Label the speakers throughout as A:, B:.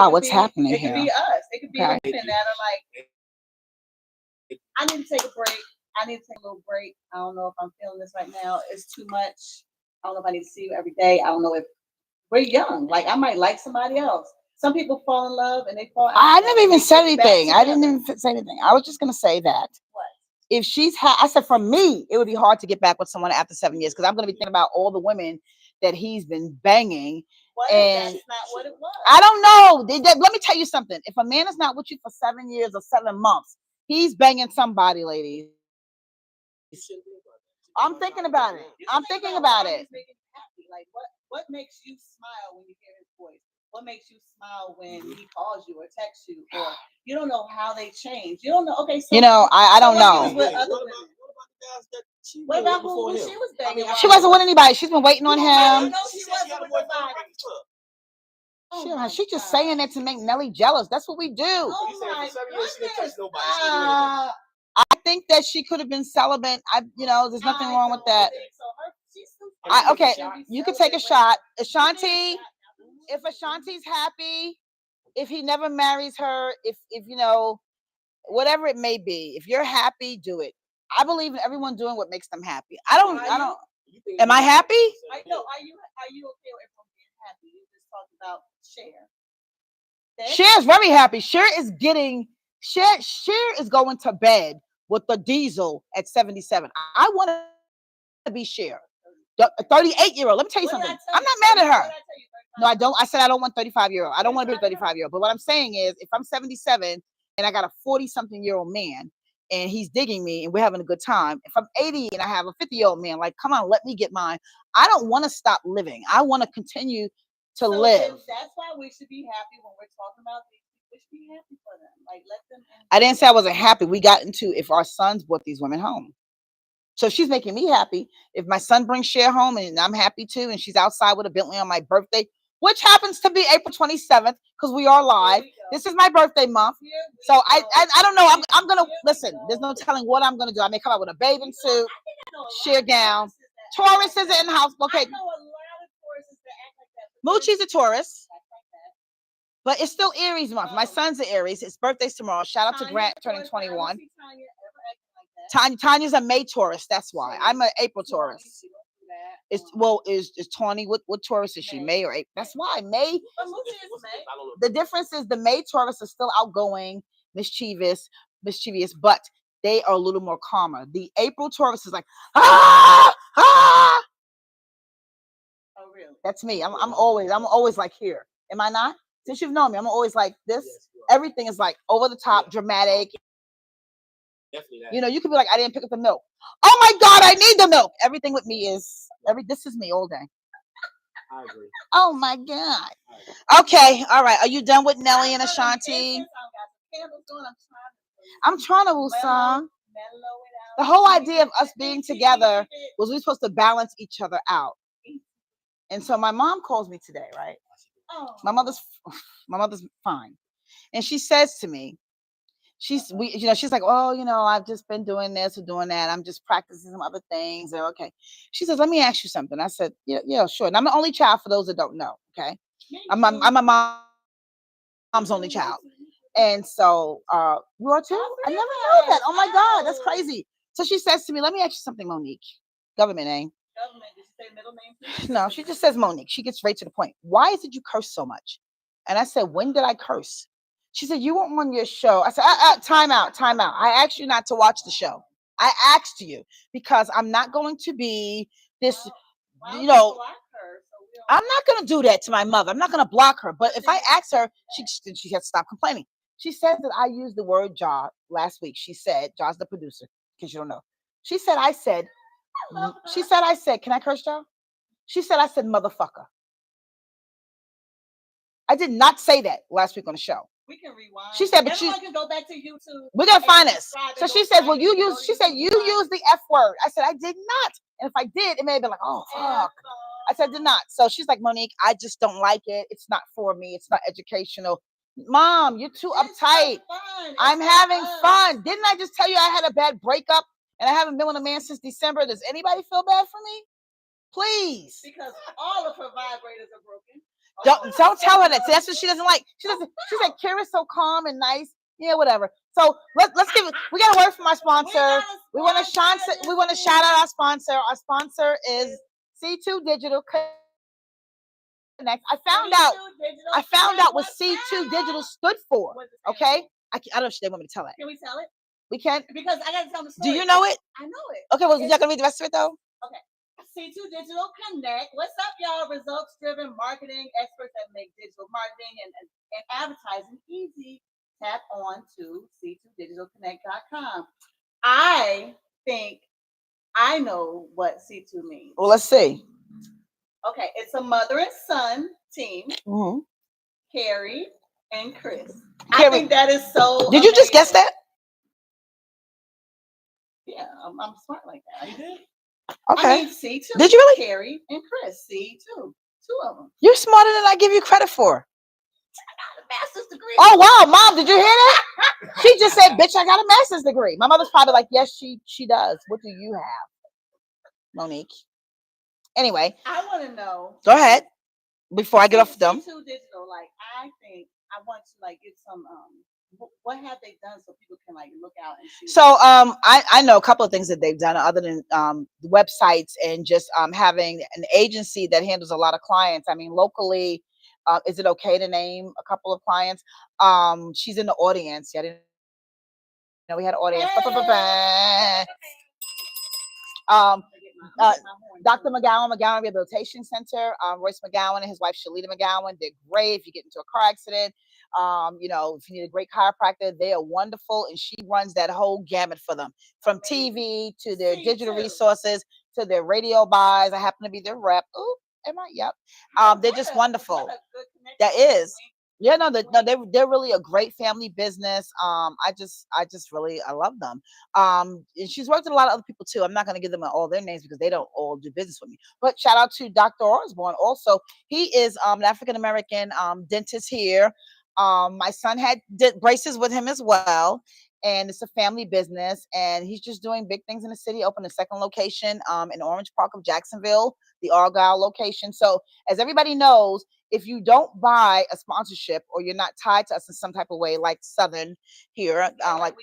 A: what's happening
B: here? It could be us. It could be women that are like, I need to take a break. I need to take a little break. I don't know if I'm feeling this right now. It's too much. I don't know if I need to see you every day. I don't know if we're young. Like, I might like somebody else. Some people fall in love and they fall out.
A: I never even said anything. I didn't even say anything. I was just going to say that. What? If she's, I said for me, it would be hard to get back with someone after 7 years because I'm going to be thinking about all the women that he's been banging. And
B: that's not what it was.
A: I don't know. Let me tell you something. If a man is not with you for 7 years or 7 months, he's banging somebody, ladies. I'm thinking about it. I'm thinking about it.
B: Like, what makes you smile when you hear his voice? What makes you smile when he calls you or texts you? Or you don't know how they change. You don't know. Okay, so
A: I don't know.
B: What about who she was banging?
A: She wasn't with anybody. She's been waiting on him.
B: No, she wasn't with nobody.
A: She's just saying that to make Nelly jealous. That's what we do.
B: Oh my goodness.
A: I think that she could have been celibate. There's nothing wrong with that. Okay, you could take a shot. Ashanti, if Ashanti's happy, if he never marries her, if whatever it may be, if you're happy, do it. I believe in everyone doing what makes them happy. I don't. Am I happy?
B: I know. Are you okay with everyone being happy? You just talked about Cher.
A: Cher's very happy. Cher is going to bed with the diesel at 77. I want to be Cher. A 38-year-old. Let me tell you something. I'm not mad at her. No, I don't. I said I don't want 35-year-old. I don't want to be a 35-year-old. But what I'm saying is, if I'm 77 and I got a 40-something-year-old man and he's digging me and we're having a good time, if I'm 80 and I have a 50-year-old man, like, come on, let me get mine. I don't want to stop living. I want to continue to live.
B: That's why we should be happy when we're talking about these. We should be happy for them. Like, let them.
A: I didn't say I wasn't happy. We got into if our sons brought these women home. So she's making me happy. If my son brings Cher home and I'm happy too, and she's outside with a Bentley on my birthday, which happens to be April 27th, because we are live. This is my birthday month. So I don't know. I'm gonna listen. There's no telling what I'm gonna do. I may come out with a bathing suit, Cher gown. Taurus is in the house. Okay. Moochie's a Taurus. But it's still Aries month. My son's an Aries. His birthday's tomorrow. Shout out to Grant turning 21. Tanya's a May Taurus. That's why. I'm an April Taurus. Is Tawny, what Taurus is she? May or April? That's why. May. The difference is the May Taurus is still outgoing, mischievous, but they are a little more calmer. The April Taurus is like, ah!
B: Oh, really?
A: That's me. I'm always like here. Am I not? Since you've known me, I'm always like this. Everything is like over the top, dramatic. You could be like, I didn't pick up the milk. Oh my God, I need the milk. Everything with me is this is me all day.
C: I agree.
A: Oh my God. Okay, all right. Are you done with Nelly and Ashanti? I'm trying to Wusong. The whole idea of us being together was we're supposed to balance each other out. And so my mom calls me today, right? My mother's fine. And she says to me, she's like, oh, I've just been doing this or doing that. I'm just practicing some other things. And okay. She says, let me ask you something. I said, yeah, sure. And I'm the only child for those that don't know. Okay. I'm a mom's only child. And so you are too? I never knew that. Oh my God, that's crazy. So she says to me, let me ask you something, Monique. Government name.
B: Government, did you say middle name?
A: No, she just says Monique. She gets right to the point. Why is it you curse so much? And I said, when did I curse? She said, you weren't on your show. I said, time out. I asked you not to watch the show. I asked you because I'm not going to be this, I'm not going to do that to my mother. I'm not going to block her. But if I ask her, she has to stop complaining. She said that I used the word jaw last week. She said, Jaw's the producer, in case you don't know. She said, I said, can I curse y'all? She said, I said, motherfucker. I did not say that last week on the show.
B: We can rewind.
A: She said, but
B: everyone can go back to YouTube.
A: We're gonna find this. So she said, well, you use the F word. I said, I did not. And if I did, it may have been like, oh fuck. I said, I did not. So she's like, Monique, I just don't like it. It's not for me. It's not educational. Mom, you're too uptight. I'm having fun. Didn't I just tell you I had a bad breakup and I haven't been with a man since December? Does anybody feel bad for me? Please.
B: Because all of her vibrators are broken.
A: Don't tell her that. See, that's what she doesn't like. She said Kira's so calm and nice. Yeah, whatever. So let's give it. We got a word from our sponsor. We want to shout out our sponsor. Our sponsor is C2 Digital Connect. I found out what C2 Digital stood for. Okay, I don't know if they want me to tell it.
B: Can we tell it?
A: We can.
B: Because I gotta tell the story.
A: Do you know it?
B: I know it.
A: Okay, well, you're not gonna read the rest of it though.
B: Okay. C2 Digital Connect. What's up, y'all? Results-driven marketing experts that make digital marketing and advertising easy. Tap on to c2digitalconnect.com. I think I know what C2 means.
A: Well, let's see.
B: Okay, it's a mother and son team.
A: Mm-hmm.
B: Carrie and Chris.
A: Carrie,
B: I think that is so.
A: Did you just guess that?
B: Yeah, I'm smart like that.
C: You did?
A: Okay.
B: I mean, C2.
A: Did you really?
B: Carrie and Chris. C2. Two of them.
A: You're smarter than I give you credit for.
B: I got a master's degree.
A: Oh wow, Mom, did you hear that? She just said, "Bitch, I got a master's degree." My mother's probably like, "Yes, she does." What do you have, Monique? Anyway,
B: I want to know.
A: Go ahead. Before I get off them.
B: C2 Digital, like I think I want to like get some. What have they done so people can like look out and see?
A: So I know a couple of things that they've done other than websites and just having an agency that handles a lot of clients. I mean, locally, is it okay to name a couple of clients? She's in the audience. Yeah, I didn't know we had an audience.
B: Hey.
A: Dr. McGowan Rehabilitation Center. Royce McGowan and his wife Shalita McGowan, they're great. If you get into a car accident, if you need a great chiropractor, they are wonderful, and she runs that whole gamut for them, from TV to their digital resources to their radio buys. I happen to be their rep. Ooh, am I? Yep. They're just wonderful. That is. Yeah, no, they're really a great family business. I love them. And she's worked with a lot of other people too. I'm not going to give them all their names because they don't all do business with me. But shout out to Dr. Osborne. Also, he is an African American dentist here. My son had braces with him as well, and it's a family business. And he's just doing big things in the city. Opened a second location in Orange Park of Jacksonville, the Argyle location. So, as everybody knows, if you don't buy a sponsorship or you're not tied to us in some type of way, like Southern here, like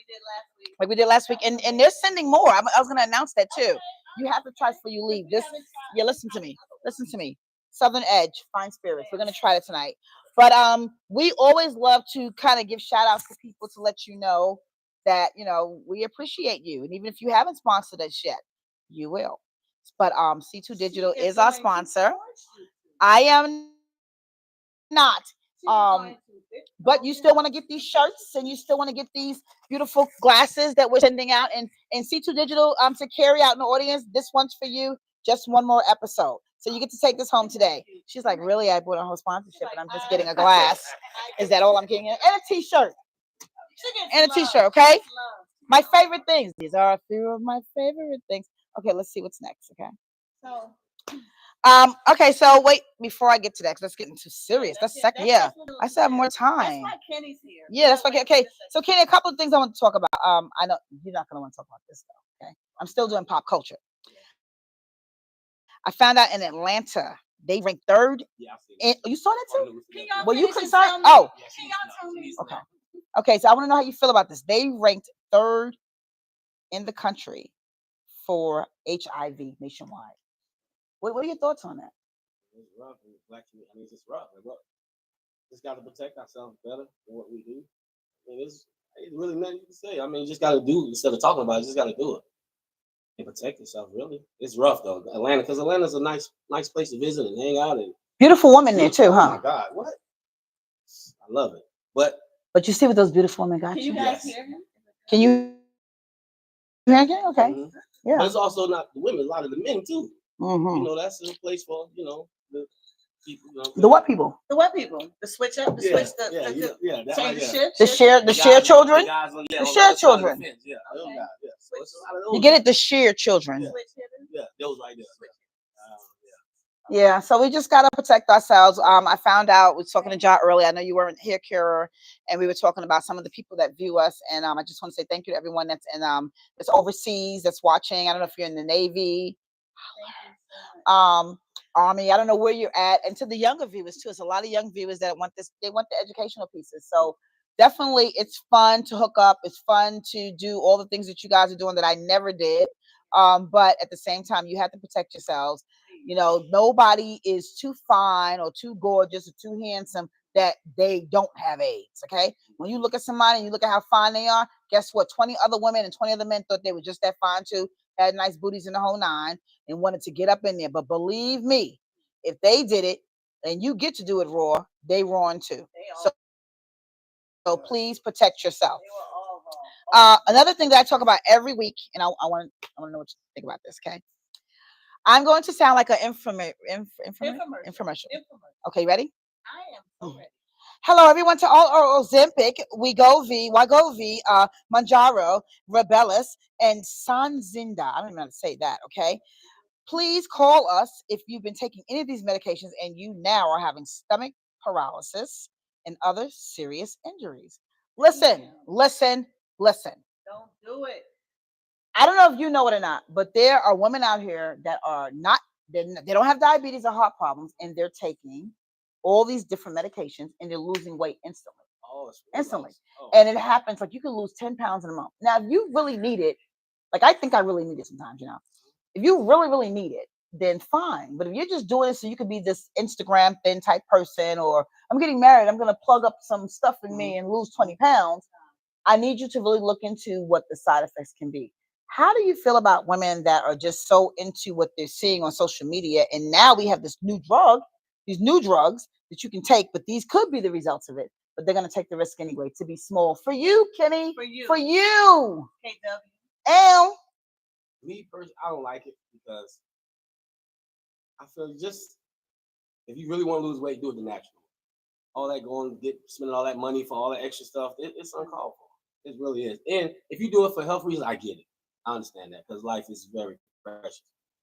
A: we did last week, and they're sending more. I was going to announce that too. You have to try before you leave. Listen to me. Southern Edge, Fine Spirits. We're going to try it tonight. But we always love to kind of give shout outs to people to let you know that, we appreciate you. And even if you haven't sponsored us yet, you will. But C2 Digital is our sponsor. I am not. But you still want to get these shirts and you still want to get these beautiful glasses that we're sending out, and C2 Digital to carry out in the audience. This one's for you. Just one more episode. So you get to take this home today. She's like, really? I bought a whole sponsorship and I'm just getting a glass. Is that all I'm getting? And a t-shirt. And a t-shirt, okay? My favorite things. These are a few of my favorite things. Okay, let's see what's next, okay? Okay, so wait, before I get to that, because let's get into serious. That's second. Yeah, I still have more time.
B: That's why Kenny's here.
A: Yeah, that's why. Okay, so Kenny, a couple of things I want to talk about. I know you're not going to want to talk about this though. Okay, I'm still doing pop culture. I found out in Atlanta they ranked third.
C: Yeah,
A: you saw that too?
B: Were
A: you concerned? Oh,
B: okay.
A: Okay, so I want to know how you feel about this. They ranked third in the country for HIV nationwide. What are your thoughts on that?
C: It's rough. It's just rough. Like, look, just got to protect ourselves better than what we do. It's really nothing you can say. You just got to do, instead of talking about it, just got to do it and protect yourself. Really, it's rough though, Atlanta, because Atlanta's a nice place to visit and hang out. And
A: beautiful woman there too, huh?
C: Oh my God, what? I love it. But
A: you see what those beautiful women got
B: Can
A: you?
B: you guys hear him?
A: Can you hear him? Okay.
C: Mm-hmm.
A: Yeah.
C: But it's also not the women, a lot of the men too.
A: Mm-hmm.
C: That's a place for, the people.
A: The what people?
B: The what people? The switch up? The switch? Change the shift?
A: The share children? The share children.
C: Yeah.
B: Okay.
C: So it's a lot of those.
A: You get it? The share children.
C: Yeah, those right there.
A: Yeah, so we just gotta protect ourselves. I found out, we were talking to John earlier. I know you weren't here, Kira, and we were talking about some of the people that view us. And I just want to say thank you to everyone that's that's overseas, that's watching. I don't know if you're in the Navy. Army. I don't know where you're at, and to the younger viewers too. It's a lot of young viewers that want this. They want the educational pieces. So definitely, it's fun to hook up. It's fun to do all the things that you guys are doing that I never did. But at the same time, you have to protect yourselves. You know, nobody is too fine or too gorgeous or too handsome that they don't have AIDS. Okay, when you look at somebody and you look at how fine they are, guess what? 20 other women and 20 other men thought they were just that fine too, had nice booties in the whole nine, and wanted to get up in there. But believe me, if they did it and you get to do it raw, they wrong too. So please protect yourself. Another thing that I talk about every week, and I want to know what you think about this. Okay, I'm going to sound like an infomercial. Okay, you ready?
B: I am so ready.
A: Hello, everyone, to all Ozempic, Wegovy, Manjaro, Rebellis, and Sanzinda. I don't even know how to say that, okay? Please call us if you've been taking any of these medications and you now are having stomach paralysis and other serious injuries. Listen.
B: Don't do it.
A: I don't know if you know it or not, but there are women out here that are not, they don't have diabetes or heart problems, and they're taking all these different medications and they're losing weight instantly. Instantly. And it happens like you can lose 10 pounds in a month. Now, if you really need it, like I think I really need it sometimes, you know, if you really, really need it, then fine. But if you're just doing it so you could be this Instagram thin type person, or I'm getting married, I'm going to plug up some stuff in me and lose 20 pounds, I need you to really look into what the side effects can be. How do you feel about women that are just so into what they're seeing on social media? And now we have this new drug, these new drugs that you can take, but these could be the results of it. But they're going to take the risk anyway to be small. For you, Kenny.
B: For you.
A: For you.
B: KW.
A: L.
C: Me personally, I don't like it because I feel just if you really want to lose weight, do it the natural. All that spending all that money for all that extra stuff, it's uncalled for. It really is. And if you do it for health reasons, I get it. I understand that because life is very precious.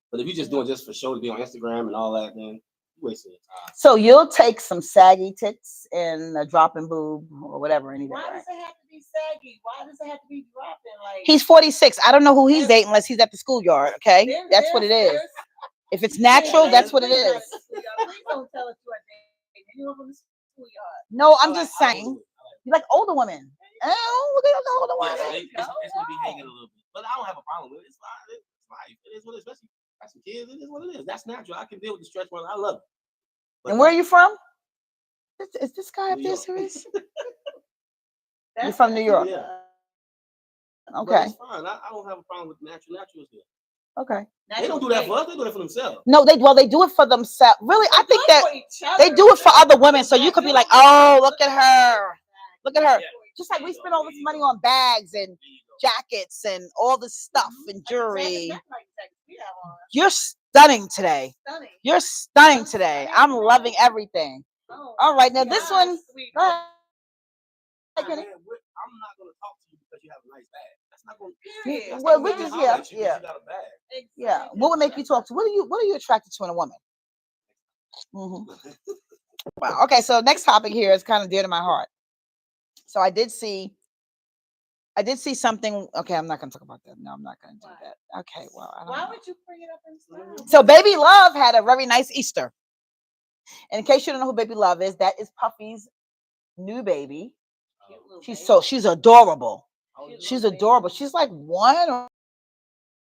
C: But if you're just doing it just for show to be on Instagram and all that, then you're wasting your time.
A: So you'll take some saggy tits and a dropping boob or whatever.
B: Why does it have to be saggy? Why does it have to be dropping? Like,
A: he's 46. I don't know who he's dating unless he's at the schoolyard. Okay, that's what it is. If it's natural, that's what it is.
B: Please don't tell us you are dating anyone from the schoolyard.
A: No, I'm just saying. You like older women. Oh, look at the older women.
C: Yeah, it's gonna be hanging a little bit, but I don't have a problem with it. It's fine. It's life. It is what it is. Especially got some kids. It is what it is. That's natural. I can deal with the stretch marks. I love it. But
A: and where are you from? Is this guy up there serious? You're from New York.
C: Yeah.
A: Okay.
C: But it's fine. I don't have a problem with natural. Natural is good.
A: Okay.
C: They don't do that for us. They do it for themselves.
A: No, they do it for themselves. Really, I think that they do it for other women. So you could be like, oh, look at her. Look at her. Just like we spend all this money on bags and jackets and all this stuff and jewelry. You're stunning today. You're stunning today. I'm loving everything. All right, now this one.
C: I'm not going to talk to you because you have a nice bag. That's not going to.
A: Well, we just
C: You got a bag.
A: Yeah. What would make you talk to? What are you attracted to in a woman? Mm-hmm. Wow. Okay. So next topic here is kind of dear to my heart. So I did see something. Okay, I'm not going to talk about that. No, I'm not going to do that. Okay. Well, I don't know.
B: Would you bring it up in style?
A: So Baby Love had a very nice Easter. And in case you don't know who Baby Love is, that is Puffy's new baby. She's adorable. She's adorable. She's like 1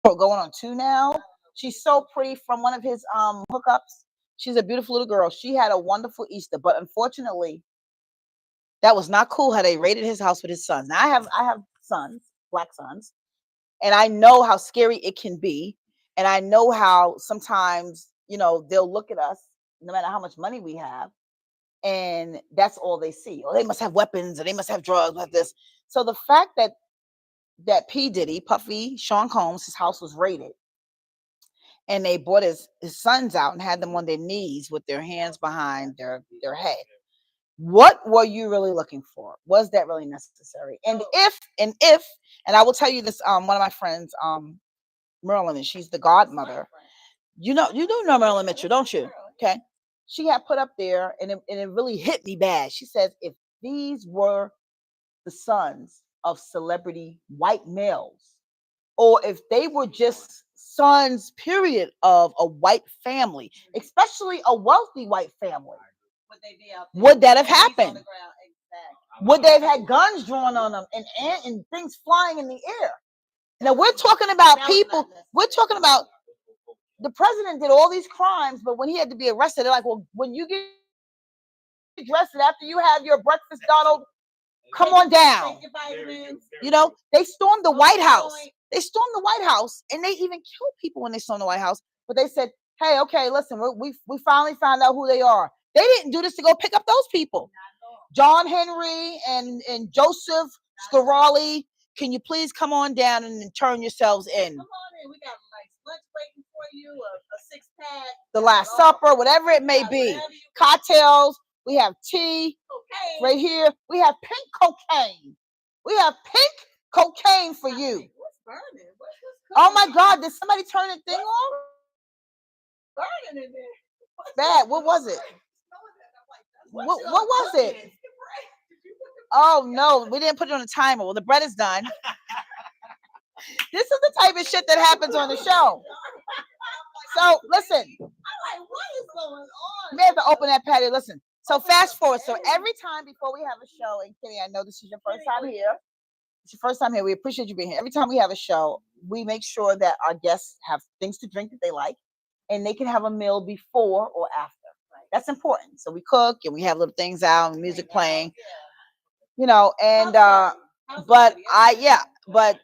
A: or going on 2 now. She's so pretty from one of his hookups. She's a beautiful little girl. She had a wonderful Easter, but unfortunately, that was not cool how they raided his house with his sons. Now I have sons, black sons, and I know how scary it can be. And I know how sometimes, you know, they'll look at us no matter how much money we have. And that's all they see. Oh, they must have weapons, or they must have drugs, like this. So the fact that P. Diddy, Puffy, Sean Combs, his house was raided, and they brought his sons out and had them on their knees with their hands behind their head. What were you really looking for? Was that really necessary? And if, and I will tell you this, one of my friends, Marilyn, and she's the godmother. You do know Marilyn Mitchell, don't you? Okay. She had put up there, and it really hit me bad. She says, if these were the sons of celebrity white males, or if they were just sons, period, of a white family, especially a wealthy white family,
B: Would they be out there?
A: would that have
B: And he's on
A: happened?
B: the ground. Exactly.
A: Would they have had guns drawn on them and things flying in the air? Now we're talking about people. We're talking about the president did all these crimes, but when he had to be arrested, they're like, well, when you get arrested after you have your breakfast, Donald, come on down. You know, they stormed the White House. They stormed the White House, and they even killed people when they stormed the White House. But they said, hey, okay, listen, we finally found out who they are. They didn't do this to go pick up those people. John Henry and Joseph Scarali, can you please come on down and turn yourselves in?
B: Come on in. We got like lunch waiting for you, a 6-pack,
A: the Last Supper, whatever it may be. Cocktails. We have tea right here. We have pink cocaine. We have pink cocaine for you.
B: What's burning?
A: Oh my God! Did somebody turn the thing on?
B: Burning in there.
A: Bad. What was it? What was it? Oh no, we didn't put it on a timer. Well, the bread is done. This is the type of shit that happens on the show. So listen.
B: I'm like, what is going on?
A: We have to open that patio. Listen. So fast forward. So every time before we have a show, and Kenny, I know this is your first time here. It's your first time here. We appreciate you being here. Every time we have a show, we make sure that our guests have things to drink that they like, and they can have a meal before or after. Right? That's important. So we cook and we have little things out and music playing. You know, and but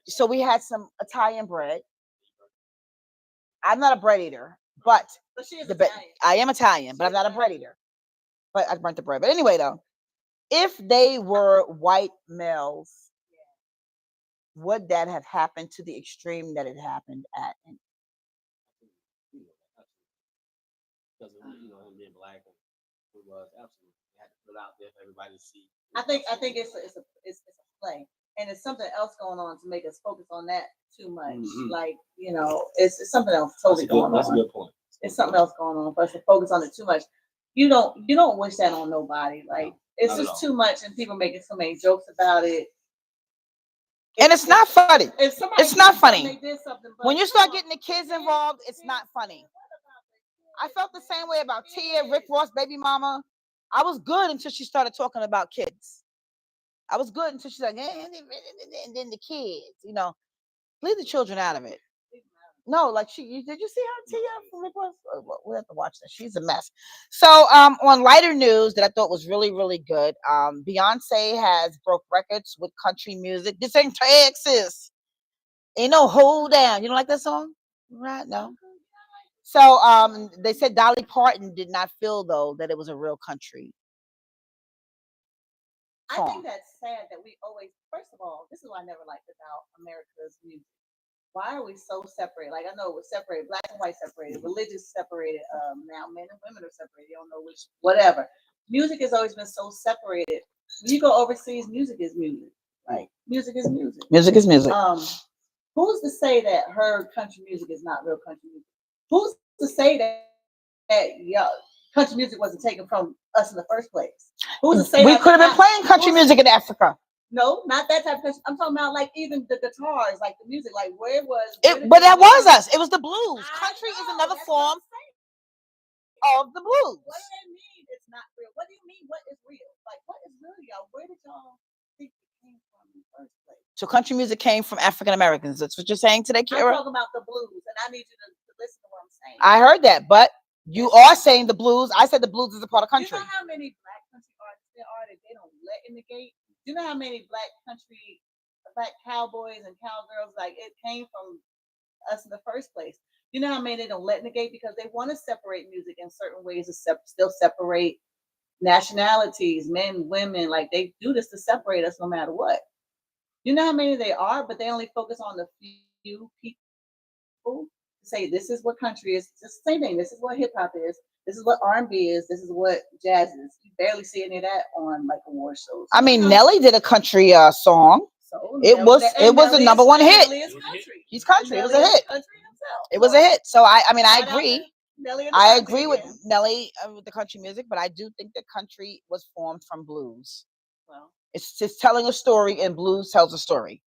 A: so we had some Italian bread. I'm not a bread eater, but I am Italian, but I'm not a bread eater. But I burnt the bread. But anyway, though, if they were white males, would that have happened to the extreme that it happened at?
C: Because you know him being black, it was absolutely had to put out there for everybody to see.
B: I think it's a play, and it's something else going on to make us focus on that too much. Mm-hmm. Like, you know, it's something else totally going on.
C: That's a good point.
B: It's something else going on for us to focus on it too much. You don't wish that on nobody. Like, it's just too much, and people making so many jokes about it.
A: And it's not funny. It's not funny. When you start getting the kids involved, it's not funny. I felt the same way about Tia, Rick Ross, baby mama. I was good until she started talking about kids. I was good until she's like, and then the kids, you know, leave the children out of it. No, like did you see her, Tia from Rick Ross? We have to watch that. She's a mess. So, on lighter news that I thought was really, really good, Beyonce has broke records with country music. This ain't Texas. Ain't no hold down. You don't like that song? Right? No. So they said Dolly Parton did not feel, though, that it was a real country song.
B: I think that's sad that we always, first of all, this is what I never liked about America's music. Why are we so separated? Like, I know we're separated, black and white separated, religious separated, now men and women are separated. You don't know which, whatever. Music has always been so separated. When you go overseas, music is music. Like, music is music.
A: Music is music.
B: Who's to say that her country music is not real country music? Who's to say that country music wasn't taken from us in the first place? Who's to say
A: we could have been playing country music in Africa?
B: No, not that type of country. I'm talking about like even the guitars, like the music, like where was
A: it? But that was us. It was the blues. Country is another form of the blues.
B: What do they mean? It's not real. What do you mean? What is real? Like, what is real, y'all? Where did y'all think it came from in the first place?
A: So country music came from African Americans. That's what you're saying today, Kara?
B: I'm talking about the blues, and I need you to listen to what I'm saying.
A: I heard that, but you are saying the blues. I said the blues is a part of country.
B: You know how many black country artists there are that they don't let in the gate? You know how many black cowboys and cowgirls, like, it came from us in the first place? You know how many they don't let in the gate because they want to separate music in certain ways to still separate nationalities, men, women. Like, they do this to separate us no matter what. You know how many they are, but they only focus on the few people to say this is what country is. It's the same thing. This is what hip hop is. This is what R&B is. This is what jazz is. You barely see any of that on like award shows.
A: I mean, Nelly did a country song. So it was a number one hit. He's country. It was a hit. It was a hit. So I agree. I agree with Nelly with the country music, but I do think that country was formed from blues.
B: Well,
A: it's just telling a story, and blues tells a story.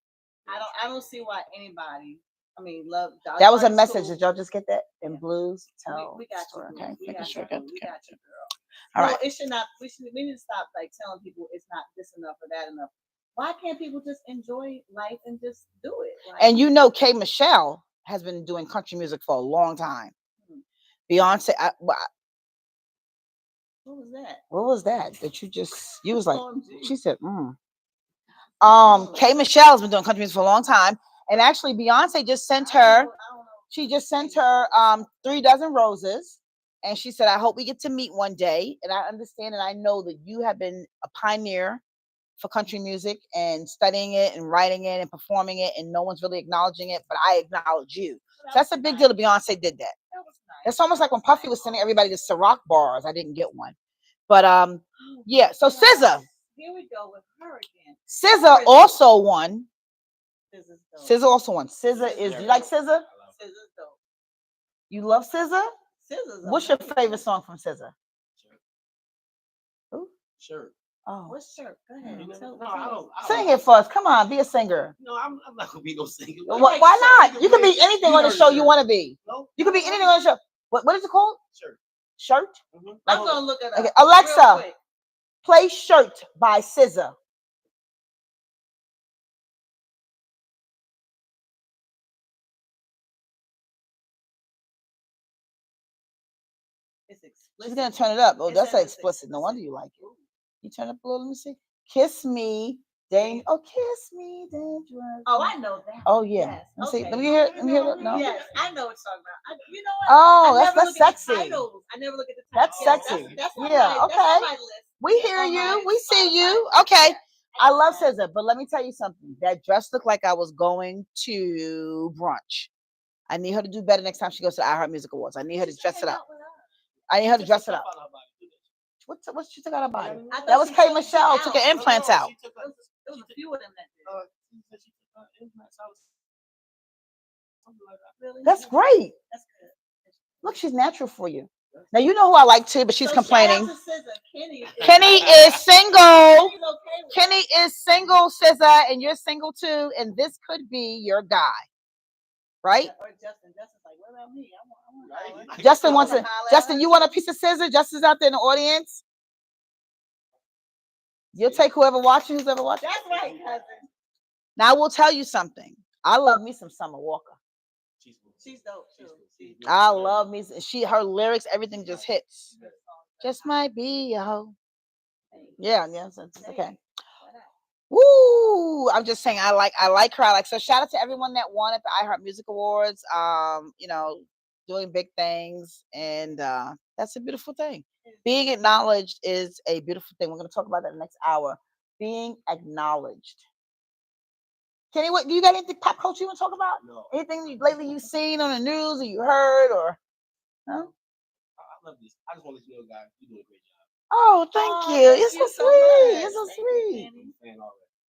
B: I don't see why anybody I mean, love.
A: That was a
B: Heart's
A: message.
B: cool.
A: Did y'all just get that? In
B: Yeah.
A: blues, tell.
B: We got you.
A: story.
B: Boo.
A: Okay,
B: We
A: making
B: got
A: sure.
B: you.
A: Good.
B: Boo. We got you, girl.
A: All
B: No,
A: right.
B: it should not. We need to stop like telling people it's not this enough or that enough. Why can't people just enjoy life and just do it? Like,
A: And you know, K. Michelle has been doing country music for a long time. Beyonce.
B: what was that?
A: What was that? That you was like?
B: OMG.
A: She said, K. Michelle's been doing country music for a long time, and actually, Beyonce just sent her.
B: I don't know.
A: She just sent her 3 dozen roses, and she said, "I hope we get to meet one day." And I understand, and I know that you have been a pioneer for country music and studying it and writing it and performing it, and no one's really acknowledging it, but I acknowledge you. So that's a big deal that Beyonce did that.
B: That was nice.
A: It's almost like when Puffy was sending everybody to Ciroc bars. I didn't get one, but yeah. So SZA.
B: Here we go with her again.
A: SZA also won.
B: SZA's dope.
A: SZA also won. SZA is. Do you like SZA?
B: SZA's dope.
A: You love SZA?
B: SZA's
A: What's your
B: amazing.
A: favorite song from SZA? Who?
C: Sure.
A: Oh,
B: What's shirt? Go ahead.
C: No, I don't.
A: sing it for us. Come on, be a singer.
C: No, I'm not gonna be no singer.
A: Why not? You can be anything on the show you want to be.
C: No,
A: You can be anything on the show. What is it called?
C: Sure.
A: Shirt?
B: I'm gonna look it up.
A: Okay. Alexa,
B: real quick.
A: play Shirt by SZA.
B: It's explicit.
A: She's gonna turn it up. Oh,
B: It
A: that's
B: says it's
A: explicit. No wonder you like it.
B: Ooh.
A: You turn up a little. Let me see. Kiss me, Dame. Oh, kiss me, dangerous.
B: Oh, I know that.
A: Oh yeah.
B: Yes.
A: Let me see.
B: Okay.
A: Let me hear it. Let me hear it. No.
B: Yes, I know what you're talking about. You know what?
A: Oh,
B: I
A: that's
B: never look at the
A: sexy.
B: titles. I never look at the
A: That's
B: titles. Yes,
A: sexy.
B: That's on
A: Yeah,
B: my,
A: okay.
B: That's on my list.
A: We hear
B: On
A: you.
B: my
A: We see you.
B: Spotify.
A: Okay.
B: Yes.
A: I love SZA, but let me tell you something. That dress looked like I was going to brunch. I need her to do better next time she goes to the iHeart Music Awards. I need her to dress it up. I need her to dress it up. What she took out her body?
B: I thought
A: That was
B: she
A: K.
B: took
A: Michelle.
B: it
A: Took her
B: out.
A: implants out.
B: It was a few of them that did. Really?
A: That's great.
B: That's good.
A: Look, she's natural for you. Now you know who I like too, but she's
B: So
A: complaining.
B: shout out to SZA.
A: Kenny is single.
B: Kenny's okay with
A: Kenny is single, SZA, and you're single too, and this could be your guy, right?
B: Or Justin. Justin's like, what about me? I want
A: Justin wants
B: to
A: to. Justin, you want a piece of scissor? Justin's out there in the audience. You'll take whoever watching, who's ever watching.
B: That's right, cousin.
A: Now I will tell you something. I love me some Summer Walker.
B: She's dope too.
A: I love me. Her lyrics, everything just hits. Just might be a hoe. Yeah, it's okay. Woo! I'm just saying, I like her. So shout out to everyone that won at the iHeart Music Awards. Doing big things, and that's a beautiful thing. Being acknowledged is a beautiful thing. We're going to talk about that in the next hour. Being acknowledged. Kenny, what do you got anything pop culture you want to talk about?
C: No.
A: Anything lately you've seen on the news or you heard or no?
C: I love this. I just want to let you know, guys, you do a great job.
A: Oh, thank you. It's so sweet. It's so sweet.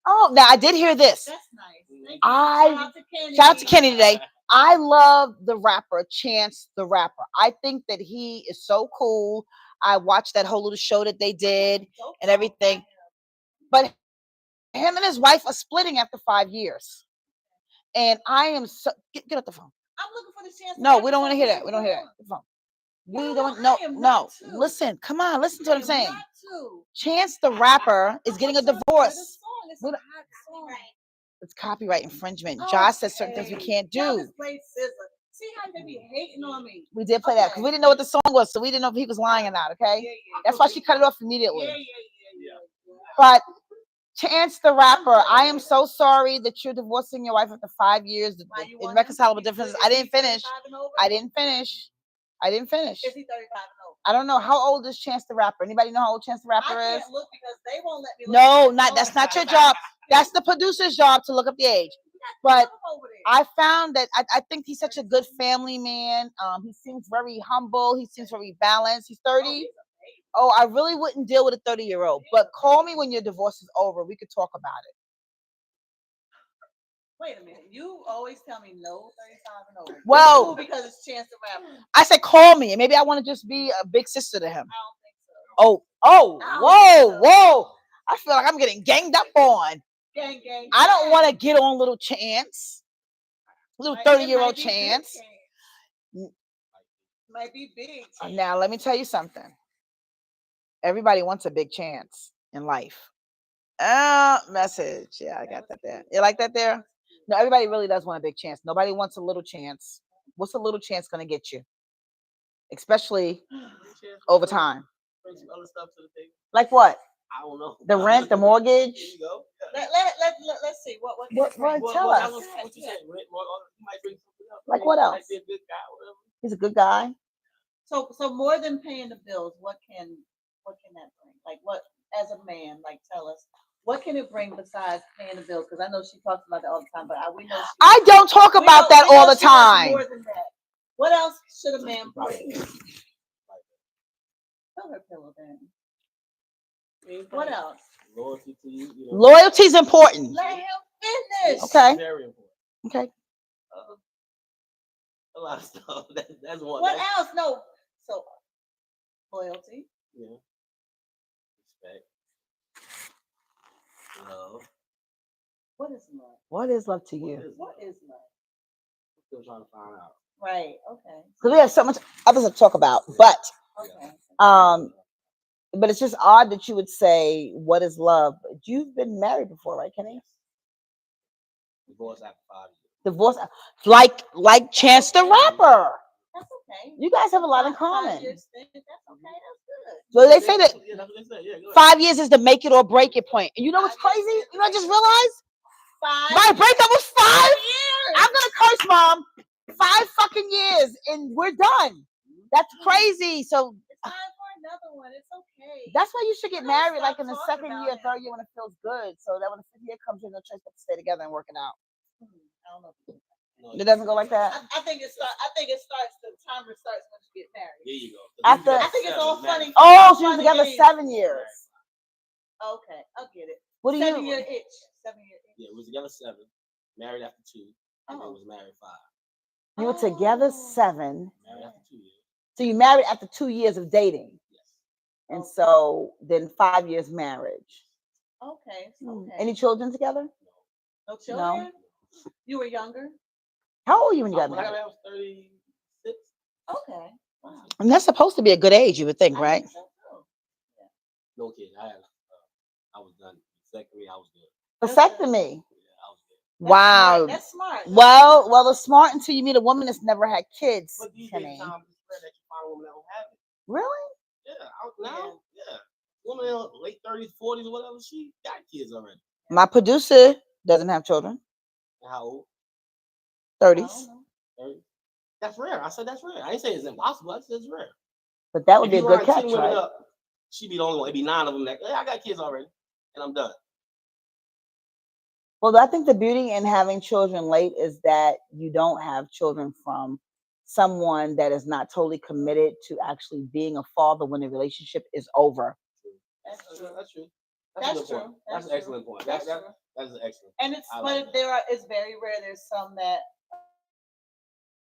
A: Oh, now I did hear this.
B: That's nice. Thank you.
A: Shout out to Kenny today. I love the rapper Chance the Rapper. I think that he is so cool. I watched that whole little show that they did and everything. But him and his wife are splitting after 5 years. And I am so get off the phone.
B: I'm looking for the Chance.
A: No, we don't want to hear that. We don't hear that. The phone. We don't no. Listen, come on, listen to what I'm saying. Chance the Rapper is getting a divorce. It's copyright infringement. Josh says certain things we can't do.
B: See how they be hating on me.
A: We did play that because we didn't know what the song was, so we didn't know if he was lying or not. Okay, that's why she cut it off immediately. But Chance the Rapper, I am so sorry that you're divorcing your wife after 5 years. Irreconcilable differences. I didn't finish.
B: Is he 35 and over?
A: I don't know. How old is Chance the Rapper? Anybody know how old Chance the Rapper is?
B: I can't look because they won't let me look.
A: That's not your job. That's the producer's job to look up the age. But I found that I think he's such a good family man. He seems very humble. He seems very balanced. He's 30. Oh, I really wouldn't deal with a 30-year-old. But call me when your divorce is over. We could talk about it.
B: Wait a minute. You always tell me no 35 and over.
A: Well,
B: cool because it's Chance the Rapper.
A: I said call me, and maybe I want to just be a big sister to him.
B: I don't think so.
A: Whoa. I feel like I'm getting ganged up on.
B: Gang.
A: I don't want to get on little Chance. little
B: It
A: 30-year-old
B: might be big
A: chance.
B: chance. Might be big. chance.
A: Now, let me tell you something. Everybody wants a big chance in life. Message. Yeah, I got that there. You like that there? No, everybody really does want a big chance. Nobody wants a little chance. What's a little chance going to get you? Especially over time.
C: Bring some other stuff to the table.
A: Like what?
C: I don't know.
A: The rent, the mortgage.
C: There you go.
B: Let's see. What
A: Tell us.
C: What you said, rent, more, you might bring something else.
A: Like what else?
C: Might be a good guy, whatever.
A: He's a good guy.
B: So more than paying the bills, what can that bring? Like what, as a man, like tell us, what can it bring besides paying the bills? Because I know she talks about that all the time, but we know
A: I don't talk about that all the time.
B: More than that. What else should a man bring? Tell her pillow then. What else?
C: Loyalty to you.
A: Loyalty's important.
B: Let him finish.
A: Okay.
C: Very important.
A: Okay.
C: A lot of stuff. That's one.
B: What else? No. So loyalty.
C: Yeah. Respect. Love.
B: What is love?
A: What is love to you?
B: What is love?
C: I'm still trying to find out.
B: Right. Okay.
A: Because we have so much others to talk about, but but it's just odd that you would say, "What is love?" You've been married before, right, Kenny?
C: Divorce after 5 years.
A: Divorce, like Chance the Rapper.
B: That's okay.
A: You guys have a lot in common.
B: 5 years stint, that's okay. That's good.
A: So they say that
C: Yeah, that's what they say. Yeah, go ahead.
A: 5 years is the make it or break it point. And you know what's crazy? You know, I just realized
B: 5
A: my breakup was 5
B: years.
A: I'm gonna curse, Mom. 5 fucking years, and we're done. That's crazy. So
B: It's time for another one. It's okay.
A: that's why you should get married, like in the
B: Stop
A: second
B: talking
A: year,
B: about
A: third year when it feels good. So that when the 5th year comes, you're no choice but to stay together and work it out.
B: I don't know.
A: It doesn't go like that.
B: I think it starts. I think it starts. The timer starts when you get married.
C: There you go.
A: After,
B: I think it's all funny.
A: oh, she was together 7 years.
B: Okay, I'll get it.
A: What do you?
B: 7 year itch. 7 year itch.
C: Yeah, we was together 7, married after 2, and then was married 5.
A: You were together 7.
C: Married after 2 years.
A: So you married after 2 years of dating.
C: Yes.
A: And so then 5 years marriage.
B: Okay. Okay.
A: Any children together?
B: No children? No. You were younger?
A: How old were you when you got
C: When I
A: married?
C: got married, I was 36.
B: Okay. Wow.
A: And that's supposed to be a good age, you would think, right?
B: I think so too.
C: No kid. I was done. Vasectomy, I was good.
A: Vasectomy.
C: Yeah, I was good.
A: Wow.
B: That's smart.
A: Well, it's smart until you meet a woman that's never had kids.
C: But these
A: Kenny.
C: days, time is rare that you find a woman that don't have it.
A: Really?
C: Yeah, woman in her late 30s, 40s, or whatever, she got kids already.
A: My producer doesn't have children.
C: And how old?
A: 30s.
C: 30. That's rare. I said that's rare. I ain't saying it's impossible. I said it's rare.
A: But that would
C: If
A: be a
C: you
A: good
C: line 10
A: catch,
C: women
A: right?
C: up, she'd be the only one. It'd be 9 of them that, hey, I got kids already, and I'm done.
A: Well, I think the beauty in having children late is that you don't have children from someone that is not totally committed to actually being a father when the relationship is over.
C: That's true. That's true.
B: That's true.
C: That's an excellent point. That's an excellent.
B: And it's
C: I
B: but
C: like
B: it's very rare. There's some that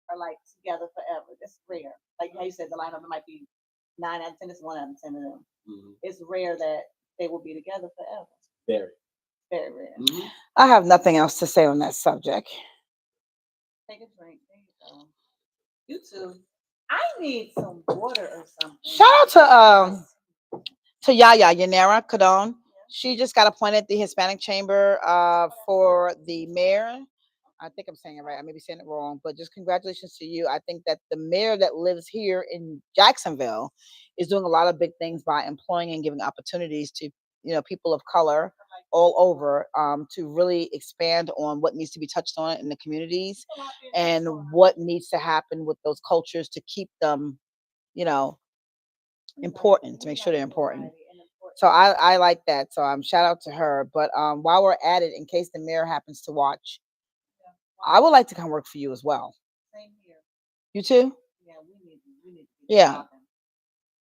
B: are like together forever. It's rare. Like how you said, the lineup might be 9 out of 10. It's 1 out of 10 of them.
C: Mm-hmm.
B: It's rare that they will be together forever.
C: Very.
B: Very rare.
C: Mm-hmm.
A: I have nothing else to say on that subject.
B: Take a drink. There you go. You too. I need some water or something.
A: Shout out to Yaya Yanera Cadon. She just got appointed at the Hispanic Chamber for the mayor. I think I'm saying it right. I may be saying it wrong, but just congratulations to you. I think that the mayor that lives here in Jacksonville is doing a lot of big things by employing and giving opportunities to people of color all over to really expand on what needs to be touched on in the communities and what needs to happen with those cultures to keep them, important, to make sure they're important. So I like that. So shout out to her. But while we're at it, in case the mayor happens to watch, I would like to come work for you as well.
B: Same here.
A: You too?
B: Yeah, we need.
A: Yeah.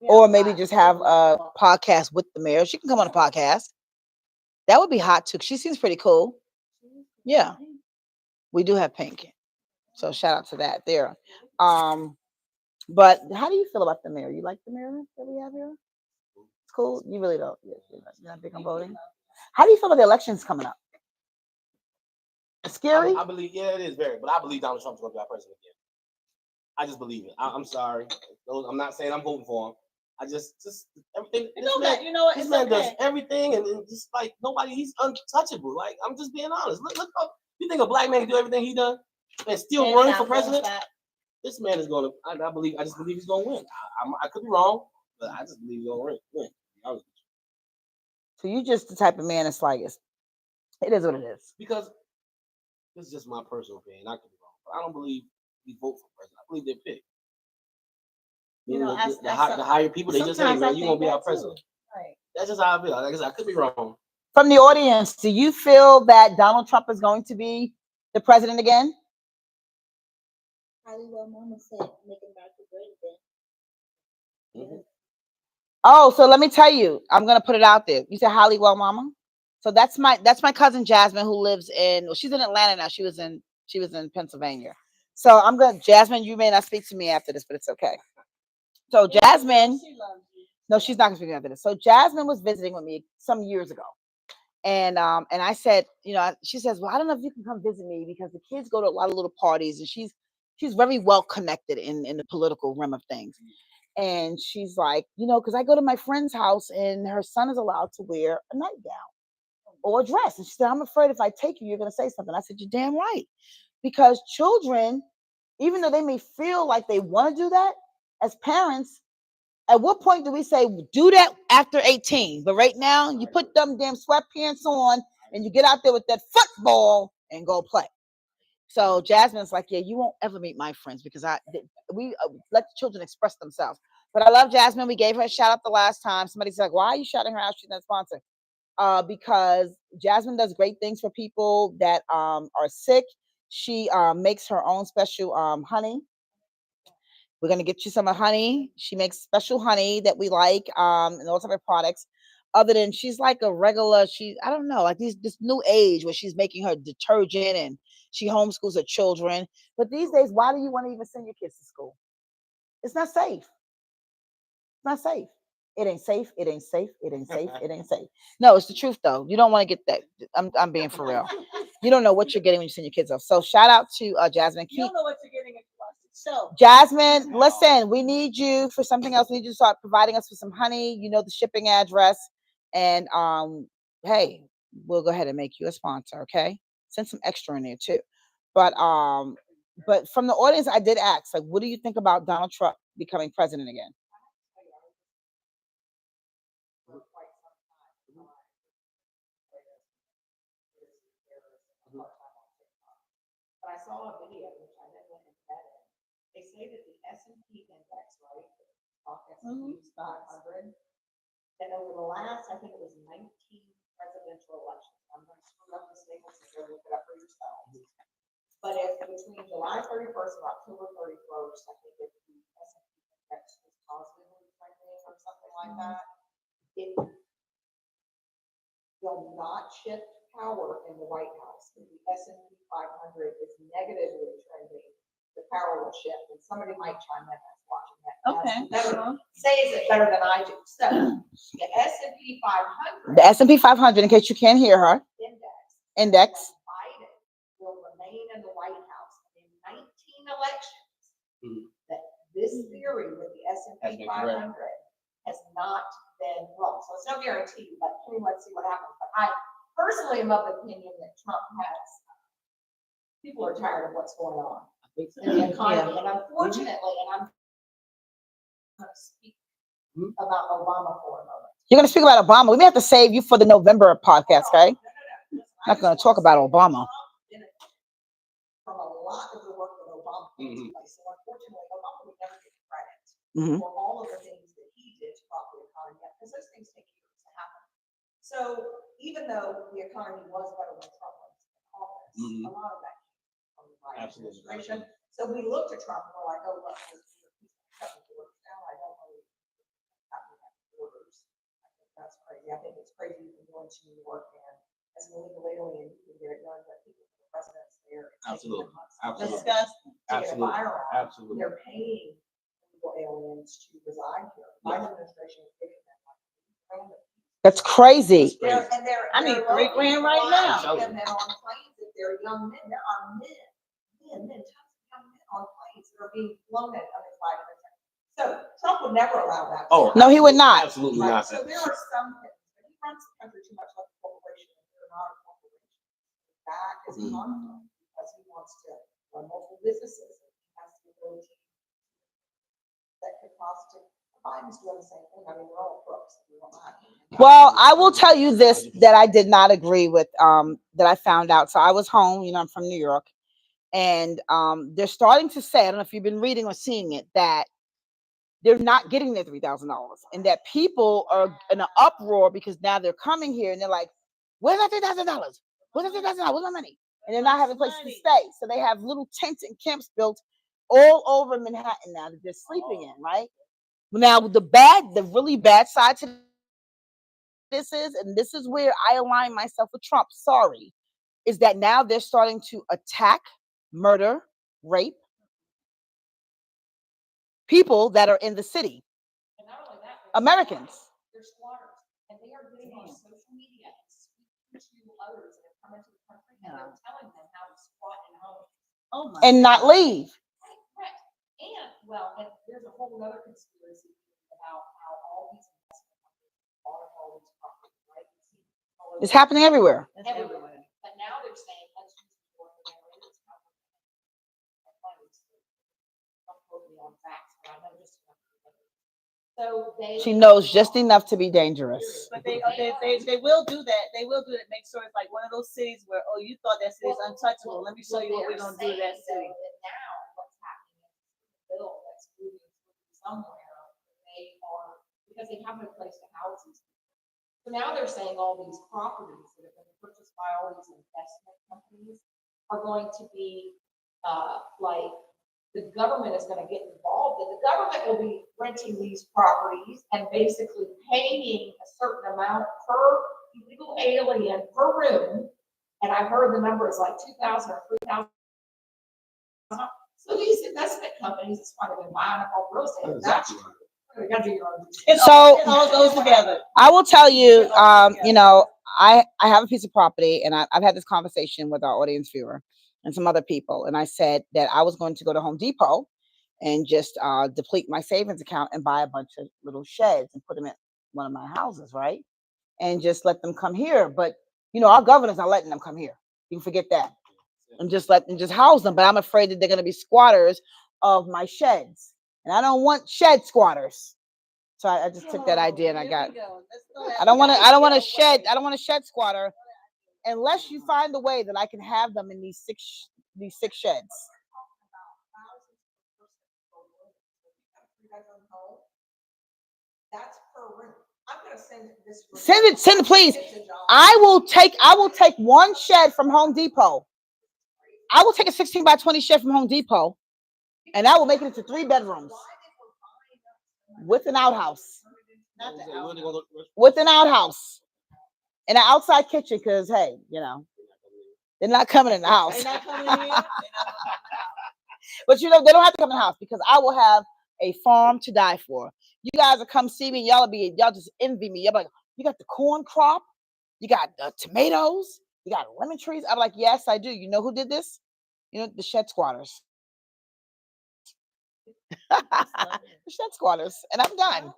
A: Or maybe just have a podcast with the mayor. She can come on a podcast. That would be hot too. She seems pretty cool. Yeah. We do have Pink. So shout out to that there. But how do you feel about the mayor? You like the mayor that we have here? It's cool. You really don't. You're not big on voting. How do you feel about the elections coming up? Scary?
C: I believe, yeah, it is very, but I believe Donald Trump's going to be our president again. I just believe it. I'm sorry. I'm not saying I'm voting for him. I just everything. This man does everything, and just like nobody, he's untouchable. Like, I'm just being honest. Look up. You think a black man can do everything he done and still run for president? This man is going to. I just believe he's going to win. I could be wrong, but I just believe he's going to win.
A: So you just the type of man that's like, it is what it is.
C: Because this is just my personal opinion. I could be wrong, but I don't believe we vote for president. I believe they're picked. The higher people, they just say, man, you're going to be our president. Right. That's just how I feel. Like I said, I could be wrong.
A: From the audience, do you feel that Donald Trump is going to be the president again?
B: Highly well, Mama said, make America great again.
C: Mm-hmm.
A: Oh, so let me tell you, I'm gonna put it out there. You said Hollywell Mama. So that's my cousin Jasmine, who lives in. Well, she's in Atlanta now. She was in Pennsylvania. So I'm gonna Jasmine. You may not speak to me after this, but it's okay. So Jasmine, no, she's not gonna speak after this. So Jasmine was visiting with me some years ago, and I said, she says, well, I don't know if you can come visit me because the kids go to a lot of little parties, and she's very well connected in the political realm of things. And she's like, because I go to my friend's house and her son is allowed to wear a nightgown or a dress. And she said, I'm afraid if I take you, you're going to say something. I said, you're damn right. Because children, even though they may feel like they want to do that, as parents, at what point do we say, do that after 18? But right now, you put them damn sweatpants on and you get out there with that football and go play. So Jasmine's like, yeah, you won't ever meet my friends because we let the children express themselves. But I love Jasmine. We gave her a shout out the last time. Somebody's like, why are you shouting her out? She's not sponsored. Because Jasmine does great things for people that are sick. She makes her own special honey. We're going to get you some honey. She makes special honey that we like, and all type of products. Other than she's like a regular, I don't know, like this new age where she's making her detergent and she homeschools her children. But these days, why do you want to even send your kids to school? It's not safe. It's not safe. It ain't safe. It ain't safe. It ain't safe. It ain't safe. No, it's the truth though. You don't want to get that. I'm being for real. You don't know what you're getting when you send your kids off. So shout out to Jasmine.
B: You don't know what you're getting. So
A: Jasmine, listen, we need you for something else. We need you to start providing us with some honey. You know the shipping address. And hey, we'll go ahead and make you a sponsor, okay? Send some extra in there too. But from the audience, I did ask, like, what do you think about Donald Trump becoming president again?
D: But I saw a video which I then went and read it. They say that the S&P index, right, S&P 500, that over the last, I think it was 19 presidential elections. I'm going to screw up the statements and go look it up for yourselves. But if between July 31st and October 31st, I think if the S&P index was positively trending or something like that, it will not shift power in the White House. If the S&P 500 is negatively trending, the power will shift. And somebody might chime in that's watching that.
B: Okay.
D: Says it better than I do. So the S&P 500.
A: The S&P 500, in case you can't hear her. Index.
D: Biden will remain in the White House in 19 elections. That this theory with the S&P 500 has not been wrong. So it's no guarantee, but let's see what happens. But I personally am of the opinion that Trump has, people are tired of what's going on in the economy. And unfortunately, and I'm going to speak about Obama for a moment.
A: You're going to speak about Obama. We may have to save you for the November podcast, okay? I'm not going to talk about Obama.
D: From a lot of the work that Obama put in place. So unfortunately, Obama would never get credit for all of the things that he did to prop the economy up, because those things take years to happen. So even though the economy was better when Trump was in office, a lot of that came from the Biden administration. So we looked at Trump and we're like, oh, look, he's cutting borders now. I don't know borders. I think that's crazy. I think it's crazy you can go into New York and as an illegal alien, you can get it done, but people, the president's there.
C: Absolutely.
B: Disgusting.
C: Absolutely.
D: They're paying illegal aliens to reside here. The Biden administration is giving them like $3 million.
A: That's crazy.
B: I need $3 grand right now.
D: And then on planes, if they're young men. There are men, tons of young men on planes that are being flown at unemployment. So Trump would never allow that.
C: Oh,
A: no, he would not.
C: Absolutely
D: Right.
C: not.
D: So there are some things, but he runs the country too much like a corporation. They're not a corporation. That is harmful because he wants to run multiple businesses. And he has the ability that could cause to. Biden's doing the same thing. I mean, we're all crooks.
A: Well, I will tell you this that I did not agree with. That I found out. So I was home. You know, I'm from New York, and they're starting to say, I don't know if you've been reading or seeing it, that they're not getting their $3,000, and that people are in an uproar because now they're coming here and they're like, "Where's that $3,000? Where's that $3,000? Where's my money?" And they're not having a place to stay, so they have little tents and camps built all over Manhattan now that they're sleeping in. Right now, the really bad side to this is, and this is where I align myself with Trump. Sorry, is that now they're starting to attack, murder, rape people that are in the city.
D: And not only that,
A: Americans.
D: They're squatters, and they are getting on social media and speaking to others that have come into the country, and they're telling them how to squat in homes.
B: Oh my
A: And not leave.
D: Right. And and there's a whole other conspiracy about how all these investment companies bought all these properties, right?
A: It's happening everywhere.
D: Everywhere. But now they're saying, let's use the word for generators. Don't quote me on facts, but I know just enough. So
A: She knows just enough to be dangerous.
B: But they will do that. They will do that. Make sure it's like one of those cities where, oh, you thought that city's untouchable. Let me show you what we're gonna do to that city.
D: Now what's happening is the bill that's moving somewhere, they are, because they have no place to house these people. So now they're saying all these properties that have been purchased by all these investment companies are going to be like the government is going to get involved, and the government will be renting these properties and basically paying a certain amount per illegal alien per room. And I've heard the number is like 2,000 or 3,000. So these investment companies, it's why they've been buying up all real estate.
C: Exactly.
B: It
A: So
B: all goes together.
A: I will tell you, you know, I have a piece of property, and I've had this conversation with our audience viewer and some other people, and I said that I was going to go to Home Depot and just deplete my savings account and buy a bunch of little sheds and put them in one of my houses, right? And just let them come here. But you know, our governor's not letting them come here. You can forget that. And just let them just house them. But I'm afraid that they're going to be squatters of my sheds, and I don't want shed squatters. So I just took that idea and I got. I don't want a shed squatter unless you find a way that I can have them in these six sheds.
D: That's per room. I'm gonna send this.
A: Send it, please. I will take one shed from Home Depot. I will take a 16 by 20 shed from Home Depot, and I will make it into 3 bedrooms with an outhouse. With an outhouse and an outside kitchen, because hey, you know, they're not coming in the house. But you know, they don't have to come in the house because I will have a farm to die for. You guys will come see me, y'all just envy me. You're like, you got the corn crop, you got the tomatoes, you got lemon trees. I'm like, yes, I do. You know who did this? You know, the shed squatters. The shed squatters, and I'm done.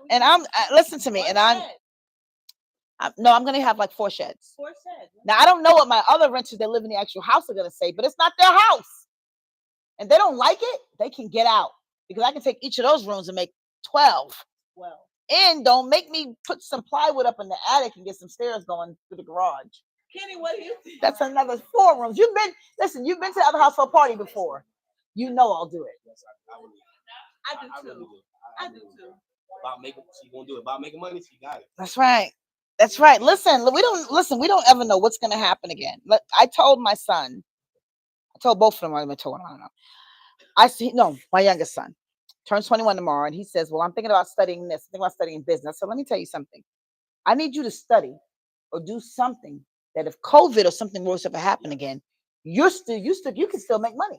A: And I'm listen to me, and I'm gonna have like 4 sheds.
B: 4 sheds.
A: Now I don't know what my other renters that live in the actual house are gonna say, but it's not their house, and they don't like it. They can get out because I can take each of those rooms and make 12.
B: Well,
A: and don't make me put some plywood up in the attic and get some stairs going through the garage.
B: Kenny, what do you think?
A: That's another 4 rooms. You've been to the other house for a party before. You know I'll do it.
B: I do too.
C: About making, she gonna do it. About making money, she got it.
A: That's right. That's right. Listen, we don't ever know what's gonna happen again. I told my son, I told both of them, I don't know. My youngest son turns 21 tomorrow, and he says, well, I'm thinking about studying this, thinking about studying business. So let me tell you something. I need you to study or do something that if COVID or something worse ever happen again, you can still make money.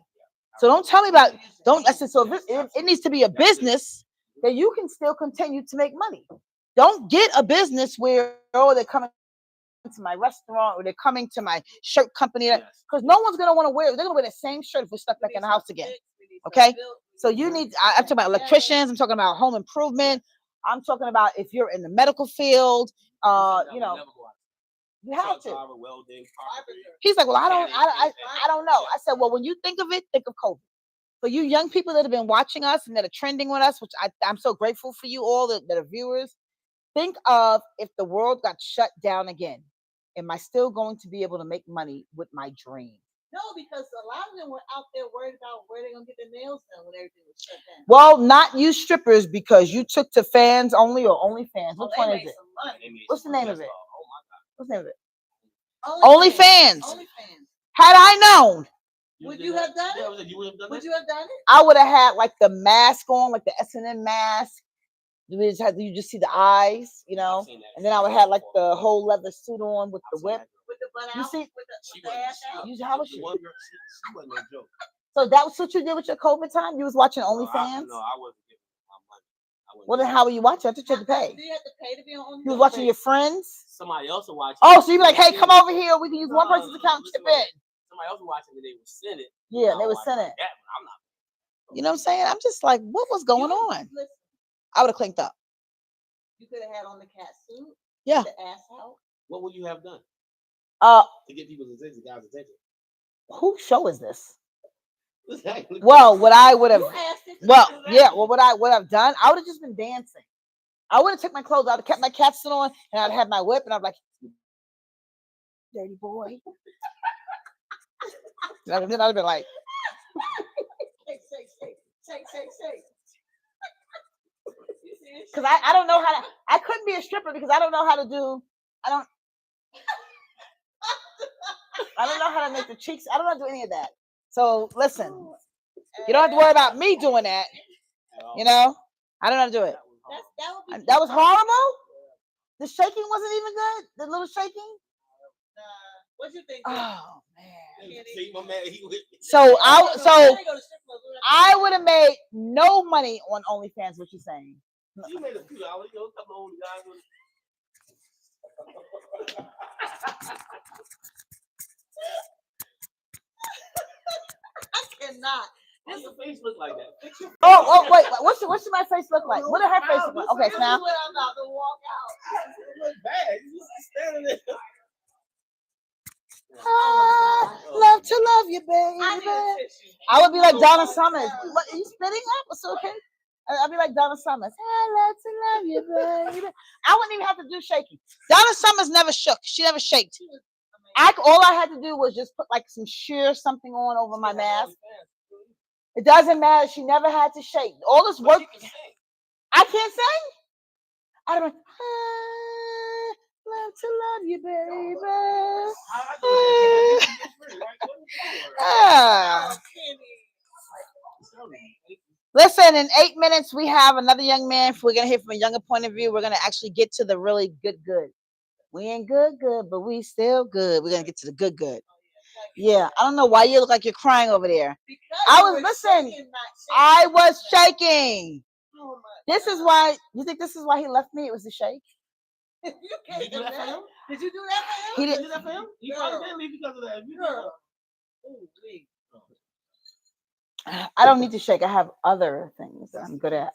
A: So don't tell me about, I said, so it needs to be a business that you can still continue to make money. Don't get a business where, they're coming to my restaurant or they're coming to my shirt company,
C: Yes.
A: because no one's gonna want to wear it. They're gonna wear the same shirt if we're stuck back in the house again. Okay, so you need. I'm talking about electricians. I'm talking about home improvement. I'm talking about if you're in the medical field. You know, you have to. He's like, well, I don't know. I said, well, when you think of it, think of COVID. For you young people that have been watching us and that are trending with us, which I'm so grateful for you all that are viewers. Think of if the world got shut down again. Am I still going to be able to make money with my dream?
B: No, because a lot of them were out there worried about where they're gonna get their nails done when everything was shut down.
A: Well, not you strippers, because you took to fans only or OnlyFans. Which one is it? What's the name of it? What's the name of it? OnlyFans. Had I known,
B: would you have done it? Would you have done it?
A: I would have had like the mask on, like the S&M mask. You just see the eyes, you know, and then I would have like the whole leather suit on with the whip.
B: With the butt
A: You
B: out,
A: see,
B: with the ass out.
A: how was she? So that was what you did with your COVID time? You was watching OnlyFans?
C: No, I wasn't giving my money.
A: Well, then how were you watching? I thought you had to pay.
B: Do you have to pay to be on OnlyFans?
A: You was watching your friends?
C: Somebody else was watching.
A: Oh, so you be like, hey, come over here. We can use one person's account and chip in.
C: Somebody else was watching and they would send it.
A: Yeah, they would send it.
C: I'm not.
A: You know what I'm saying? I'm just like, what was going on?
B: Listen,
A: I would have clinked up.
B: you could have had on the cat suit.
A: Yeah.
B: The ass out.
C: What would you have done? To get people's attention, guys' attention.
A: Whose show is this? Well, what I would have, what I would have done, I would have just been dancing. I would have took my clothes out, kept my cat suit on, and I'd have my whip, and I'd be like, dirty boy. And then I'd have been like,
B: shake.
A: because I don't know how to, I couldn't be a stripper because I don't know how to do, I don't know how to make the cheeks, I don't know how to do any of that. So listen, you don't have to worry about me doing that. You know, I don't know how to do it. That was horrible. The shaking wasn't even good. The little shaking.
B: What you think?
A: Oh man.
C: See, my man,
A: So I would have made no money on OnlyFans. What you saying?
C: You made a few dollars. You know, a couple of old guys.
B: I cannot.
C: What's your face look like that?
A: Oh, wait. What should my face look like? What did her face look like? Okay, so now.
B: I'm about to walk out.
C: It look bad. You just standing there.
A: Love to love you, baby. I would be like Donna Summers. What, are you spitting up? It's okay. I'd be like Donna Summers. I love to love you, baby. I wouldn't even have to do shaking. Donna Summers never shook. She never shaked. All I had to do was just put like some sheer something on over my mask. It doesn't matter. She never had to shake. All this work. I can't sing. I don't. Love to love you, baby. Listen, in 8 minutes, we have another young man. If we're going to hear from a younger point of view, we're going to actually get to the really good. We ain't good, but we still good. We're going to get to the good. Yeah, I don't know why you look like you're crying over there. I was shaking. This is why, you think this is why he left me? It was the shake.
B: Did you do that for him? Did you do that for him?
A: He
C: did that for him? You probably didn't leave because of that.
A: I don't need to shake. I have other things that I'm good at.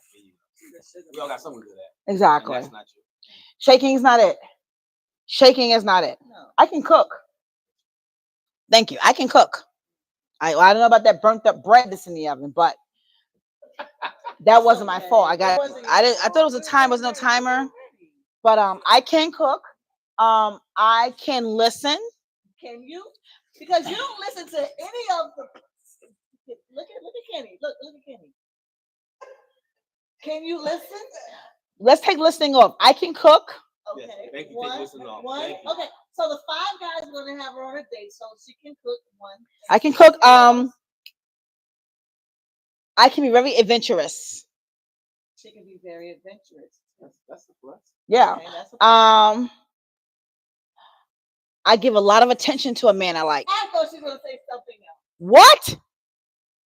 C: We all got something good at.
A: Exactly.
C: That's not you.
A: Shaking is not it. Shaking is not it.
B: No.
A: I can cook. Thank you. I can cook. I don't know about that burnt up bread that's in the oven, but that wasn't my fault. I thought it was a time. Was no timer. But I can cook. I can listen.
B: Can you? Because you don't listen to any of the. Look at Kenny. Look at Kenny. Can you listen?
A: Let's take listening off. I can cook.
B: Okay.
C: Yes, thank you.
B: One. Okay. So the 5 guys are gonna have her on a date, so she can cook one.
A: I can cook. I can be very adventurous.
B: She can be very adventurous.
C: That's a plus.
A: Yeah.
B: Okay, that's a plus.
A: I give a lot of attention to a man I like.
B: I thought she was gonna say something else.
A: What?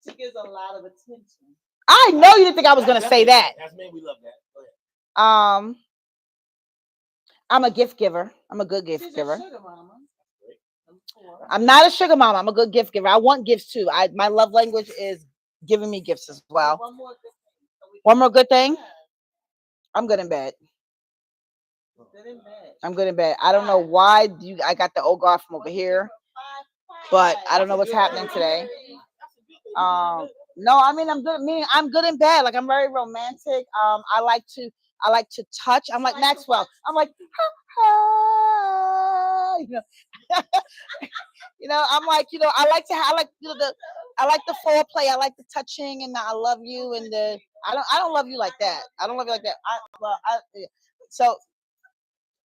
B: She gives a lot of attention.
A: I know you didn't think I was gonna say that.
C: That's me. We love that. Go ahead.
A: I'm a gift giver. I'm a good gift
B: She's a
A: giver.
B: sugar mama.
A: I'm not a sugar mama. I'm a good gift giver. I want gifts too. My love language is giving me gifts as well.
B: One more good thing.
A: One more good thing.
B: Yeah,
A: I'm good in bed.
B: good in bed.
A: I'm good in bed. I don't know why I got the old guard from over here, but I don't know what's happening today. No, I mean I'm good. I'm good in bed. Like I'm very romantic. I like to touch. I'm like Maxwell. I'm like, you know, I'm like, I like to. I like I like the foreplay. I like the touching and the I love you and the. I don't love you like that. I don't love you like that. So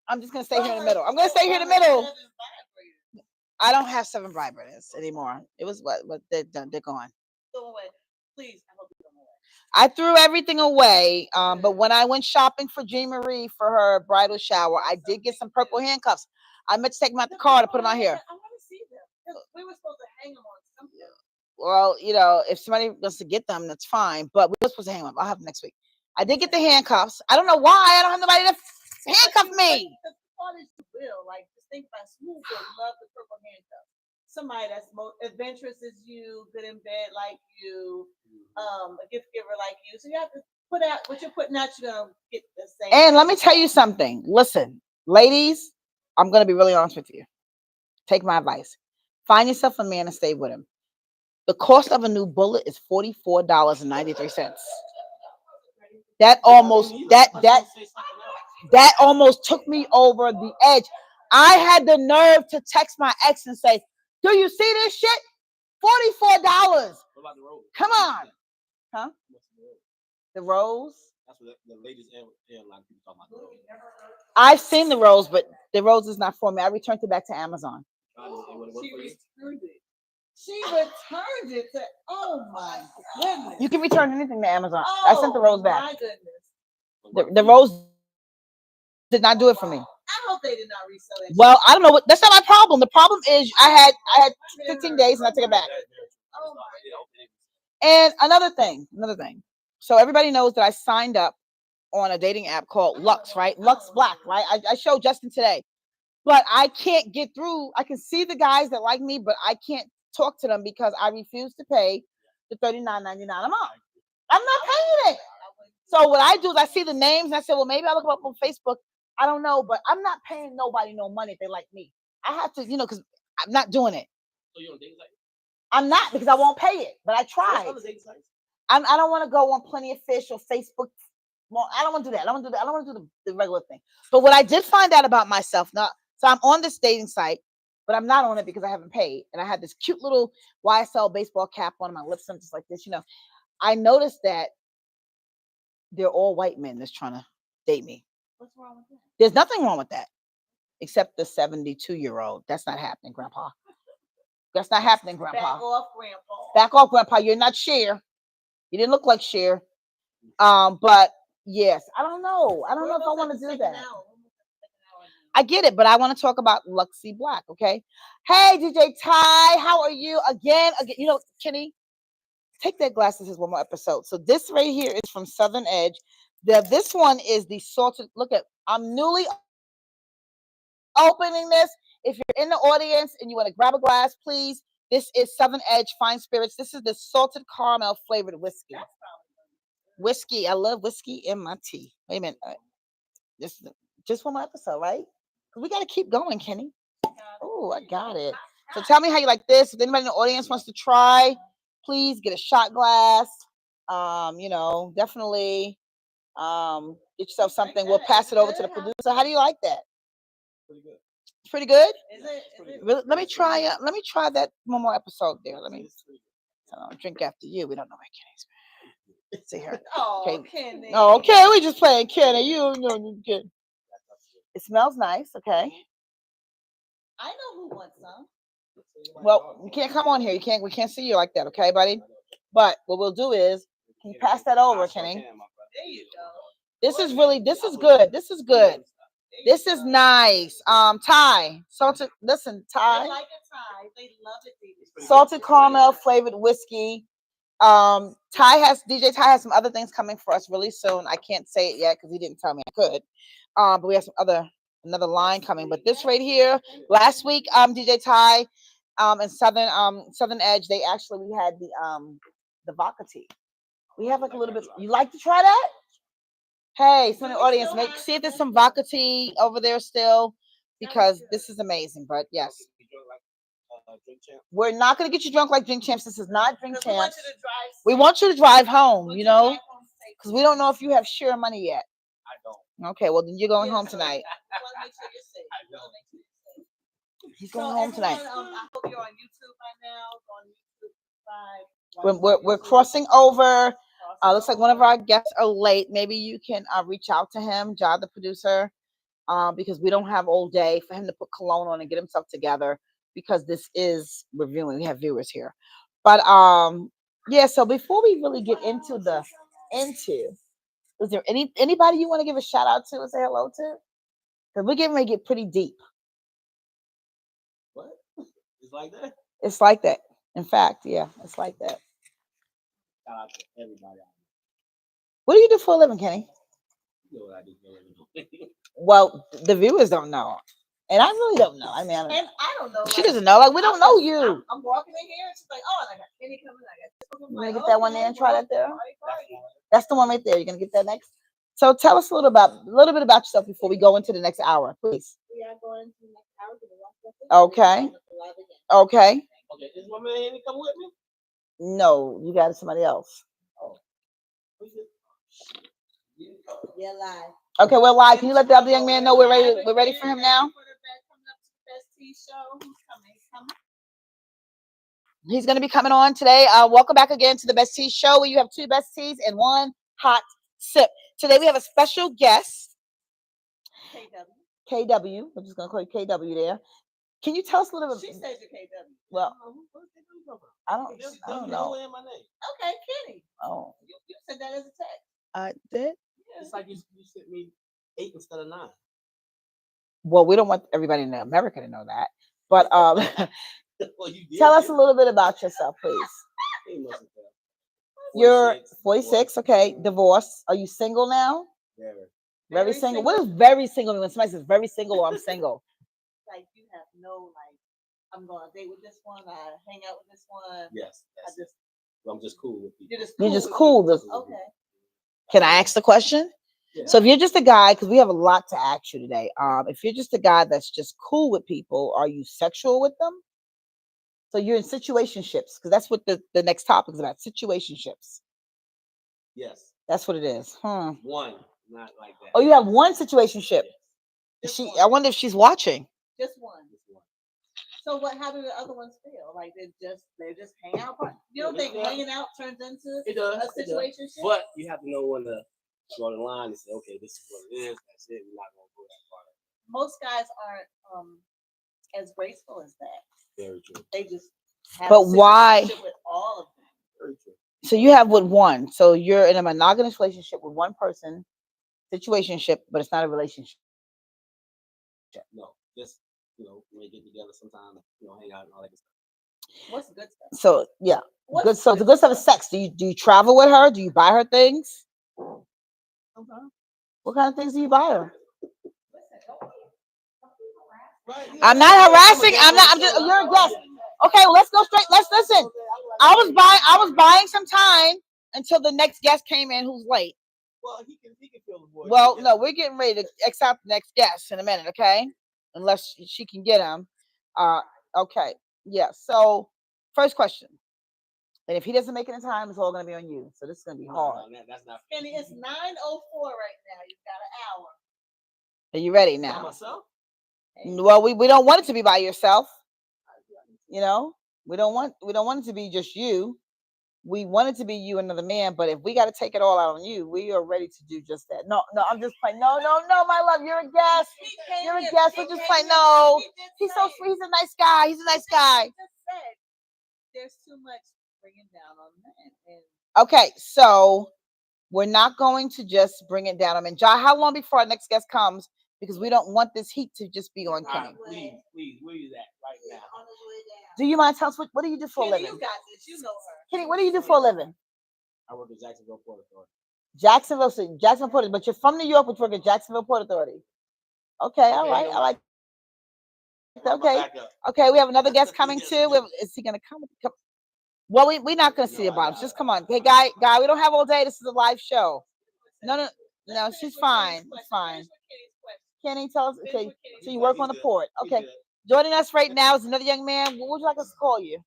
A: I'm just gonna stay here in the middle. I'm gonna stay here in the middle. I don't have 7 vibrators anymore. It was what they're done. They're gone.
B: Please, I hope you don't know.
A: I threw everything away. But when I went shopping for Jean Marie for her bridal shower, I did get some purple handcuffs. I meant to take them out the car to put them out here.
B: I want to see them. We were supposed to hang them on something.
A: Well, if somebody wants to get them, that's fine. But we were supposed to hang them. I'll have them next week. I did get the handcuffs. I don't know why I don't have nobody to handcuff me.
B: Like, just think about who would love the purple handcuffs. Somebody that's most adventurous as you, good in bed like you, a gift giver like you. So you have to put out what you're putting out. You're gonna get the same.
A: And let me tell you something. Listen, ladies, I'm gonna be really honest with you. Take my advice. Find yourself a man and stay with him. The cost of a new bullet is $44.93. That almost took me over the edge. I had the nerve to text my ex and say, "Do you see this shit? $44. Come on, huh? The rose.
C: That's what the ladies airline people talking about.
A: I've seen the rose, but the rose is not for me. I returned it back to Amazon.
B: She returned it to. Oh my goodness!
A: You can return anything to Amazon. I sent the rose back.
B: My goodness.
A: The rose did not do it for me.
B: I hope they did not resell it.
A: Well, I don't know. That's not my problem. The problem is I had 15 days and I took it back.
B: Oh my.
A: And another thing. So everybody knows that I signed up on a dating app called Lux, right? Lux Black, right? I showed Justin today, but I can't get through. I can see the guys that like me, but I can't talk to them because I refuse to pay the $39.99 a month. I'm not paying it. So what I do is I see the names and I say, well, maybe I'll look them up on Facebook. I don't know, but I'm not paying nobody no money if they like me. I have to, because I'm not doing it.
C: So you on dating site?
A: I'm not, because I won't pay it, but I tried. I don't want to go on Plenty of Fish or Facebook. Well, I don't want to do that. I don't want to do the regular thing. But what I did find out about myself, so I'm on this dating site, but I'm not on it because I haven't paid. And I had this cute little YSL baseball cap on my lips, and just like this, I noticed that they're all white men that's trying to date me.
B: What's wrong with that?
A: There's nothing wrong with that, except the 72-year-old. That's not happening, Grandpa. That's not happening, Grandpa. Back off, Grandpa. You're not Cher. You didn't look like Cher. But yes, I don't know. I don't know if I want to do that. I get it, but I want to talk about Luxy Black, okay? Hey, DJ Ty, how are you? Again, Kenny, take that glasses. This is one more episode. So this right here is from Southern Edge. This one is the salted. Look at, I'm newly opening this. If you're in the audience and you want to grab a glass, please. This is Southern Edge Fine Spirits. This is the salted caramel flavored whiskey. Whiskey. I love whiskey in my tea. Wait a minute. This is just one more episode, right? Because we got to keep going, Kenny. Oh, I got it. So tell me how you like this. If anybody in the audience wants to try, please get a shot glass. Definitely get yourself something. We'll pass it over to the producer. How do you like that?
C: Pretty good.
A: It's pretty good.
B: Is it?
A: Let me try. Let me try that one more episode there. Let me drink after you. We don't know where Kenny's. See her.
B: Oh,
A: Okay.
B: Kenny.
A: Oh, okay. We just playing Kenny. You know, it smells nice. Okay.
B: I know who wants some.
A: Well, you can't come on here. We can't see you like that. Okay, buddy. But what we'll do is, can you pass that over, Kenny?
B: There you go.
A: This is good. This is good. This is nice. Ty. Salted. Listen, Ty.
B: They like it, Ty. They love it.
A: Salted caramel flavored whiskey. DJ Ty has some other things coming for us really soon. I can't say it yet because he didn't tell me I could. But we have some other another line coming. But this right here, last week, DJ Ty, and Southern Edge, we had the vodka tea. We have like a little bit. You like to try that? Hey, so in the audience, see if there's some vodka tea over there still, because this is amazing. But yes, we're not gonna get you drunk like Drink Champs. This is not Drink Champs. We want you to drive home, because we don't know if you have share money yet.
C: I don't.
A: Okay, well then you're going home tonight. He's going home tonight.
B: I hope you're on YouTube right now.
A: We're crossing over. Looks like one of our guests are late. Maybe you can reach out to him, John, the producer, because we don't have all day for him to put cologne on and get himself together, because this is reviewing. We have viewers here. But yeah, so before we really get into is there anybody you want to give a shout out to and say hello to? Because we're getting ready to get pretty deep.
C: What? It's like that?
A: It's like that. In fact, yeah, it's like that.
C: Shout out to everybody.
A: What do you do for a living, Kenny?
C: You know what I do for a living.
A: Well, the viewers don't know. And I really don't know. I mean,
B: I don't know.
A: She doesn't know. Like, we don't know you.
B: I'm walking in here and she's like, oh, and I got Kenny coming.
A: You gonna get that one there and try that there? That's the one right there. You're gonna get that next. So tell us a little bit about yourself before we go into the next hour, please.
B: We are going to the next hour.
A: Okay. Okay.
C: Okay, is my man Henry come with me?
A: No, you got somebody else.
C: Oh.
B: Yeah, live.
A: Okay, we're live. Can you let the other young man know we're ready? We're ready for him now.
B: BestTea Show. Who's coming?
A: He's going to be coming on today. Welcome back again to the BestTea Show, where you have 2 best teas and 1 hot sip. Today we have a special guest, KW. I'm just going to call you KW there. Can you tell us a little bit?
B: She says you're KW.
A: Well, I don't know.
B: Okay, Kenny.
A: Oh,
B: you said that as a text.
A: I did.
B: Yeah.
C: It's like you sent me 8 instead of 9.
A: Well, we don't want everybody in America to know that. But
C: Well,
A: tell us a little bit about yourself, please. You're 46, okay. Divorced. Are you single now? Very single. What does very single mean? When somebody says very single or I'm single?
B: Like you have no I'm going to date with this one. I hang out with this one.
C: Yes. I'm just cool with people.
A: You're just cool.
B: Okay.
A: Can I ask the question?
C: Yeah.
A: So if you're just a guy, because we have a lot to ask you today. If you're just a guy that's just cool with people, are you sexual with them? So you're in situationships, because that's what the next topic is about. Situationships.
C: Yes.
A: That's what it is.
C: One, not like that.
A: Oh, you have one situationship.
B: Just
A: I wonder if she's watching.
B: Just one. So how do the other ones feel? Like they're just hanging out. You don't think hanging out turns into a situation?
C: But you have to know when to draw the line and say, okay, this is what it is. That's it. We're not gonna go that far.
B: Most guys aren't as graceful as that.
C: Very true.
B: They just have
A: But why?
B: With all of them.
C: Very true.
A: So you have with one. So you're in a monogamous relationship with one person, situationship, but it's not a relationship.
C: No, just we get together sometime, hang out and all that good stuff.
B: What's good stuff?
A: So yeah, good. So the good stuff is sex. Do you travel with her? Do you buy her things? What kind of things do you buy her? I'm not harassing. I'm just. You're a guest. Okay, well, let's go straight. Let's listen. I was buying some time until the next guest came in who's late.
C: Well, he can feel the voice.
A: Well, no, we're getting ready to accept the next guest in a minute, okay? Unless she can get him. Okay. Yeah. So, first question. And if he doesn't make it in time, it's all going to be on you. So this is going to be hard.
C: No, that's not.
B: Kenny, it's 9:04 right now. You've got an hour.
A: Are you ready
C: By
A: now?
C: myself?
A: Well, we don't want it to be by yourself. We don't want it to be just you. We want it to be you and another man. But if we got to take it all out on you, we are ready to do just that. No, I'm just playing. No, my love, you're a guest. You're a guest. We're just playing. No, he's so sweet. He's a nice guy. He's a nice guy.
B: Just said there's too much bringing down on men.
A: Okay, so we're not going to just bring it down. I mean, Jai, how long before our next guest comes? Because we don't want this heat to just be on Kenny.
C: Please, where you at right now?
B: On his way down.
A: Do you mind telling us what do you do for a
B: Kenny,
A: living?
B: you got this. You know her.
A: Kenny, what do you do for a living?
C: I work at Jacksonville Port Authority.
A: Jacksonville Port Authority. But you're from New York, but you work at Jacksonville Port Authority. Okay, all right. I like that. Okay. Okay, we have another guest coming too. Is he gonna come? Well, we're not gonna see the bottoms. Just come on. Hey, guy, we don't have all day. This is a live show. No, she's fine. It's fine. Kenny, tell us. Okay, so you work on the port. Okay. Joining us right now is another young man. What would you like us to call you?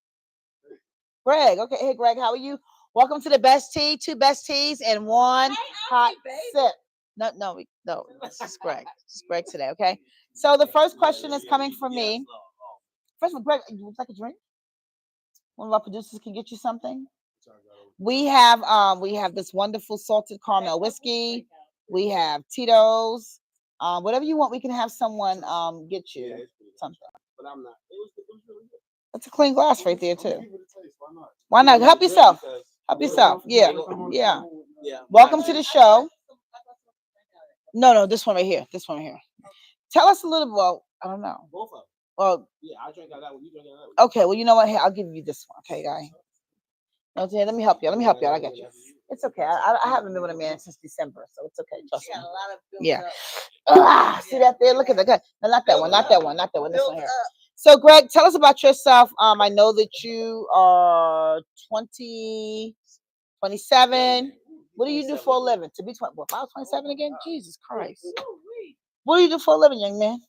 A: Greg. Okay. Hey, Greg, how are you? Welcome to the Best Tea, 2 Best Teas and 1 hot sip. No. This is Greg. This is Greg today. Okay. So the first question is coming from me. First of all, Greg, would you like a drink? One of our producers can get you something. We have this wonderful salted caramel whiskey. We have Tito's. Whatever you want, we can have someone get you something.
C: But I'm not. It was really good.
A: That's a clean glass right there too. Why not? Help yourself. Help yourself. Yeah. Welcome to the show. No, this one right here. Tell us a little bit. Well, I don't know.
C: Both of them.
A: Well,
C: yeah, I drink out that one. You drink out that one.
A: Okay. Well, you know what? Here, I'll give you this one. Okay, guy. No, let me help you. I got you. It's okay. I haven't been with a man since December, so it's okay. Trust me. Yeah. See that there? Look at that. No, not that one. This one here. So, Greg, tell us about yourself. I know that you are 20, 27. What do you do for a living? To be 20, if I was 27 again? Jesus Christ. What do you do for a living, young man?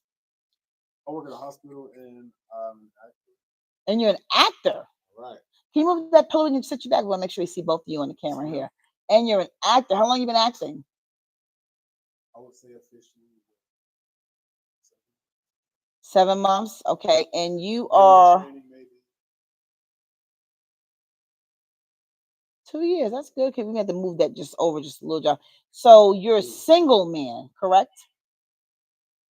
E: I work at a hospital
A: and you're an actor.
C: Right.
A: Can you move that pillow and you sit you back? We'll make sure we see both of you on the camera here. And you're an actor. How long have you been acting?
E: I would say officially
A: 7 months. Okay. And you are 2 years. That's good. Okay, we had to move that just a little job. So you're a single man, correct?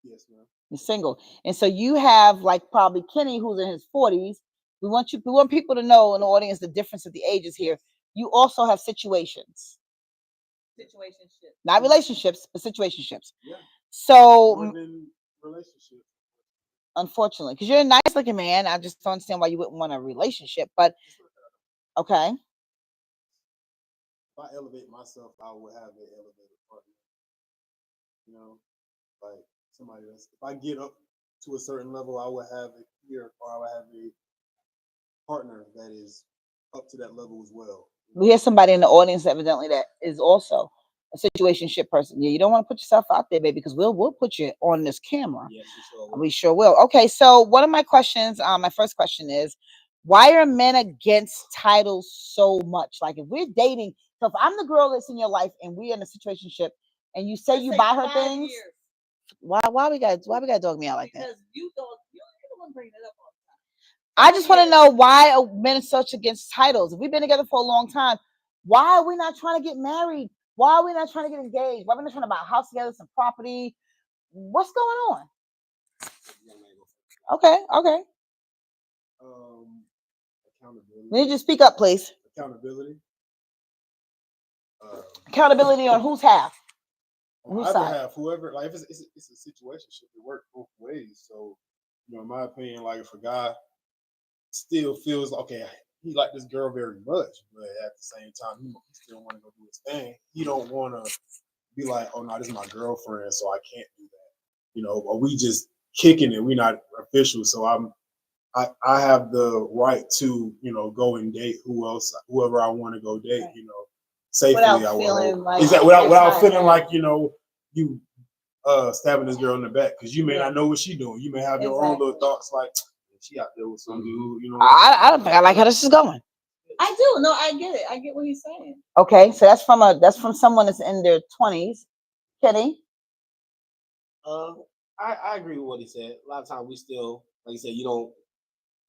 E: Yes, ma'am.
A: You're single. And so you have like probably Kenny, who's in his 40s. We want people to know in the audience the difference of the ages here. You also have situationships. Not relationships, but situationships.
E: Yeah.
A: So
E: relationship.
A: Unfortunately, because you're a nice looking man, I just don't understand why you wouldn't want a relationship. But okay.
E: If I elevate myself, I would have an elevated partner. You know, like somebody else. If I get up to a certain level, I would have a peer, or I would have a partner that is up to that level as well.
A: We have somebody in the audience evidently that is also a situationship person. Yeah, you don't want to put yourself out there, baby, because we'll put you on this camera.
C: Yes,
A: we sure will. Okay, so one of my questions, my first question is, why are men against titles so much? Like if we're dating, so if I'm the girl that's in your life and we're in a situationship and you say you buy her things, why we got dog me out like that?
B: Because you don't bring it up all the time.
A: I just want to know why men are such against titles. If we've been together for a long time, why are we not trying to get married? Why are we not trying to get engaged? Why are we not trying to buy a house together, some property? What's going on? Okay.
E: Accountability.
A: Will you just speak up, please?
E: Accountability.
A: Accountability on whose half? Whose
E: either
A: side?
E: half, whoever. Like if it's a situationship, it works both ways. So, you know, in my opinion, like if a guy still feels okay, he like this girl very much, but at the same time, he still want to go do his thing. He don't want to be like, oh no, this is my girlfriend, so I can't do that. You know, or we just kicking it. We not official, so I have the right to, you know, go and date whoever I want to go date. You know, safely.
A: Without
E: I
A: feeling
E: will.
A: like
E: without feeling like, you know, you stabbing this girl in the back, because you may not know what she's doing. You may have your own little thoughts like, she out there with some dude, you know.
A: I don't think I like how this is going.
B: I do. No, I get it. I get what he's saying.
A: Okay, so that's from someone that's in their 20s. Kenny?
C: I agree with what he said. A lot of times we still, like you said, you don't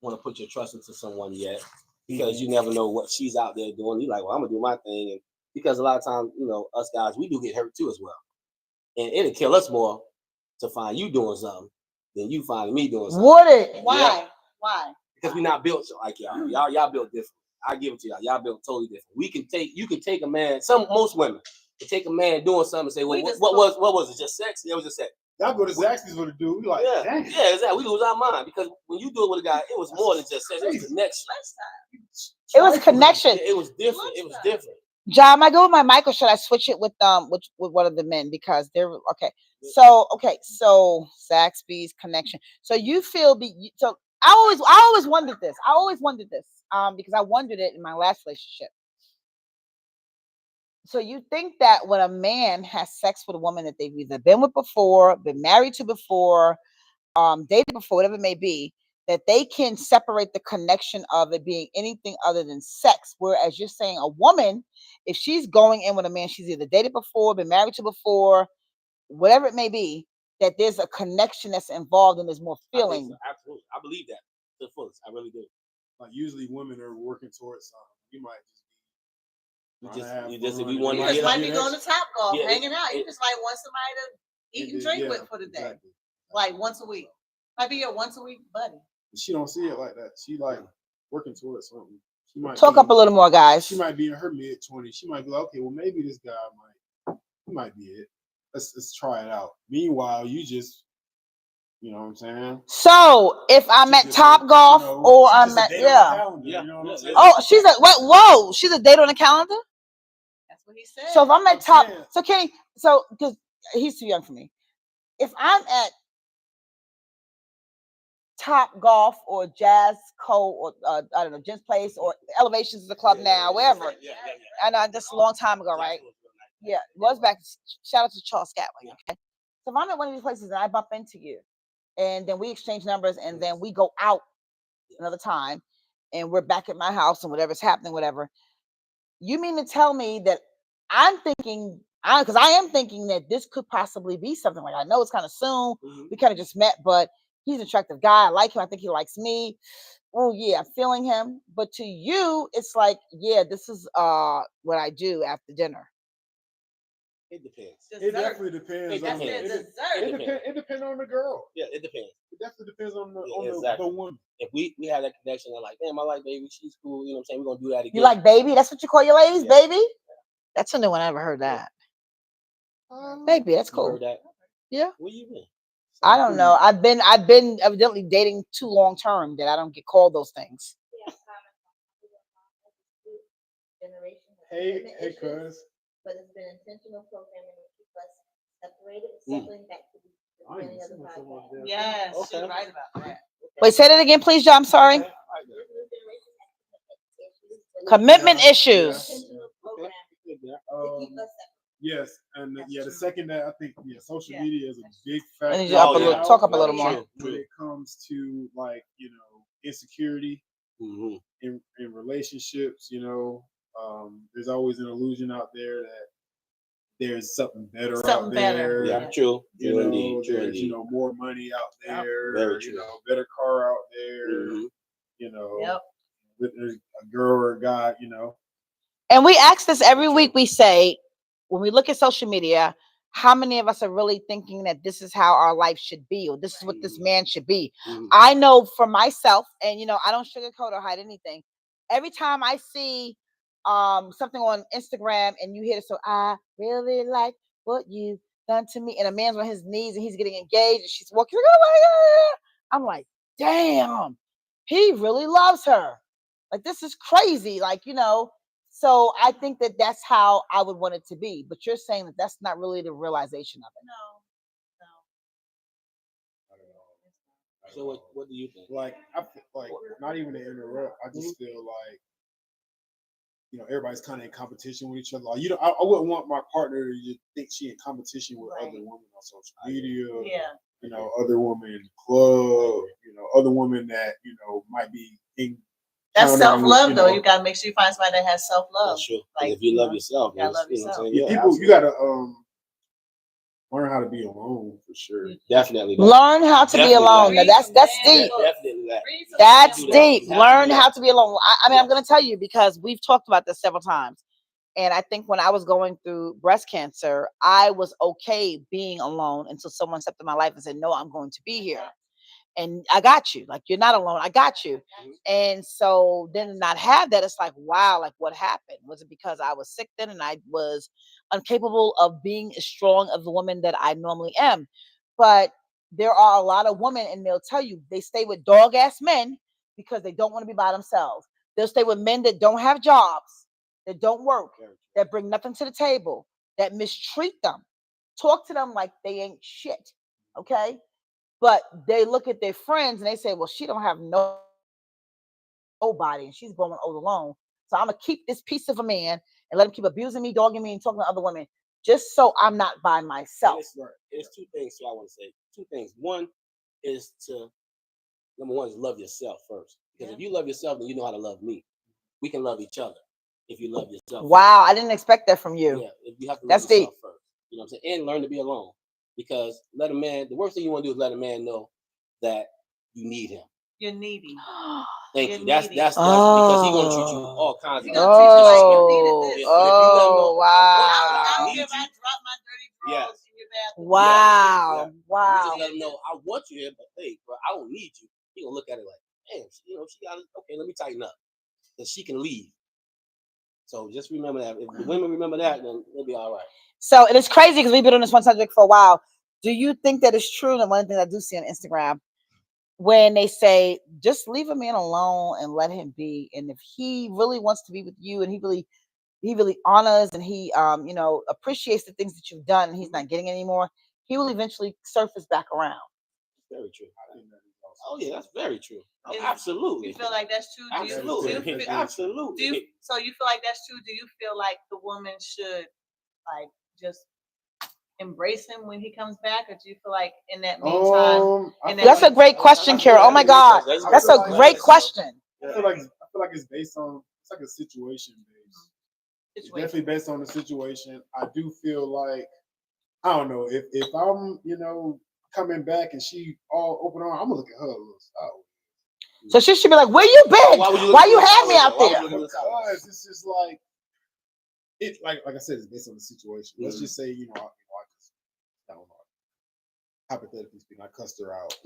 C: want to put your trust into someone yet, because you never know what she's out there doing. You're like, well, I'm gonna do my thing, and because a lot of times, you know, us guys, we do get hurt too as well, and it'll kill us more to find you doing something than you finding me doing something.
A: Would it?
B: Why?
C: Yeah.
B: Why?
C: Because we're not built like y'all. Y'all built different. I give it to y'all. Y'all built totally different. You can take a man. Most women can take a man doing something and say, well, what was it? Just sex? It was just sex.
E: Y'all go to Zaxby's with a dude. We like,
C: yeah, exactly. We lose our mind, because when you do it with a guy, it was more than just sex. It was connection.
A: It was connection.
C: It was different. It was different.
A: John, am I go with my mic, or should I switch it with one of the men, because they're okay? So okay, so Zaxby's connection. So you feel so I always wondered this. Because I wondered it in my last relationship. So you think that when a man has sex with a woman that they've either been with before, been married to before, dated before, whatever it may be, that they can separate the connection of it being anything other than sex. Whereas you're saying a woman, if she's going in with a man she's either dated before, been married to before, whatever it may be, that there's a connection that's involved and there's more feeling.
C: So, absolutely. I believe that to the fullest. I really do.
E: Like usually women are working towards something. You might
C: You just if you want
B: You
C: to
B: just
C: get
B: might
C: up,
B: be going to Topgolf,
C: Yeah,
B: hanging out. You just might want somebody to eat and drink with for the day,
E: exactly.
B: like once a week. Might be your once a week buddy.
E: She don't see it like that. She like working towards something. She might
A: Talk up a little more, guys.
E: She might be in her mid-20s. She might be like, okay, well maybe this guy might be it. Let's try it out. Meanwhile, you just, you know what I'm saying?
A: So if I'm at Top Golf or I'm at
E: You know what I'm saying?
A: oh, she's a what? Whoa, she's a date on the calendar.
B: That's what he said.
A: So if I'm at Top, so Kenny, so because he's too young for me. If I'm at Top Golf or Jazz Co or I don't know, Jen's Place or Elevations is the club now, wherever. I know that's a long time ago, right? Yeah, it was back. Shout out to Charles Scatway. Okay, so if I'm at one of these places and I bump into you, and then we exchange numbers, and then we go out another time, and we're back at my house and whatever's happening, whatever. You mean to tell me that I'm thinking, because I am thinking that this could possibly be something. Like I know it's kind of soon. We kind of just met, but he's an attractive guy. I like him. I think he likes me. Oh yeah, I'm feeling him. But to you, it's like, yeah, this is what I do after dinner.
C: It depends.
E: It definitely depends. It depends on the girl.
C: Yeah, it depends.
E: It definitely depends on the
C: exactly.
E: the woman.
C: If we have that connection, I'm like, damn, I like baby, she's cool. You know what I'm saying? We're gonna do that again.
A: You like baby? That's what you call your ladies, baby? That's a new one. I never heard that. Baby, that's cool.
C: Heard that?
A: Yeah.
C: Where you been?
A: I don't know. I've been evidently dating too long term that I don't get called those things.
E: Hey, cuz.
F: But it's been intentional programming to keep us separated, circling back to the beginning of the podcast.
B: Yes, she's right about that.
A: Wait, say that again, please, John. I'm sorry. Commitment issues.
E: Yes, and the second that I think social media is a big factor.
A: I need you talk up a little more
E: when it comes to like insecurity in relationships. There's always an illusion out there that there's something better out there.
C: Yeah, true.
E: There's more money out there.
C: Very true.
E: Better car out there. There's a girl or a guy.
A: And we ask this every week. We say, when we look at social media, how many of us are really thinking that this is how our life should be, or this is what this man should be? I know for myself, and I don't sugarcoat or hide anything. Every time I see something on Instagram and you hear it, so I really like what you've done to me, and a man's on his knees and he's getting engaged and she's walking, I'm like, damn, he really loves her. Like, this is crazy. Like, so I think that that's how I would want it to be. But you're saying that that's not really the realization of it.
C: No. So what do you think?
E: Like, not even to interrupt, I just feel like everybody's kind of in competition with each other. Like, I wouldn't want my partner to think she in competition with other women on social media.
B: Yeah.
E: Other women in the club. Other women that might be in.
B: That's self-love, though. You gotta make sure you find somebody that has self-love.
C: That's true. Like, if you love yourself,
B: you gotta love yourself.
E: You gotta learn how to be alone for sure.
C: Definitely.
A: Learn how to be alone. Now, that's deep.
C: Definitely that.
A: That's deep. Learn how to be alone. I mean, I'm going to tell you, because we've talked about this several times. And I think when I was going through breast cancer, I was okay being alone until someone stepped in my life and said, no, I'm going to be here. And I got you. Like, you're not alone. I got you. And so then not have that, it's like, wow, like, what happened? Was it because I was sick then and I was incapable of being as strong of the woman that I normally am? But there are a lot of women, and they'll tell you they stay with dog ass men because they don't want to be by themselves. They'll stay with men that don't have jobs, that don't work, that bring nothing to the table, that mistreat them. talk to them like they ain't shit, okay? But they look at their friends and they say, well, she don't have nobody and she's going all alone. So I'm gonna keep this piece of a man and let him keep abusing me, dogging me, and talking to other women just so I'm not by myself.
C: There's two things I want to say. Two things. One is number one is love yourself first. Because if you love yourself, then you know how to love me. We can love each other if you love yourself.
A: Wow, I didn't expect that from you.
C: Yeah, if you have to love
A: That's
C: yourself
A: deep.
C: first. You know what I'm saying? And learn to be alone. Because the worst thing you want to do is let a man know that you need him.
B: You're needy.
C: Thank
B: You're
C: you. That's
B: needy.
C: because he's gonna treat you all kinds of
B: He's gonna treat you like you needed this.
C: But if you let him know,
A: wow.
B: I don't care if I drop my dirty drawers in your bathroom.
A: Wow. Wow.
C: You just let him know, I want you here, but hey, bro, I don't need you. He gonna look at it like, damn, she got it. Okay, let me tighten up. Then she can leave. So just remember that. If the women remember that, then they'll be all right.
A: So it is crazy because we've been on this one subject for a while. Do you think that is true? And one thing I do see on Instagram, when they say just leave a man alone and let him be, and if he really wants to be with you and he really honors and he appreciates the things that you've done and he's not getting anymore, he will eventually surface back around.
C: Very true. Oh yeah, that's very true. Oh, absolutely.
B: You feel like that's true?
C: Absolutely. Absolutely.
B: So you feel like that's true? Do you feel like the woman should like just embrace him when he comes back, or do you feel like in that meantime?
A: That's a great question, Kara. Oh my God, that's a great question.
E: I feel like it's based on, it's like a situation based. It's definitely based on the situation. I do feel like, I don't know, if I'm coming back and she all open arm, I'm gonna look at her a little sour.
A: So she should be like, "Where you been? Why you had me out there?"
E: Because it's just like it. Like I said, it's based on the situation. Let's just say I don't know. Hypothetically speaking, I cussed her out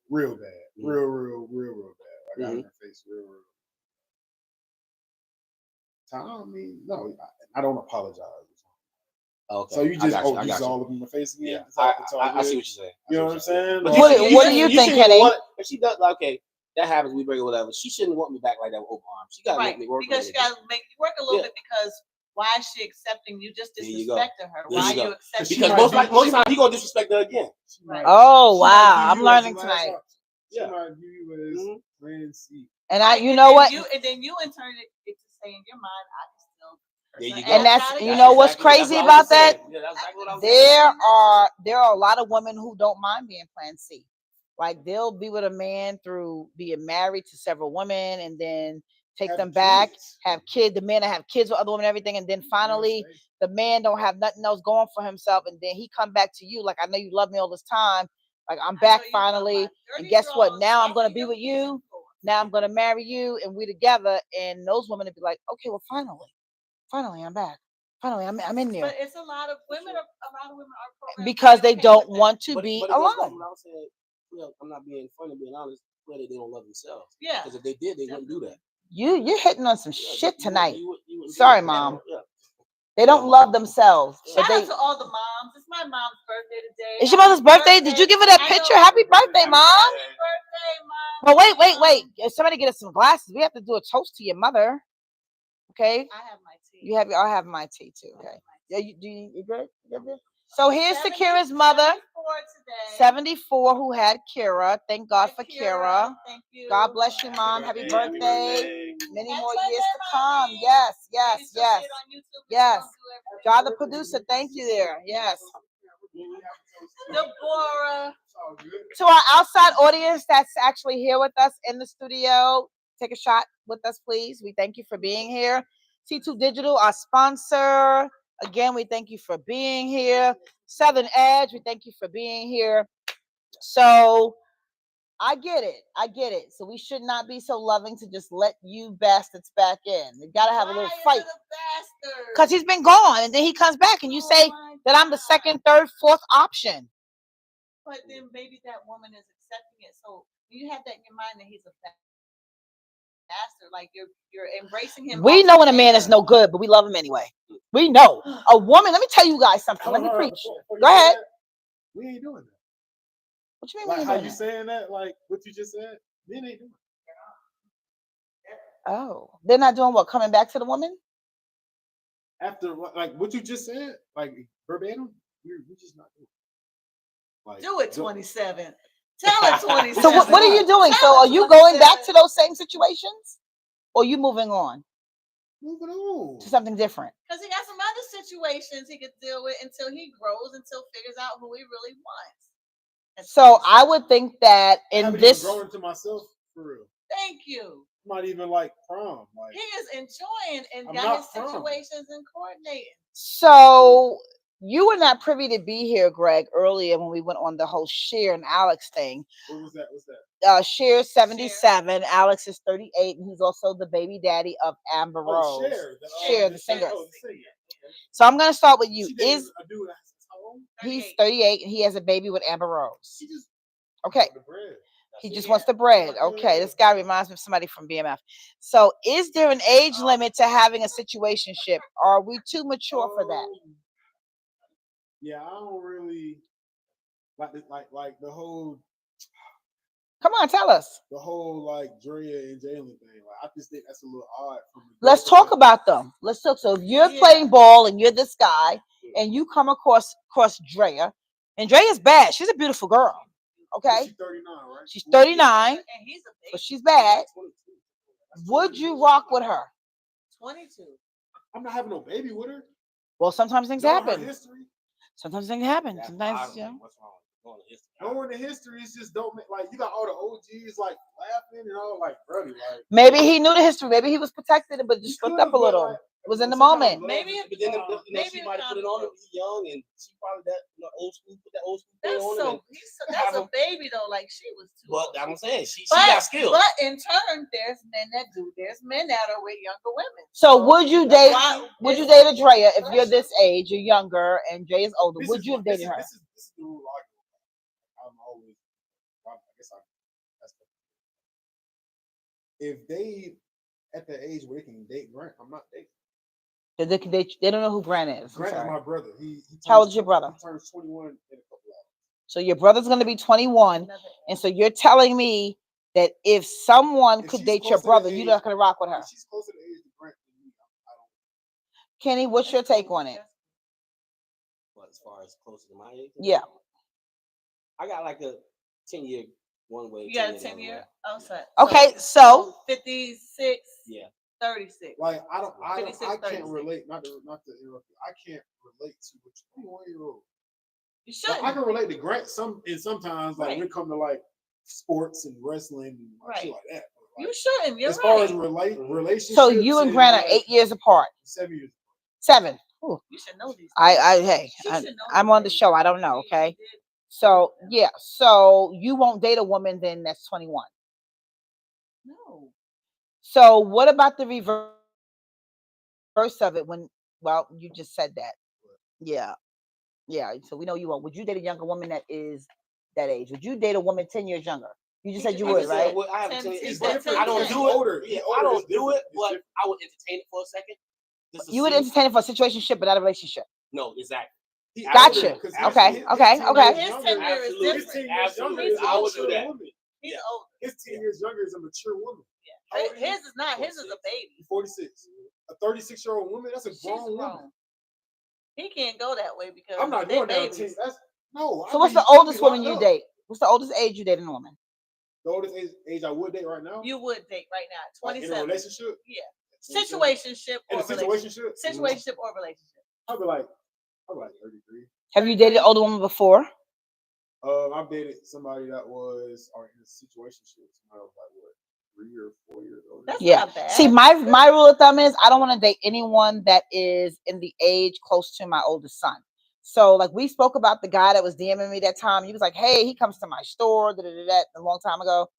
E: real bad, real bad. I got in her face real. I mean, no, I don't apologize.
C: Okay.
E: So you just just all up in my face again.
C: Yeah, I see what you're saying.
E: You know what I'm saying?
A: But what do you think, Kenny?
C: If she does, okay, that happens. We break or whatever. She shouldn't want me back like that with open arms. She gotta make me work.
B: Because she gotta make you work a little bit. Because why is she accepting you? Just disrespecting her. Why are you accepting?
C: Because most times he gonna disrespect her again.
A: Oh wow, I'm learning tonight.
E: She might view you as plan C.
A: And you know what?
B: And then you in turn it to say in your mind, I can still.
C: There you go.
A: And that's what's crazy about that? There are a lot of women who don't mind being plan C. Like they'll be with a man through being married to several women and then take them back, have kids. The men have kids with other women and everything. And then finally the man don't have nothing else going for himself. And then he come back to you like, I know you love me all this time. Like I'm back finally. And guess what? Now I'm going to be with you. Now I'm going to marry you and we together. And those women will be like, okay, well, finally, I'm back. Finally, I'm in there.
B: But it's a lot of women are
A: because they don't want to be alone.
C: I'm not being funny, being honest. Whether they don't love themselves.
B: Yeah.
C: Because if they did, they wouldn't do that.
A: You're hitting on some shit tonight. Sorry, Mom. They don't love themselves.
B: Shout out to all the moms. It's my mom's birthday today.
A: It's your mother's birthday? Did you give her that picture? Happy birthday, Mom.
B: Happy birthday, Mom.
A: Well, wait. If somebody get us some glasses, we have to do a toast to your mother. Okay?
B: I have my tea.
A: I have my tea too. Okay. Yeah, you good? You good? So here's Kira's mother, 74, who had Kira. Thank God for Kira.
B: Thank you.
A: God bless you, Mom. Happy birthday. Many more years to come. Yes. Yes. God the producer, thank you there. Yes.
B: Deborah.
A: To our outside audience that's actually here with us in the studio, take a shot with us, please. We thank you for being here. C2 Digital, our sponsor. Again, we thank you for being here. Southern Edge, we thank you for being here. So I get it. So we should not be so loving to just let you bastards back in. We got to have a little fight. Because he's been gone and then he comes back and you say that I'm the second, third, fourth option.
B: But then maybe that woman is accepting it. So you have that in your mind that he's a bastard. Like you're embracing him.
A: We know when a man is no good, but we love him anyway. We know. A woman, let me tell you guys something. Let me preach. Go ahead.
E: We ain't doing that.
A: What you mean?
E: Like how you saying that? Like what you just said? Men ain't doing
A: that. Oh, they're not doing what? Coming back to the woman?
E: After like what you just said? Like verbatim? we're just not doing it. Like,
B: Do it 27. Tell it 27.
A: So what are you doing? So are you going back to those same situations, or you moving on
E: moving on
A: to something different?
B: Because he got some other situations he could deal with until he grows, until figures out who he really wants.
A: So I would think that
E: I
A: in
E: haven't
A: this,
E: even grown into myself for real.
B: Thank you.
E: I'm not even like prom. Like
B: He is enjoying and
E: I'm
B: got
E: not
B: his
E: prom.
B: situations and coordinating.
A: so you were not privy to be here, Greg, earlier when we went on the whole Cher and Alex thing.
E: what was that? What's that?
A: Cher's 77, Alex is 38, and he's also the baby daddy of Amber Rose. Cher, the singer. So I'm gonna start with you. Is
E: a dude that's how old?
A: he's 38 and he has a baby with Amber Rose?
E: She just
A: Okay.
E: the bread.
A: He just wants the bread. Okay, this guy reminds me of somebody from BMF. So, is there an age limit to having a situationship? Are we too mature for that?
E: Yeah, I don't really like the whole.
A: Come on, tell us.
E: The whole like Drea and Jalen thing. Like, I just think that's a little odd.
A: Let's talk about them. Let's talk. So, if you're playing ball and you're this guy, and you come across Drea, and Drea's bad. She's a beautiful girl. Okay.
E: She's 39, right?
A: She's 39,
B: And he's a baby.
A: but she's bad. Would you rock with her?
B: 22.
E: I'm not having no baby with her.
A: Well, sometimes things
E: Knowing her
A: happen.
E: history.
A: Sometimes things happen.
C: That's
A: Sometimes, you know.
C: what's wrong with history?
E: Knowing the history is just don't make, like you got all the OGs like laughing and all like brother like.
A: Maybe he knew the history. Maybe he was protected, but just slipped up a little.
E: Like,
A: it was in the moment.
B: Maybe,
C: But then
B: maybe
C: she might have put it on him. He's young and she probably old school, put that old school thing
B: that's
C: on him.
B: that's a baby though. Like she was too.
C: But I'm saying she
B: but,
C: got skills.
B: But in turn, there's men that do. There's men that are with younger women.
A: So would you date? Would you date a Drea if you're this age, you're younger, and Drea is older? Would you have dated her?
E: This is the rule I'm always. I guess that's if they at the age where they can date Grant, I'm not dating.
A: They don't know who Grant is.
E: Grant is my brother.
A: How old is your brother?
E: He turns 21 in a couple hours.
A: So your brother's going to be 21, and so you're telling me that if someone could date your brother, you're not going to rock with her.
E: She's closer to the age of Grant than me. I don't.
A: Kenny, what's your take on it?
C: But as far as closer to my age,
A: Yeah,
C: I got like a 10-year one way.
B: You got a 10-year?
A: Okay, so
B: 56.
C: Yeah.
B: 36.
E: Like I can't
B: 36.
E: relate. Not to interrupt you. I can't relate to a 21-year-old.
B: You shouldn't.
E: Like, I can relate to Grant sometimes like when it comes to like sports and wrestling and shit like that. Like,
B: you shouldn't. You're
E: as far as relationships.
A: So you and Grant are 8 years apart.
E: 7 years.
A: 7. Ooh.
B: You should know these.
A: I'm on the show. I don't know. Okay. So yeah. So you won't date a woman then that's 21.
B: No.
A: So what about the reverse of it? Well, you just said that. Yeah. Yeah. So we know you won't. Would you date a younger woman that is that age? Would you date a woman 10 years younger? You just said you would, right?
C: I don't do it.
E: I
C: don't do it, but I would entertain it for a second.
A: You would entertain it for a situationship, but not a relationship.
C: No, exactly.
A: Gotcha. Okay.
B: His 10 years is different.
E: His 10 years younger is
C: I would do that.
B: He's old.
E: His 10 years younger is a mature woman.
B: His is not. His is a baby.
E: 46. A 36-year-old woman. That's a grown woman.
B: He can't go that way because
E: I'm not going down 10. No.
A: So what's the oldest woman you date? What's the oldest age you date a woman?
E: The oldest age I would date right now?
B: You would date right now. 27.
E: Like in a relationship?
B: Yeah. Situationship or
E: relationship?
B: Situationship or relationship.
E: I'll be like 33.
A: Have you dated an older woman before?
E: I've dated somebody that was in a situationship. Somebody was like what, 3 or 4 years old.
B: That's not bad.
A: See, my rule of thumb is I don't want to date anyone that is in the age close to my oldest son. So, like, we spoke about the guy that was DMing me that time. He was like, "Hey, he comes to my store," a long time ago,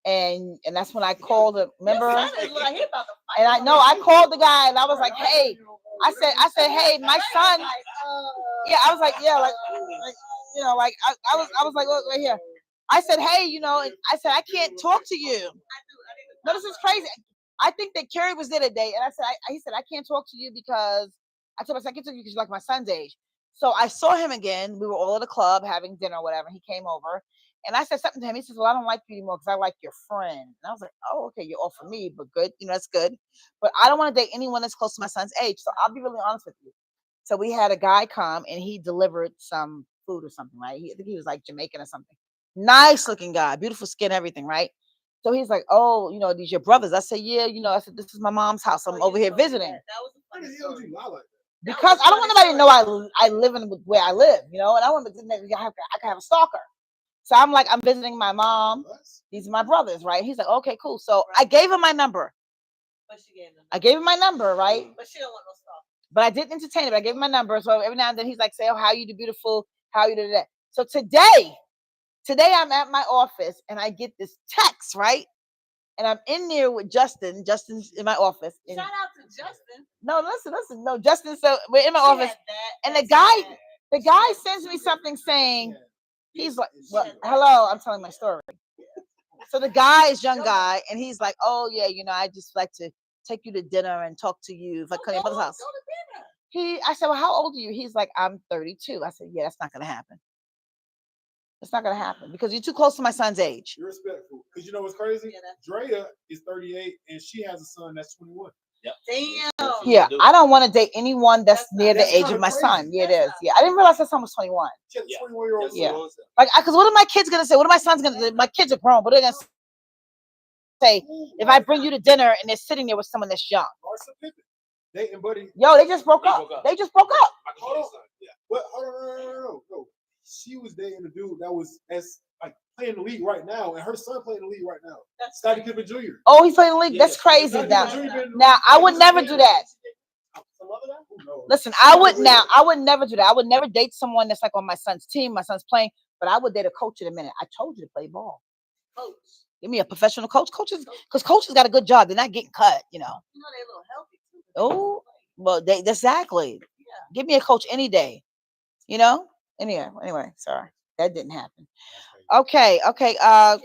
A: and that's when I called him. Remember? And I know I called the guy, and I was like, "Hey," I said, "Hey, my son." Yeah, I was like, "Yeah, like I was like, look right here." I said, "Hey, and I said I can't talk to you." No, this is crazy. I think that Carrie was there today, and I said, he said, "I can't talk to you because," I told him, "I can't talk to you because you're like my son's age." So I saw him again. We were all at a club having dinner or whatever. He came over, and I said something to him. He says, "Well, I don't like you anymore because I like your friend." And I was like, "Oh, okay, you're all for me, but good. That's good. But I don't want to date anyone that's close to my son's age." So I'll be really honest with you. So we had a guy come and he delivered some food or something, right? I think he was like Jamaican or something. Nice looking guy, beautiful skin, everything, right? So he's like, oh, these your brothers. I said, yeah, I said, this is my mom's house. I'm over here visiting.
B: That was a
E: Why
B: funny
E: the hell would
B: story.
E: you lie like that?
A: Because I don't want nobody to know I live in where I live, and I want to I can have a stalker. So I'm like, I'm visiting my mom. These are my brothers, right? He's like, okay, cool. So I gave him my number.
B: But she gave him.
A: I gave him my number, right?
B: But she don't want no stuff.
A: But I didn't entertain it. But I gave him my number. So every now and then he's like, say, oh, how you do, beautiful? How you do that? So today I'm at my office and I get this text, right? And I'm in there with Justin. Justin's in my office.
B: Shout out to Justin.
A: No, listen. No, Justin. So we're in my office. And the guy sends me something saying, he's like, well, hello, I'm telling my story. So the guy is young guy, and he's like, oh yeah, I just like to take you to dinner and talk to you if I come to your mother's house. I said, well, how old are you? He's like, I'm 32. I said, yeah, that's not gonna happen. It's not gonna happen because you're too close to my son's age.
E: You're respectful. Because you know what's crazy? Drea is 38 and she has a son that's 21.
C: Yep.
B: Damn.
A: Yeah, I don't want to date anyone that's near the age of my son. Yeah, it is. Yeah, I didn't realize that son was 21.
E: She has a 21-year-old son.
A: Yeah. Like, because what are my kids gonna say? What are my sons gonna say? My kids are grown, but they're gonna say if I bring you to dinner and they're sitting there with someone that's young.
E: Dating buddy.
A: Yo, they just broke up. They just broke up.
E: Hold on. What? No. She was dating a dude that was playing the league right now, and her son playing the league right now. That's Scottie Pippen Jr.
A: Oh, he's playing the league. That's crazy. Now I would never do that. Listen, I would never do that. I would never date someone that's like on my son's team. My son's playing, but I would date a coach in a minute. I told you to play ball.
B: Coach.
A: Give me a professional coach. Coaches got a good job. They're not getting cut.
B: They're a little healthy too.
A: Oh, well, exactly. Yeah. Give me a coach any day. Anyway, sorry, that didn't happen. Okay. Yes.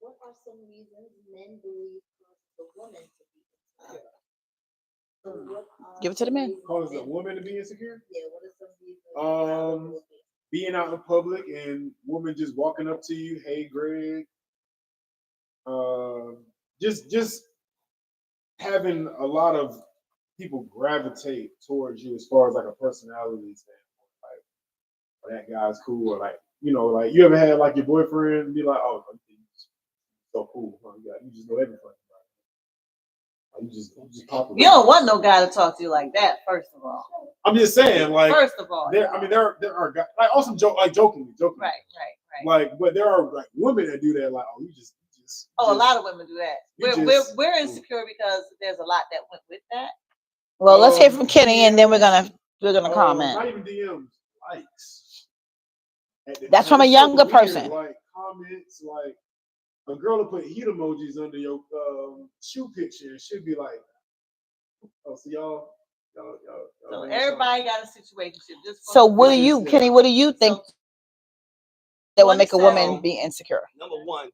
F: What are some reasons men believe the woman to be insecure?
A: Give it to the men.
E: Cause a woman to be insecure?
F: Yeah, what are some reasons?
E: Being out in public and woman just walking up to you, hey Greg. Just having a lot of people gravitate towards you as far as like a personality standpoint. Like, oh, that guy's cool, or like, like you ever had like your boyfriend be like, oh, he's so cool. Huh? You just know everything. Like, you just popular.
B: You don't want no guy to talk to you like that, first of all.
E: I'm just saying, like,
B: first of all,
E: there are guys, like, also jokingly.
B: Right.
E: Like, but there are like women that do that, like, oh, you just.
B: A lot of women do that. We're insecure because there's a lot that went with that.
A: Well, let's hear from Kenny, and then we're gonna comment.
E: Not even DMs, likes.
A: That's from a younger person.
E: Like comments, like a girl will put heat emojis under your shoe picture and she'll be like, "Oh, so y'all."
B: So everybody got a situation.
A: So what do you, Kenny? What do you think that would make a woman be insecure?
C: Number one,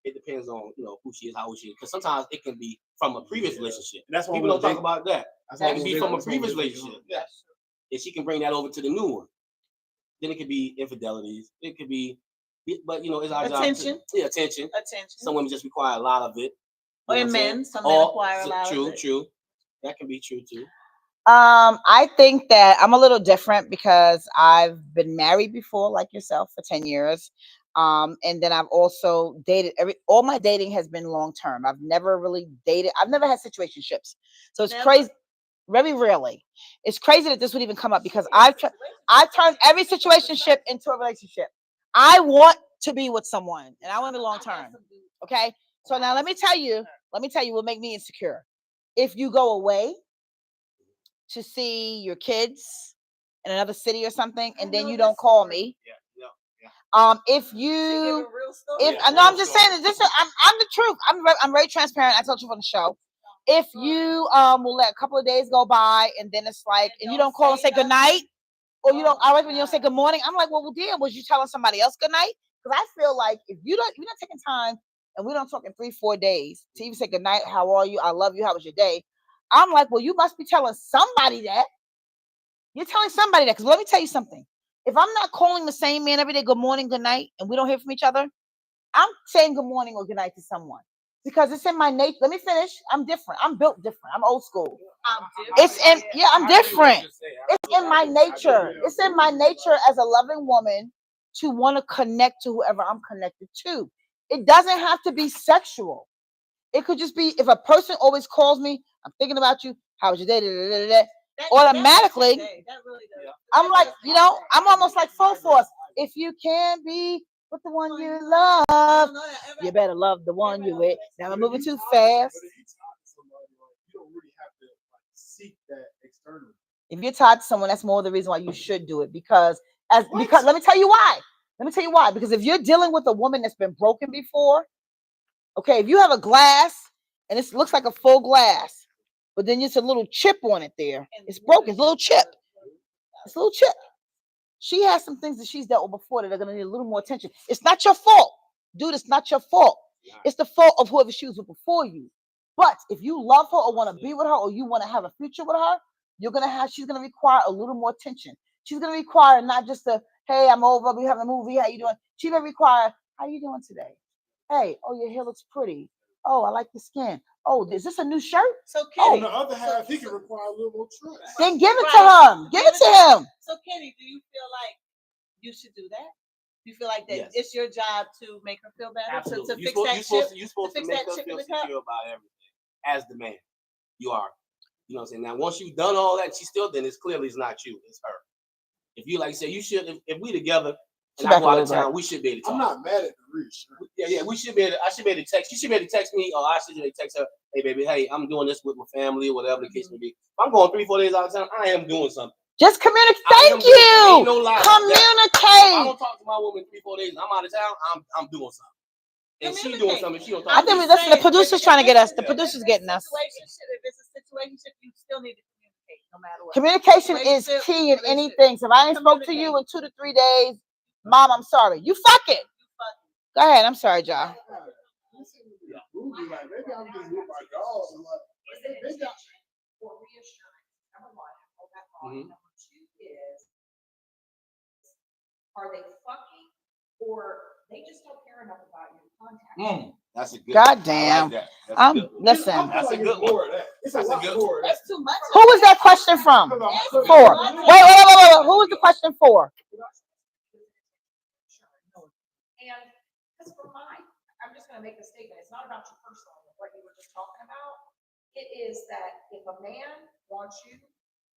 C: it depends on who she is, how old she is, because sometimes it can be from a previous relationship.
E: That's why
C: people don't talk about that. It can be from a previous relationship.
B: Yes.
C: And she can bring that over to the new one. Then it could be infidelities. It could be, but it's our
B: attention.
C: Job. Attention. Some women just require a lot of it.
B: Or in men, some men require a lot of it.
C: True. That can be true too.
A: I think that I'm a little different because I've been married before, like yourself, for 10 years. And then I've also dated all my dating has been long term. I've never really dated. I've never had situationships. So it's crazy. Very rarely. It's crazy that this would even come up because I've turned every situationship into a relationship. I want to be with someone and I want to be long term. Okay. So now let me tell you what make me insecure. If you go away to see your kids in another city or something, and then you don't call me. I'm just saying this. I'm the truth. I'm very transparent. I told you on the show. If you will let a couple of days go by, and then it's like, and you don't call and say good night, or you don't, when you don't say good morning, I'm like, well, dear, was you telling somebody else good night? Because I feel like if you're not taking time, and we don't talk in 3-4 days to even say good night, how are you? I love you. How was your day? I'm like, well, you must be telling somebody that. You're telling somebody that, because let me tell you something. If I'm not calling the same man every day, good morning, good night, and we don't hear from each other, I'm saying good morning or good night to someone because it's in my nature. Let me finish. I'm different. I'm built different. I'm old school. I'm different. It's in my nature. It's in my nature as a loving woman to want to connect to whoever I'm connected to. It doesn't have to be sexual. It could just be if a person always calls me, I'm thinking about you. How was your day? Automatically, I'm like, I'm almost like full force. If you can't be with the one you love, you better love the one you with. Now I'm moving too fast.
E: You don't really have to seek that externally.
A: If you're tied to someone, that's more the reason why you should do it. Because let me tell you why. Because if you're dealing with a woman that's been broken before, okay, if you have a glass and it looks like a full glass, but then it's a little chip on it there. It's broken. It's a little chip. She has some things that she's dealt with before that are going to need a little more attention. It's not your fault. Dude, it's not your fault. It's the fault of whoever she was with before you. But if you love her or want to be with her or you want to have a future with her, she's going to require a little more attention. She's going to require not just hey, I'm over, we have a movie, how you doing? She's going to require, how you doing today? Hey, oh, your hair looks pretty. Oh, I like the skin. Oh, is this a new shirt?
B: So Kenny,
E: on the other hand, he can require a little more trust.
A: Then give it to him. Give it to him.
B: So Kenny, do you feel like you should do that? Do you feel like that
C: Yes.
B: it's your job to make her feel better?
C: Absolutely.
B: To fix that chip?
C: You're supposed to
B: fix
C: make
B: that
C: her
B: chip in
C: feel
B: the cup?
C: secure about everything. As the man, you are. You know what I'm saying? Now, once you've done all that, then it's clearly it's not you, it's her. If you like you said, you should. If we together and I go out of town, we should be able to talk.
E: I'm not mad at the reassurance.
C: Yeah, we should be able to, I should be able to text. You should be able to text me, or I should be able to text her. Hey, baby, hey, I'm doing this with my family, or whatever the case may be. If I'm going 3-4 days out of town, I am doing something.
A: Just communicate. Thank you.
C: Ain't no lie.
A: Communicate.
C: I don't talk to my woman 3-4 days. I'm out of town. I'm doing something. And she doing something. She don't talk.
A: I think that's the producers trying to get us. The producers getting us.
B: If it's a situationship, you still need to communicate no matter what.
A: Communication is key in anything. So if I ain't spoke to you in 2 to 3 days, Mom, I'm sorry. You fucking. Go ahead. I'm sorry, John.
E: Like, maybe I'm just with my dog. Maybe
D: For reassurance, number one, hold that thought. Number two is, are they fucking or they just don't care enough about your contact?
C: That's a good.
A: Goddamn. Listen.
C: That's a good one.
E: It's a lot more.
B: That's too much.
A: Who was that question from? For. Wait. Who was the question for?
D: And because I'm just going to make a statement. It's not about you personally, what you were just talking about. It is that if a man wants you,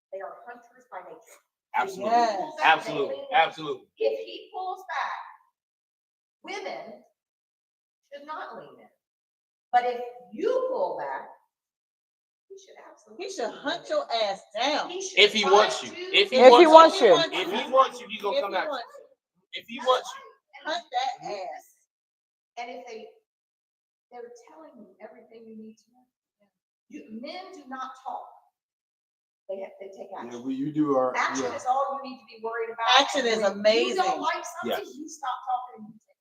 D: they are hunters by nature.
C: Absolutely.
B: Yes.
C: Absolutely.
D: If he pulls back, women should not lean in. But if you pull back, he should absolutely.
B: He should hunt your ass down.
C: If he wants you. If he
A: wants you.
C: If he wants you, he's gonna come after you. If he wants you.
B: Hunt that ass.
D: And if they're telling you everything you need to know. Men do not talk. They take action.
E: Yeah, you do our
D: Action is all you need to be worried about.
B: Action is amazing.
D: You don't like something, you stop talking and you take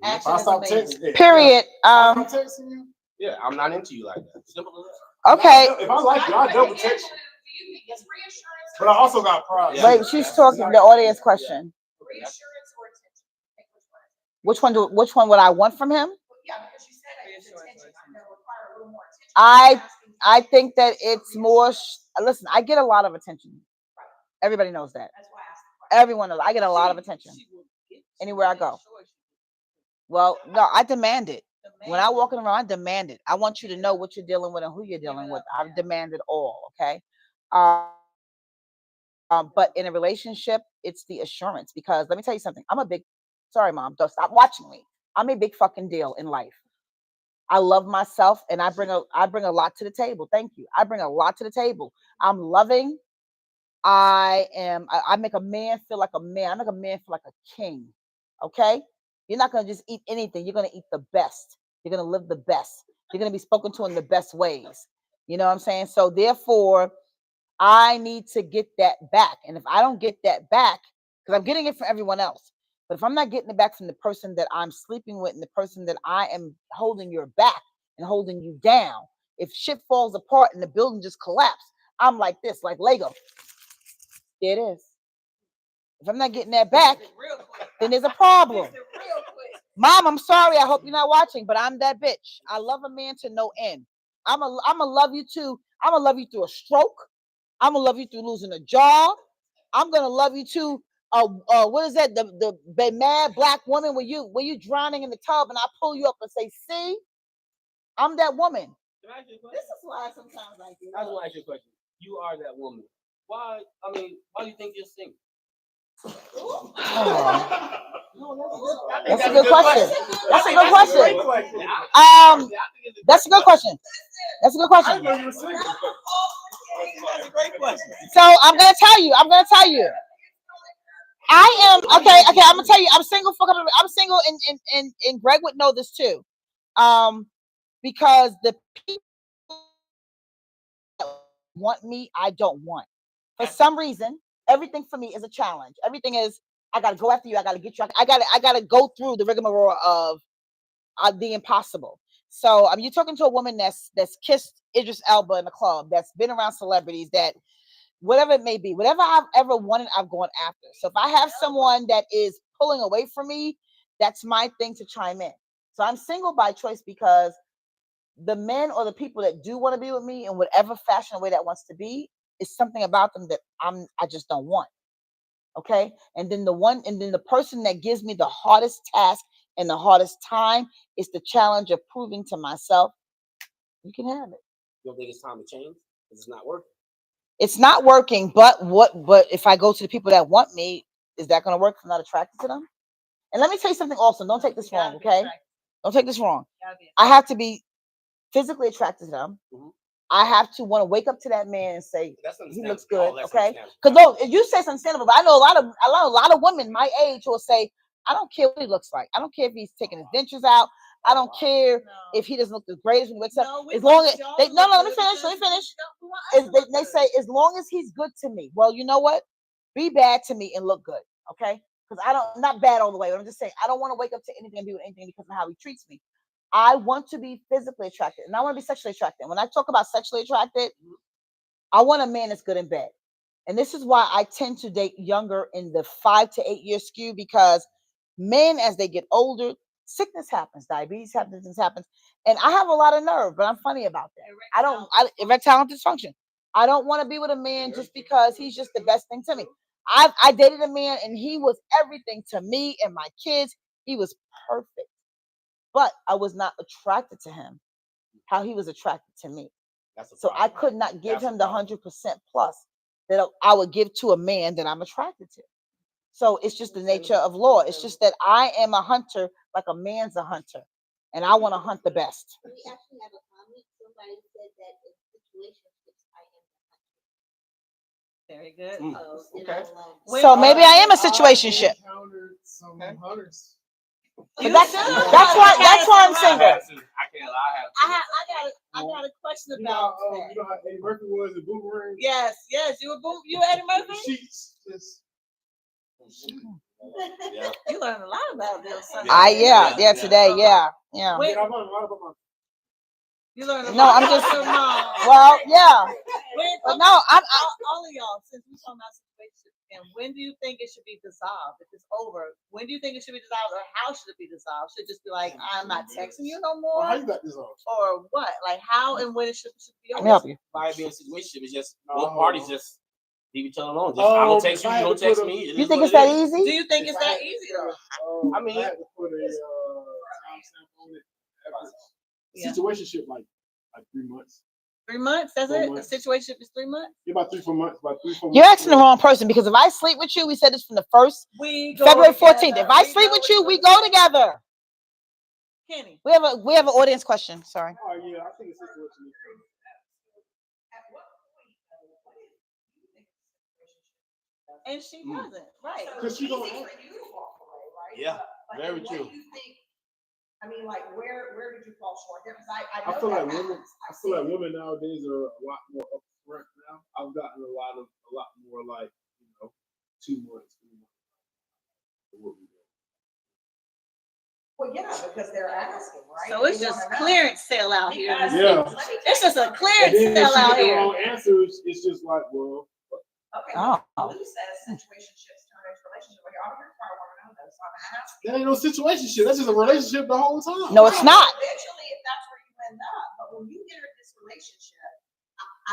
D: action.
E: If I stop texting,
A: Period.
E: I'm texting you.
C: Yeah, I'm not into you like that. Simple as that.
A: Okay.
E: If I like you, I double text you.
D: Do you think it's reassurance?
E: But I also got pride.
A: Wait, she's talking the audience question.
D: Reassurance or attention? Which one?
A: Which one would I want from him?
D: Yeah, because you said it's attention. I'm going to require a little more attention.
A: I think that it's more. Listen, I get a lot of attention. Everybody knows that.
D: That's why I asked the question.
A: Everyone knows I get a lot of attention anywhere I go. Well, no, I demand it. When I walk in the room, I demand it. I want you to know what you're dealing with and who you're dealing with. I demand it all. Okay. But in a relationship, it's the assurance, because let me tell you something. Sorry, Mom, don't stop watching me. I'm a big fucking deal in life. I love myself and I bring a lot to the table. Thank you. I bring a lot to the table. I'm loving. I make a man feel like a man. I make a man feel like a king. Okay. You're not going to just eat anything. You're going to eat the best. You're going to live the best. You're going to be spoken to in the best ways. You know what I'm saying? So therefore, I need to get that back. And if I don't get that back, because I'm getting it from everyone else, but if I'm not getting it back from the person that I'm sleeping with and the person that I am holding your back and holding you down, if shit falls apart and the building just collapsed, I'm like this, like Lego. There it is. If I'm not getting that back, then there's a problem. Mom, I'm sorry. I hope you're not watching, but I'm that bitch. I love a man to no end. I'm gonna love you too. I'm gonna love you through a stroke. I'm gonna love you through losing a jaw. I'm gonna love you too. What is that? The mad black woman when you drowning in the tub and I pull you up and say, "See, I'm that woman."
B: This is why sometimes I do.
C: I just want to ask you a question. You are that woman. Why? I mean, why do you think you're single?
A: That's a good question. That's a good question. That's a good question. That's a good question.
C: That's a great question.
A: So I'm gonna tell you. I am okay. I'm gonna tell you. I'm single for a couple. I'm single, and Greg would know this too, because the people that want me, I don't want. For some reason, everything for me is a challenge. Everything is I gotta go after you. I gotta get you. I gotta go through the rigmarole of the impossible. So you're talking to a woman that's kissed Idris Elba in the club, that's been around celebrities, that whatever it may be, whatever I've ever wanted, I've gone after. So if I have someone that is pulling away from me, that's my thing to chime in. So I'm single by choice because the men or the people that do want to be with me in whatever fashion or way that wants to be is something about them that I just don't want. Okay. And then the person that gives me the hardest task and the hardest time is the challenge of proving to myself, you can have it.
C: You don't think it's time to change? Because it's not working.
A: It's not working, but if I go to the people that want me, is that going to work if I'm not attracted to them? And let me tell you something also. Don't take this wrong, okay? Don't take this wrong. I have to be physically attracted to them. Mm-hmm. I have to want to wake up to that man and say he looks good, okay? Because no, you say it's understandable, but I know a lot of women my age who will say, I don't care what he looks like. I don't care if he's taking his dentures out. I don't care if he doesn't look the greatest when he wakes up. As long as let me finish. They say as long as he's good to me. Well, you know what? Be bad to me and look good, okay? Because not bad all the way, but I'm just saying I don't want to wake up to anything and be with anything because of how he treats me. I want to be physically attracted and I want to be sexually attracted. When I talk about sexually attracted, I want a man that's good in bed. And this is why I tend to date younger in the 5 to 8 year skew, because men, as they get older, sickness happens, diabetes happens, things happens. And I have a lot of nerve, but I'm funny about that. Erectile dysfunction. I don't want to be with a man just because he's just the best thing to me. I dated a man and he was everything to me and my kids. He was perfect. But I was not attracted to him how he was attracted to me. So I could not give him the 100% plus that I would give to a man that I'm attracted to. So it's just the nature of law. It's just that I am a hunter like a man's a hunter. And I want to hunt the best.
F: We actually have a comment. Somebody said that in situationships, I am the hunter.
B: Very good.
C: Okay.
A: So maybe I am a situationship. But that's why I'm single.
B: I got a question about that.
E: You know how Eddie Murphy was in Boomerang?
B: Yes, you Eddie Murphy?
E: Sheets.
C: Yeah.
B: You learned a lot about this.
A: Today, yeah.
E: I learned a lot about my.
B: You learned a lot.
A: No, I'm just
B: about your mom.
A: well, yeah.
B: But
A: no, I'm
B: all of y'all, since we're talking about situations, and when do you think it should be dissolved? If it's over, when do you think it should be dissolved, or how should it be dissolved? Should it just be like, I'm not texting you no more?
E: Well, how you got dissolved?
B: Or what? Like how and when it should be over?
A: Let me help you.
C: By being a situation, it's just both parties just leave each other alone. I don't text you, you don't text me.
A: You think it's that easy?
B: Do you think it's that easy though?
C: I mean,
E: I had to put a timestamp on it. Situationship like 3 months.
B: 3 months? That's
E: 4
B: it?
E: months.
B: The situation is 3 months?
E: Yeah, about 3-4 months.
A: You're asking the wrong person, because if I sleep with you, we said this from the first February 14th. If I sleep with you, we go together.
B: Kenny.
A: We have an audience question. Sorry.
E: Oh yeah, I think it's situationship.
B: And she doesn't, right?
E: Because she don't.
C: Yeah, very true.
D: What do you think? I mean, like, where did you fall short? Because I
E: feel like women nowadays are a lot more upfront now. I've gotten a lot more like 2 months.
D: Well, yeah, because they're asking, right?
B: So it's just clearance sale out here.
E: Yeah.
B: It's just a clearance
E: And then
B: sale out
E: the
B: here.
E: wrong answers. It's just like, well.
D: Okay.
A: Oh.
D: Blue says situationships turn into relationship. Well, y'all here's where I want to know though. So I'm asking.
E: That ain't no situationship. That's just a relationship the whole time.
A: No, it's not.
D: Eventually, if that's where you end end up. But when you enter this relationship,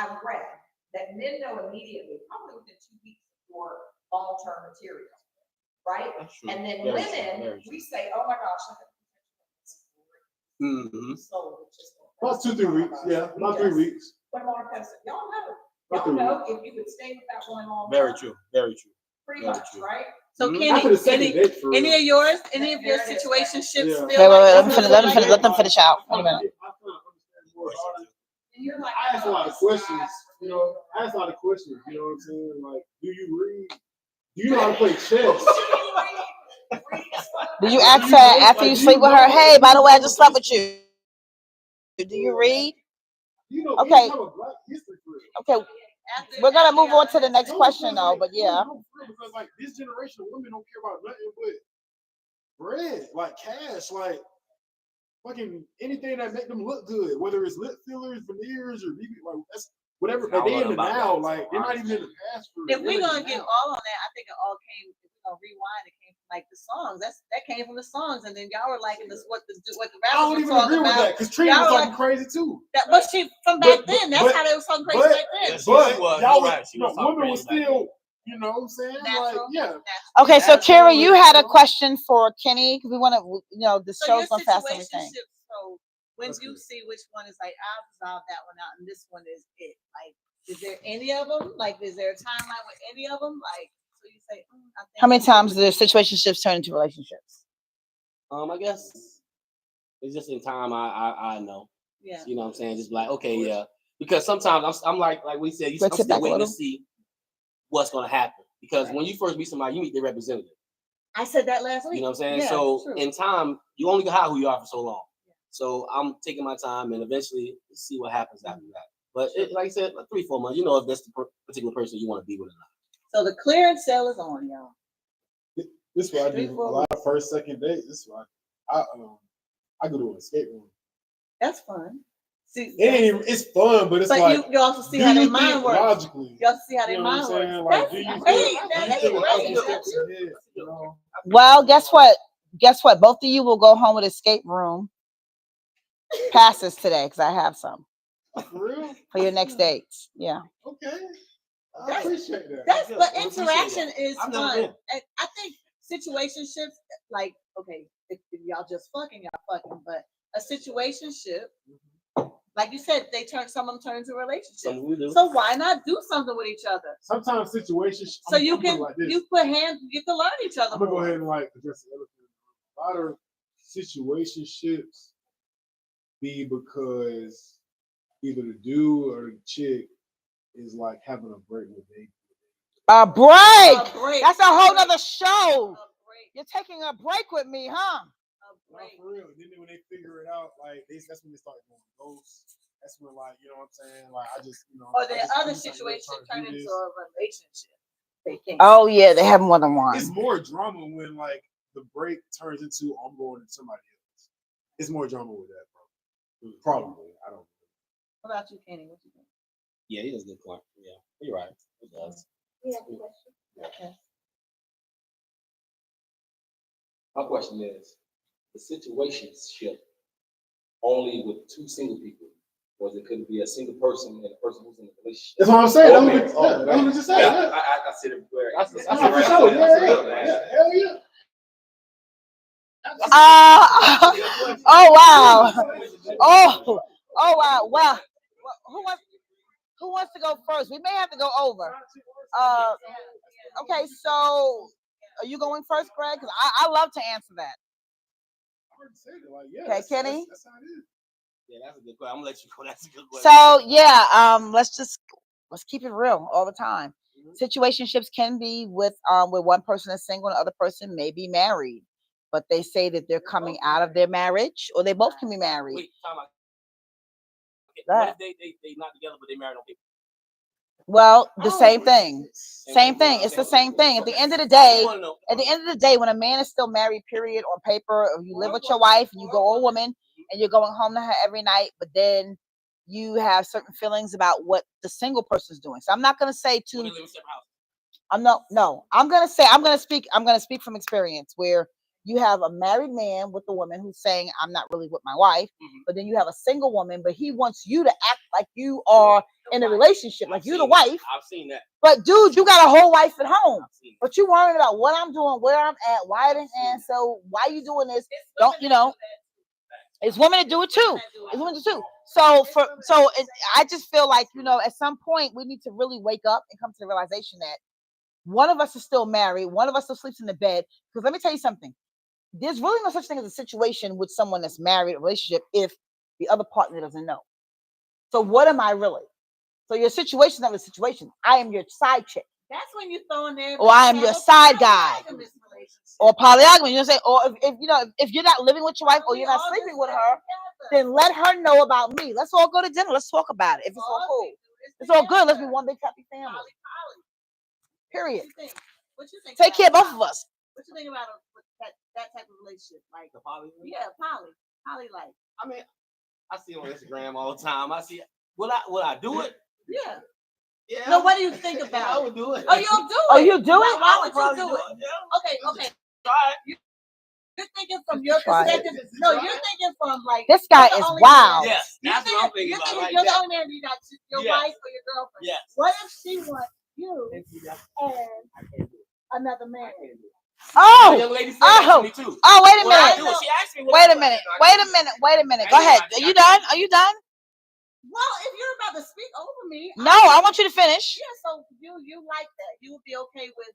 D: I've read that men know immediately, probably within 2 weeks before long-term material, right? And then women, we say, oh my gosh,
E: About 2-3 weeks. Yeah, about 3 weeks.
D: But Monica said, y'all know if you would stay with that woman long.
C: Very true. Very true.
D: Pretty much, right?
B: So
E: After the
B: Kenny,
E: second date, for
B: any
E: real.
B: of yours, any of your situationships
E: Yeah.
B: feel
A: Wait,
B: like
A: let them finish out. Wait a minute.
D: And you're like,
E: I ask a lot of questions, you know. I ask a lot of questions, you know what I'm saying? Like, do you read? Do you know how to play chess?
A: Do you ask her after you sleep with her? Hey, by the way, I just slept with you. Do you read?
E: You know,
A: Okay.
E: you have a Black history for it.
A: Okay, we're gonna move on to the next question though. But yeah,
E: Because like this generation of women don't care about nothing but bread, like cash, like fucking anything that make them look good, whether it's lip fillers, veneers, or like that's whatever. But they in the now, like they're not even in the past for.
B: If we're gonna get all on that, I think it all came. If we're gonna rewind, it came from like the songs. That came from the songs, and then y'all were liking this what the
E: I
B: rappers
E: don't
B: were
E: even
B: talking
E: agree with
B: about.
E: that because Trina was
B: Y'all
E: talking
B: like-
E: crazy too.
B: But she from back
E: But-
B: then, that's
E: but-
B: how they was talking crazy
E: but-
B: back then.
C: Yes.
E: But
C: She was,
E: y'all
C: you're right.
E: was,
C: She was
E: women
C: talking
E: was
C: crazy back
E: still, you know what I'm saying?
B: Natural.
E: Like, yeah.
A: okay. So Kira, you had a question for Kenny because we want to, you know, the
B: So
A: show's
B: your
A: gonna fast everything.
B: situationship. So when
E: That's
B: you
E: good.
B: see which one is like, I'll resolve that one out, and this one is it. Like, is there any of them? Like, is there a timeline with any of them? Like, so you say, I think
A: How many times do situationships turn into relationships?
C: I guess it's just in time. I know.
B: Yeah.
C: You know what I'm saying? Just like, okay, yeah. Because sometimes I'm like we said, I'm
A: Let's sit
C: still
A: back a
C: waiting to
A: little.
C: see what's gonna happen. Because when you first meet somebody, you meet their representative.
B: I said that last week.
C: You know what I'm saying?
B: Yeah,
C: So
B: true.
C: in time, you only got who you are for so long. So I'm taking my time and eventually see what happens after that. But like I said, like 3-4 months, you know if that's the particular person you want to be with or not.
B: So the clearance sale is on, y'all.
E: This is what I do.
B: 3-4
E: A lot of first, second dates. This is what I go to an escape room.
B: That's fun. See,
E: It's fun, but it's
B: but
E: like
B: you also see
E: do
B: how
E: you
B: their mind
E: think
B: works.
E: logically?
B: You also see how
E: You
B: their
E: know what I'm
B: mind
E: saying?
B: works.
E: Like, do you
B: That's
E: think-
B: great.
E: do you
B: That's
E: think a couple
B: great.
E: steps ahead, you know?
A: Well, guess what? Guess what? Both of you will go home with escape room passes today because I have some
E: For real?
A: for your next dates. Yeah.
E: Okay. I
B: That's-
E: appreciate that.
B: That's
C: good.
B: but
C: I appreciate
B: interaction
C: that.
B: is
C: I've never
B: fun.
C: been.
B: And I think situationships, like, okay, if y'all just fucking, y'all fucking, but a situationship, like you said, some of them turn into a relationship.
C: Something we do.
B: So why not do something with each other?
E: Sometimes situations.
B: So you
E: I'm gonna
B: can
E: like this.
B: you can learn each other
E: I'm gonna go
B: more.
E: ahead and like address the other thing. A lot of situationships be because either the dude or the chick is like having a break with me.
A: A break.
B: A break.
A: That's a whole nother show.
B: A break.
A: You're taking a break with me, huh?
B: A
E: Not
B: break.
E: for real. Then when they figure it out, like that's when they start going ghosts. That's when, like, you know what I'm saying? Like I just, you know.
B: Or
E: I
B: the
E: just
B: other
E: do something,
B: situation
E: trying to
B: turn
E: do
B: into
E: this.
B: a relationship. They can't.
A: Oh yeah, they have more than one.
E: It's more drama when like the break turns into I'm going to somebody else. It's more drama with that, bro. Probably. I don't know.
B: What about you, Kenny? What you think?
C: Yeah, he does a good point. Yeah, you're right. It does.
F: We have a question.
B: Okay.
G: My question is, the situationship only with two single people, or it could be a single person and a person who's in a relationship?
E: That's what I'm saying.
G: Oh,
E: That's what I'm just saying.
G: Yeah,
E: Yeah.
G: I see the where.
C: That's
E: Yeah, for sure. Yeah. Hell yeah.
A: Oh wow. Oh wow. Well, who wants to go first? We may have to go over. Okay, so are you going first, Greg? Because I love to answer that. Okay, Kenny?
E: That's how it is.
C: Yeah, that's a good question. I'm gonna let you go. That's a good question.
A: So yeah, let's keep it real all the time. Situationships can be with one person is single and the other person may be married, but they say that they're coming out of their marriage, or they both can be married.
C: Wait, time out. Okay,
A: Go
C: what
A: ahead.
C: if they not together but they married on paper?
A: Well, the same thing. Same thing. It's the same thing. At the end of the day, when a man is still married, period, on paper, or you live with your wife, you go a woman, and you're going home to her every night, but then you have certain feelings about what the single person's doing. So I'm not gonna say
C: Or they live in separate houses.
A: I'm gonna speak from experience where you have a married man with a woman who's saying, I'm not really with my wife, but then you have a single woman, but he wants you to act like you are in a relationship, like you're the wife.
C: I've seen that.
A: But dude, you got a whole wife at home. But you worrying about what I'm doing, where I'm at, why I didn't answer, why you doing this? Don't you know? It's women that do it too. It's women that do it too. So I just feel like, you know, at some point we need to really wake up and come to the realization that one of us is still married, one of us still sleeps in the bed. Because let me tell you something. There's really no such thing as a situation with someone that's married, a relationship, if the other partner doesn't know. So what am I really? So your situation is not a situation. I am your side chick.
B: That's when you throw in there.
A: Or I am your side guy. Or polygamous. You know what I'm saying? Or if you know, if you're not living with your wife or you're not sleeping with her, then let her know about me. Let's all go to dinner. Let's talk about it. If it's all cool. It's all good. Let's be one big happy family. Period.
B: What you think?
A: Take care of both of us.
B: What you think about that type of relationship? Like
C: The poly?
B: yeah, poly life.
C: I mean, I see it on Instagram all the time. I see it. Would I do it?
B: Yeah.
C: Yeah.
B: No, what do you think about
C: I
B: it?
C: would do it.
B: Oh, you'll do it.
A: Oh, you do it?
B: Why would you do it?
C: Yeah.
B: Okay.
C: Try it.
B: You're thinking from your
A: Try it.
B: perspective. No, you're thinking from like
A: This guy
B: you're the
A: is
B: only
A: wild.
B: man.
C: Yes,
B: You're
C: that's what I'm thinking
B: you're
C: about.
B: thinking
C: Like
B: you're the
C: that.
B: only man. You got your
C: Yes.
B: wife or your girlfriend.
C: Yes.
B: What if she wants you and another man?
A: Oh,
C: The young lady said that to me too.
A: oh, wait a
C: What I
A: minute.
C: do, she asked me what
A: Wait
C: I
A: a
C: do.
A: minute.
C: I
A: Wait
C: do.
A: a minute. Wait a minute.
C: I
A: Go
C: know
A: ahead.
C: I
A: Are
C: got
A: you done? Are you done?
B: Well, if you're about to speak over me,
A: No, I want you to finish.
B: yeah. So you like that? You would be okay with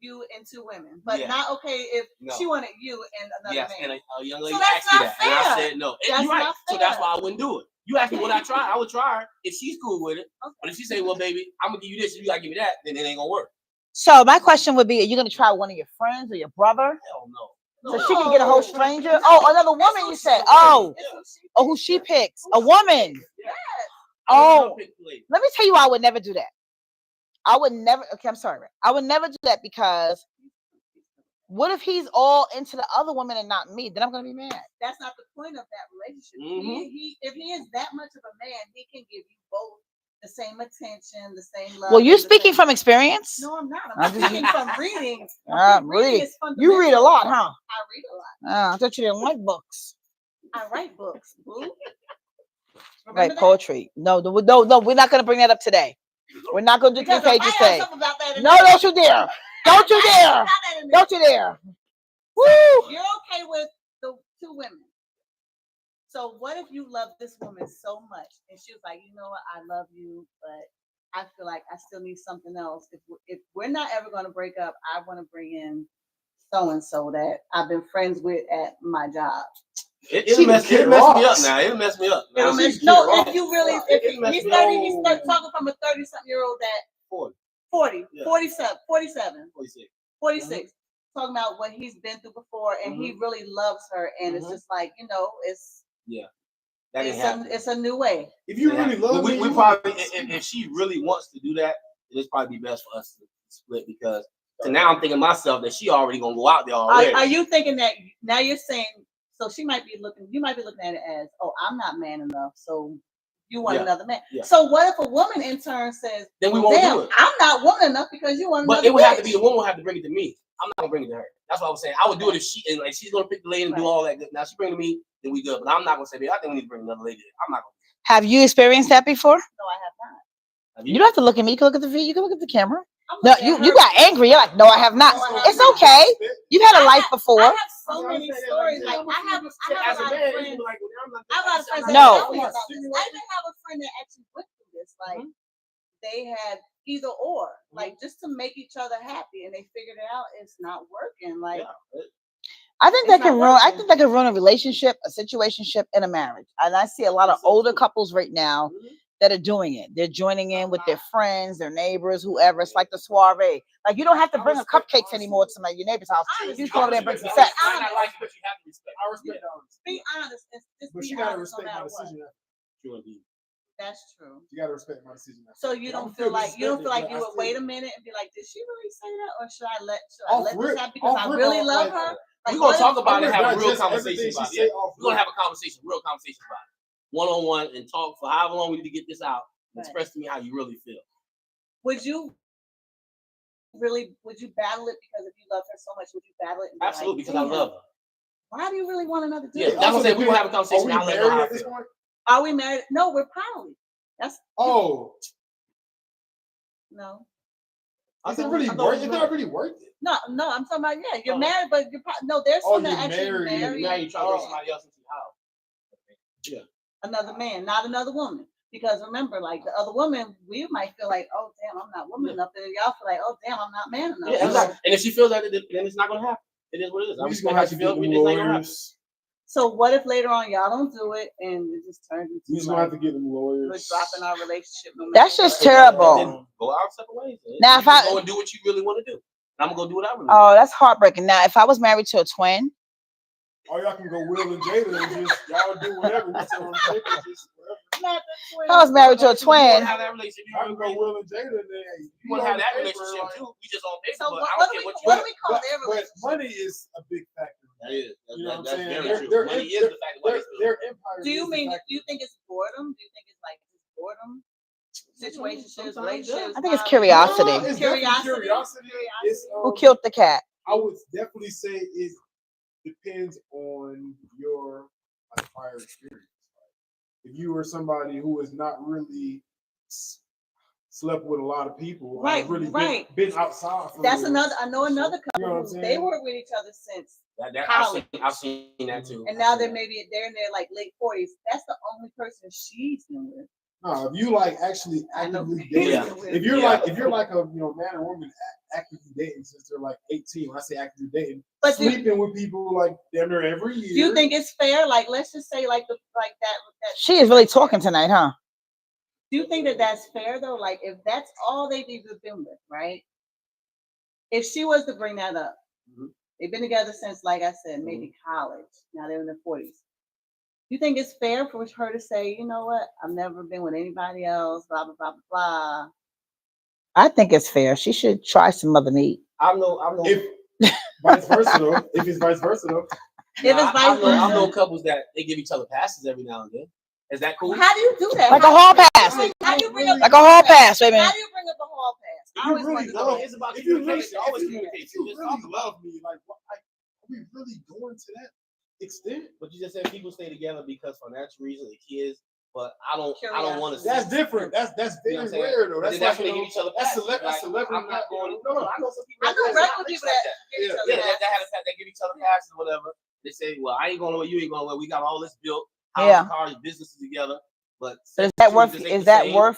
B: you and two women, but
C: Yeah.
B: not okay if
C: No.
B: she wanted you and another
C: Yes,
B: man.
C: and a young lady
B: So that's
C: asked me
B: not
C: that, and I
B: fair.
C: said no.
B: That's
C: You're right.
B: not
C: So that's
B: fair.
C: why I wouldn't do it. You asked me would I try? I would try her if she's cool with it.
B: Okay.
C: But if she say, well, baby, I'm gonna give you this, and you gotta give me that, then it ain't gonna work.
A: So my question would be: are you going to try one of your friends or your brother,
C: Hell no.
A: so she can get a whole stranger? Oh, another woman. You said? Oh, who she picks? A woman.
B: Yes.
A: Oh, let me tell you why I would never do that. I would never. Okay, I'm sorry. I would never do that because what if he's all into the other woman and not me? Then I'm gonna be mad.
B: That's not the point of that relationship.
C: Mhm.
B: If he is that much of a man, he can give you both the same attention, the same love.
A: Well, you're
B: and the
A: speaking
B: same-
A: from experience.
B: No, I'm not.
A: I'm
B: I'm
A: just-
B: speaking from reading.
A: Reading.
B: Is
A: You read a
B: fundamental.
A: lot, huh?
B: I read a lot.
A: I thought you didn't like books.
B: I write books. Boo.
A: Right,
B: Remember that?
A: poetry. No, we're not gonna bring that up today. We're not gonna do
B: Because
A: 3
B: if
A: pages
B: I have
A: today.
B: something about that in
A: No,
B: there-
A: don't you dare! Don't you dare! Don't you dare! Woo!
B: You're okay with the two women. So what if you love this woman so much and she was like, you know what, I love you, but I feel like I still need something else. If we're not ever going to break up, I want to bring in so and so that I've been friends with at my job.
C: It'll mess me up now. It'll mess me up.
B: It'll
C: Now.
B: mess, no, if you really, if
C: It messed
B: he's
C: me
B: 30,
C: up.
B: he's 30, talking from a 30-something-year-old that 40,
C: Yeah.
B: 47, 47,
C: 46.
B: 46. Talking about what he's been through before, and he really loves her, and it's just like, you know,
C: That ain't happening.
B: it's a new way.
E: If you really love me,
C: we probably if she really wants to do that, it's probably be best for us to split because now I'm thinking myself that she already gonna go out there already.
B: Are you thinking that now you're saying so you might be looking at it as, oh, I'm not man enough, so you want another man.
C: Yeah.
B: So what if a woman in turn says,
C: then we won't do it.
B: I'm not woman enough because you want another
C: But it would have to
B: bitch.
C: be the woman would have to bring it to me. I'm not gonna bring it to her. That's what I was saying. I would do it if she and like she's gonna pick the lady and do all that good. Now she bring it to me, then we good. But I'm not gonna say, babe, I think we need to bring another lady. I'm not gonna.
A: Have you experienced that before?
B: No, I have not.
A: You don't have to look at me. You can look at the video. You can look at the camera.
B: I'm
A: No,
B: looking
A: you
B: at her.
A: you got angry. You're like, no, I have not.
B: No, I have
A: It's
B: not.
A: okay. You've had a life before.
B: I have so many stories. Like I have a
C: As a
B: lot
C: man,
B: of
C: you
B: friends.
C: be like, well, I'm not.
B: I have a lot of friends that
A: No.
B: tell me about this. I even have a friend that actually went through this. Like they had either or, like just to make each other happy, and they figured it out. It's not working. Like
A: I think
B: It's
A: that can
B: not
A: ruin. I
B: working.
A: think that can ruin a relationship, a situationship, and a marriage. And I see a lot of older couples right now that are doing it. They're joining in with their friends, their neighbors, whoever. It's like the soiree. Like you don't have to bring a cupcakes anymore to somebody your neighbor's house. You just go over there and bring some sex.
C: I not like it, but you have to respect.
E: I respect her.
B: be honest. Just
E: But
B: be
E: she gotta
B: honest no
E: respect my
B: matter what.
E: decision.
C: True indeed.
B: That's true.
E: You gotta respect my decision.
B: So you don't feel like you would wait a minute and be like, did she really say that, or should I let this happen because I really love her? Like,
C: We're gonna talk
B: if-
C: about it and have a real
E: digest
C: conversation
E: everything
C: about
E: she
C: it.
E: said off
C: We're gonna
E: rip.
C: have a conversation, real conversation about it. One-on-one and talk for however long we need to get this out.
B: Right.
C: Express to me how you really feel.
B: Would you would you battle it because if you love her so much, would you battle it? And be
G: Absolutely,
B: like,
G: because I
B: "Damn,
G: love her.
B: why do you really want another dude?
G: Yeah, that's what I'm saying. We will have a conversation.
E: Are we married at this point?
B: Are we married? No, we're poly. That's
E: Oh,
B: no.
E: is it really worth? It's not really worth it.
B: No, I'm talking about you're married, but no. There's some that actually married.
G: Now you trying to bring somebody else into your house. Yeah.
B: Another man, not another woman. Because remember, like the other woman, we might feel like, oh damn, I'm not woman enough. And y'all feel like, oh damn, I'm not man enough.
G: Yeah, exactly. And if she feels that, then it's not gonna happen. It is what it is. I respect how she feels. It's not gonna happen.
B: So what if later on y'all don't do it and it just turns into
E: We just gonna have to get them lawyers.
B: We're dropping our relationship.
A: That's just terrible.
G: Then go our separate ways.
A: Now, if I
G: go and do what you really want to do, I'm gonna go do what I really.
A: Oh, that's heartbreaking. Now, if I was married to a twin,
E: or y'all can go Will and Jada and just y'all do whatever. We sit on the table, just whatever.
A: if I was married to a twin.
G: Have that relationship.
E: I can go Will and Jada and then
G: you want to have that relationship too. We just on paper.
B: So
G: but
B: what do we call their
E: relationship? But money is a big factor. That is. That's very true. Money is the factor. Their empire.
B: Do you think it's boredom? Do you think it's like boredom? Situationships, relationships.
A: I think it's curiosity.
E: No, it's curiosity. It's,
A: who killed the cat?
E: I would definitely say it depends on your prior experience. If you were somebody who is not really slept with a lot of people,
B: right,
E: really
B: right,
E: been outside.
B: That's another. I know another couple. They work with each other since college.
G: I've seen that too.
B: And now they're in their like late 40s. That's the only person she's been with.
E: No, if you like actually actively dating, if you're like a man or woman actively dating since they're like 18. When I say actively dating, but sleeping with people like damn near every year.
B: Do you think it's fair? Like, let's just say like that.
A: She is really talking tonight, huh?
B: Do you think that that's fair though? Like, if that's all they've been with, right? If she was to bring that up, they've been together since, like I said, maybe college. Now they're in their 40s. You think it's fair for her to say, you know what, I've never been with anybody else, blah, blah, blah, blah, blah?
A: I think it's fair. She should try some other meat.
E: I'm no. If vice versa though. If it's vice versa though.
G: I know couples that they give each other passes every now and then. Is that cool?
B: How do you do that?
A: Like a hall pass.
B: How do you bring up
A: like a hall pass? Wait a minute.
B: How do you bring up a hall pass?
E: I always really love.
G: It's about communication. Always communicate.
E: You really love me. Like, are we really going to that extent?
G: But you just said people stay together because financial reasons, the kids. But I don't want to.
E: That's different. That's very rare though. That's
G: like when they give each other.
E: That's celebrity.
G: I'm not going. No, I know some people.
B: I know regular people
G: that give each other passes or whatever. They say, "Well, I ain't going away. You ain't going away. We got all this built, cars, businesses together." But
A: is that worth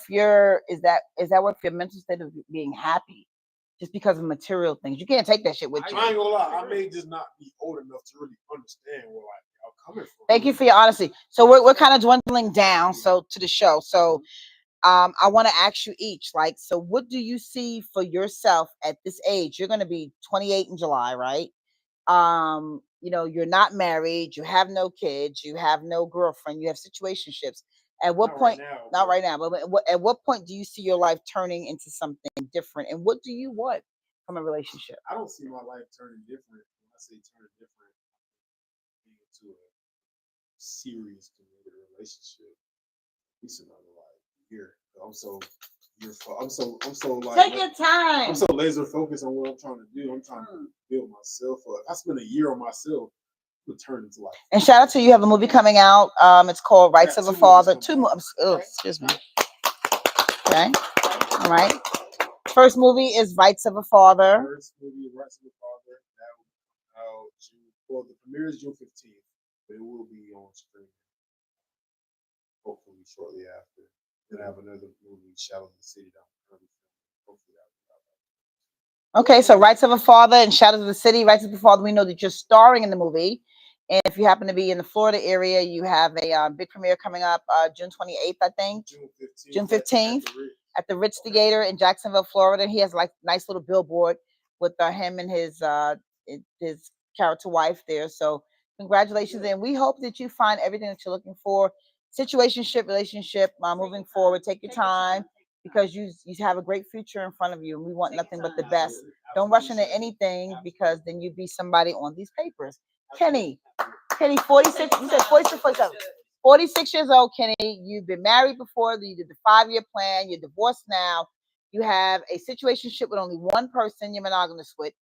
A: your mental state of being happy? Just because of material things, you can't take that shit with you.
E: I ain't gonna lie. I may just not be old enough to really understand where y'all coming from.
A: Thank you for your honesty. So we're kind of dwindling down to the show. So I want to ask you each, like, so what do you see for yourself at this age? You're going to be 28 in July, right? You're not married, you have no kids, you have no girlfriend, you have situationships. At what point? Not right now, but at what point do you see your life turning into something different? And what do you want from a relationship?
E: I don't see my life turning different. When I say turning different, being into a serious committed relationship. It's another year. I'm so like.
B: Take your time.
E: I'm so laser focused on what I'm trying to do. I'm trying to build myself up. I spent a year on myself. Return into life.
A: And shout out to you have a movie coming out. It's called Rights of a Father. Excuse me. Okay. All right. First movie is Rights of a Father.
E: First movie, Rights of a Father. That will out June. Well, the premiere is June 15th, but it will be on screen. Hopefully shortly after. Then I have another movie, Shadow of the City. Hopefully
A: Okay, so Rights of a Father and Shadows of the City. Rights of the Father, we know that you're starring in the movie. And if you happen to be in the Florida area, you have a big premiere coming up June 28th, I think. June 15th at the Ritz Theater in Jacksonville, Florida. He has like a nice little billboard with him and his character wife there. So congratulations. And we hope that you find everything that you're looking for. Situationship, relationship, moving forward. Take your time. Because you have a great future in front of you, and we want nothing but the best. Don't rush into anything because then you be somebody on these papers. Kenny, 46. You said 46, 47. 46 years old, Kenny. You've been married before. You did the 5-year plan. You're divorced now. You have a situationship with only one person you're monogamous with.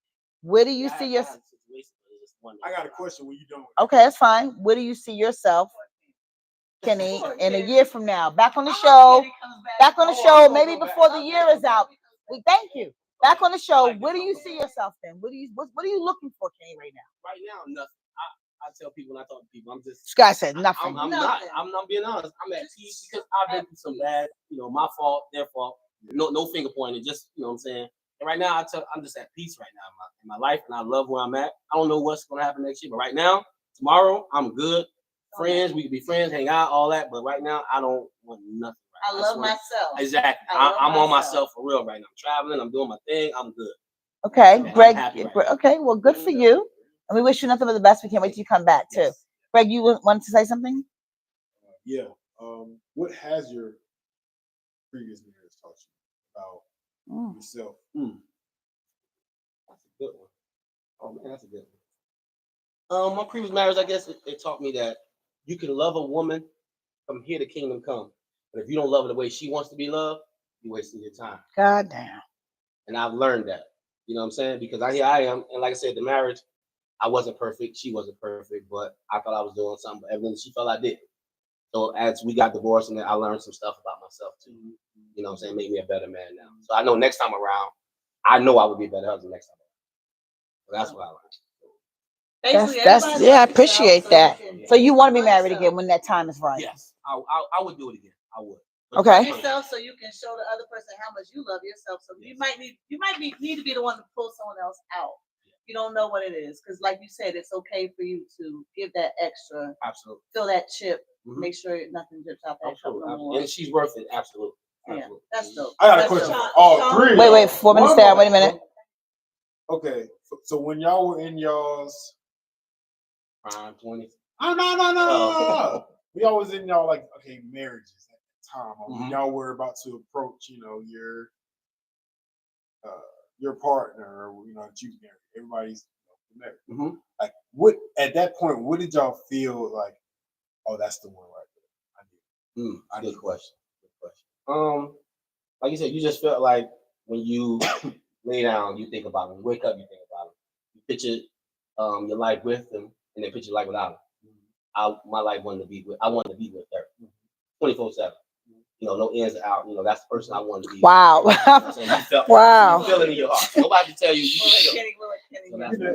A: Where do you see yourself?
E: I got a question when you don't.
A: Okay, that's fine. Where do you see yourself, Kenny, in a year from now? Back on the show. Back on the show. Maybe before the year is out. We thank you. Back on the show. Where do you see yourself then? What are you looking for, Kenny, right now?
C: Right now, nothing. I tell people when I talk to people, I'm just.
A: This guy said nothing.
C: I'm not being honest. I'm at peace because I've been through some bad, my fault, their fault. No finger pointing. Just what I'm saying. And right now, I'm just at peace right now in my life, and I love where I'm at. I don't know what's gonna happen next year, but right now, tomorrow, I'm good. Friends, we can be friends, hang out, all that. But right now, I don't want nothing.
B: I love myself.
C: Exactly. I'm on myself for real right now. I'm traveling. I'm doing my thing. I'm good.
A: Okay,
C: So
A: Greg.
C: Right
A: okay, well, good for you. And we wish you nothing but the best. We can't wait till you come back, too.
C: Yes.
A: Greg, you wanted to say something?
E: Yeah. What has your previous marriage taught you about yourself?
C: That's a good one. Oh man, that's a good one. My previous marriage, I guess it taught me that you can love a woman from here to kingdom come, but if you don't love her the way she wants to be loved, you're wasting your time.
A: God damn.
C: And I've learned that. You know what I'm saying? Because here I am, and like I said, the marriage, I wasn't perfect. She wasn't perfect, but I thought I was doing something. But evidently, she felt I did. So as we got divorced, and then I learned some stuff about myself too. You know what I'm saying? Made me a better man now. So I know next time around, I know I would be a better husband next time around. So that's what I learned.
A: I appreciate that. So you want to be married again when that time is right?
C: Yes, I would do it again. I would.
A: Okay.
B: Yourself so you can show the other person how much you love yourself. So you might need to be the one to pull someone else out. You don't know what it is, because like you said, it's okay for you to give that extra.
C: Absolutely.
B: Fill that chip. Make sure nothing drips out that cup no more.
C: And she's worth it. Absolutely.
B: Yeah, that's dope.
E: I got a question for all three.
A: Wait, 4 minutes down. Wait a minute.
E: Okay, so when y'all were in y'all's
C: prime 20s.
E: No. We always in y'all marriages at the time. When y'all were about to approach, your partner, or that you married. Everybody's married. Like, what at that point? What did y'all feel like? Oh, that's the one right there.
C: Good question. Like you said, you just felt like when you lay down, you think about them. Wake up, you think about them. You picture your life with them, and then picture your life without them. My life I wanted to be with her, 24/7. No ins and out. That's the person I wanted to be.
A: Wow.
C: With. You felt,
A: wow.
C: You feel it in your heart. Nobody can tell you.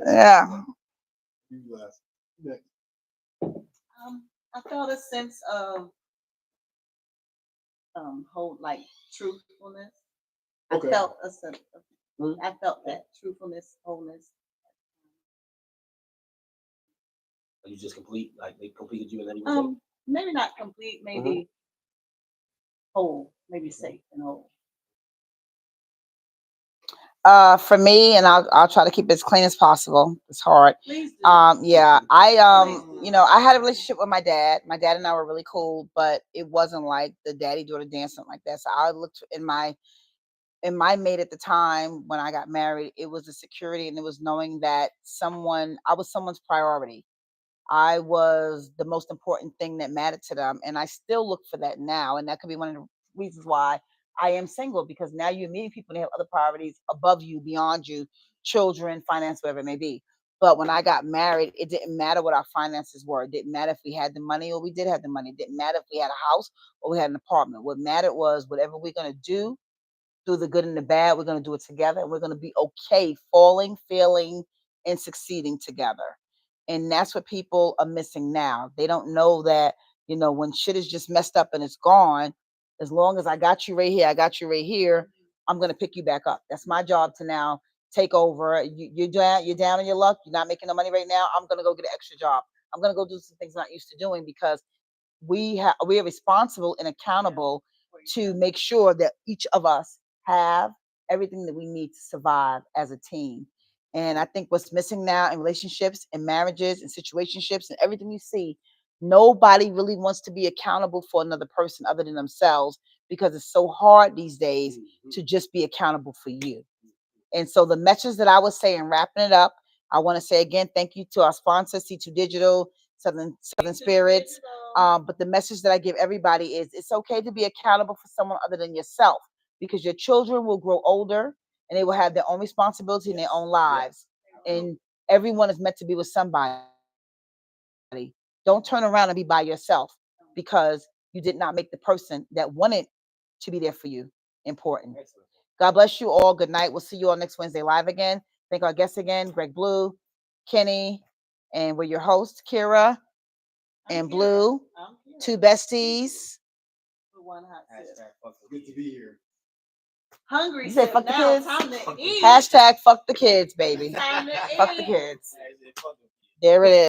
A: Yeah.
B: I felt a sense of truthfulness. Okay. I felt a sense of, I felt that truthfulness, wholeness.
C: Are you just complete? Like they completed you in any way?
B: Maybe not complete, maybe whole, maybe safe and whole.
A: For me, and I'll try to keep it as clean as possible. It's hard.
B: Please do.
A: Yeah, I had a relationship with my dad. My dad and I were really cool, but it wasn't like the daddy-daughter dance, something like that. So I looked in my mate at the time when I got married. It was the security, and it was knowing that I was someone's priority. I was the most important thing that mattered to them, and I still look for that now. And that could be one of the reasons why I am single, because now you're meeting people that have other priorities above you, beyond you, children, finance, whatever it may be. But when I got married, it didn't matter what our finances were. It didn't matter if we had the money or we did have the money. It didn't matter if we had a house or we had an apartment. What mattered was whatever we're going to do, through the good and the bad, we're going to do it together, and we're going to be okay falling, failing, and succeeding together. And that's what people are missing now. They don't know that, when shit is just messed up and it's gone, as long as I got you right here, I'm going to pick you back up. That's my job to now take over. You're down in your luck. You're not making no money right now. I'm going to go get an extra job. I'm going to go do some things I'm not used to doing, because we are responsible and accountable to make sure that each of us have everything that we need to survive as a team. And I think what's missing now in relationships and marriages and situationships and everything you see, nobody really wants to be accountable for another person other than themselves, because it's so hard these days to just be accountable for you. And so the message that I would say in wrapping it up, I want to say again, thank you to our sponsor, C2 Digital, Southern Spirits. But the message that I give everybody is it's okay to be accountable for someone other than yourself. because your children will grow older and they will have their own responsibility in their own lives. And everyone is meant to be with somebody. Don't turn around and be by yourself because you did not make the person that wanted to be there for you important. God bless you all. Good night. We'll see you all next Wednesday live again. Thank our guests again, Greg Blue, Kenny, and we're your hosts, Kira and Blue, two besties.
E: Good to be here.
B: Hungry.
A: You said fuck the
B: now,
A: kids?
B: time to eat.
A: Hashtag fuck the kids, baby.
B: Time to
A: Fuck the
B: eat.
A: kids. There it is.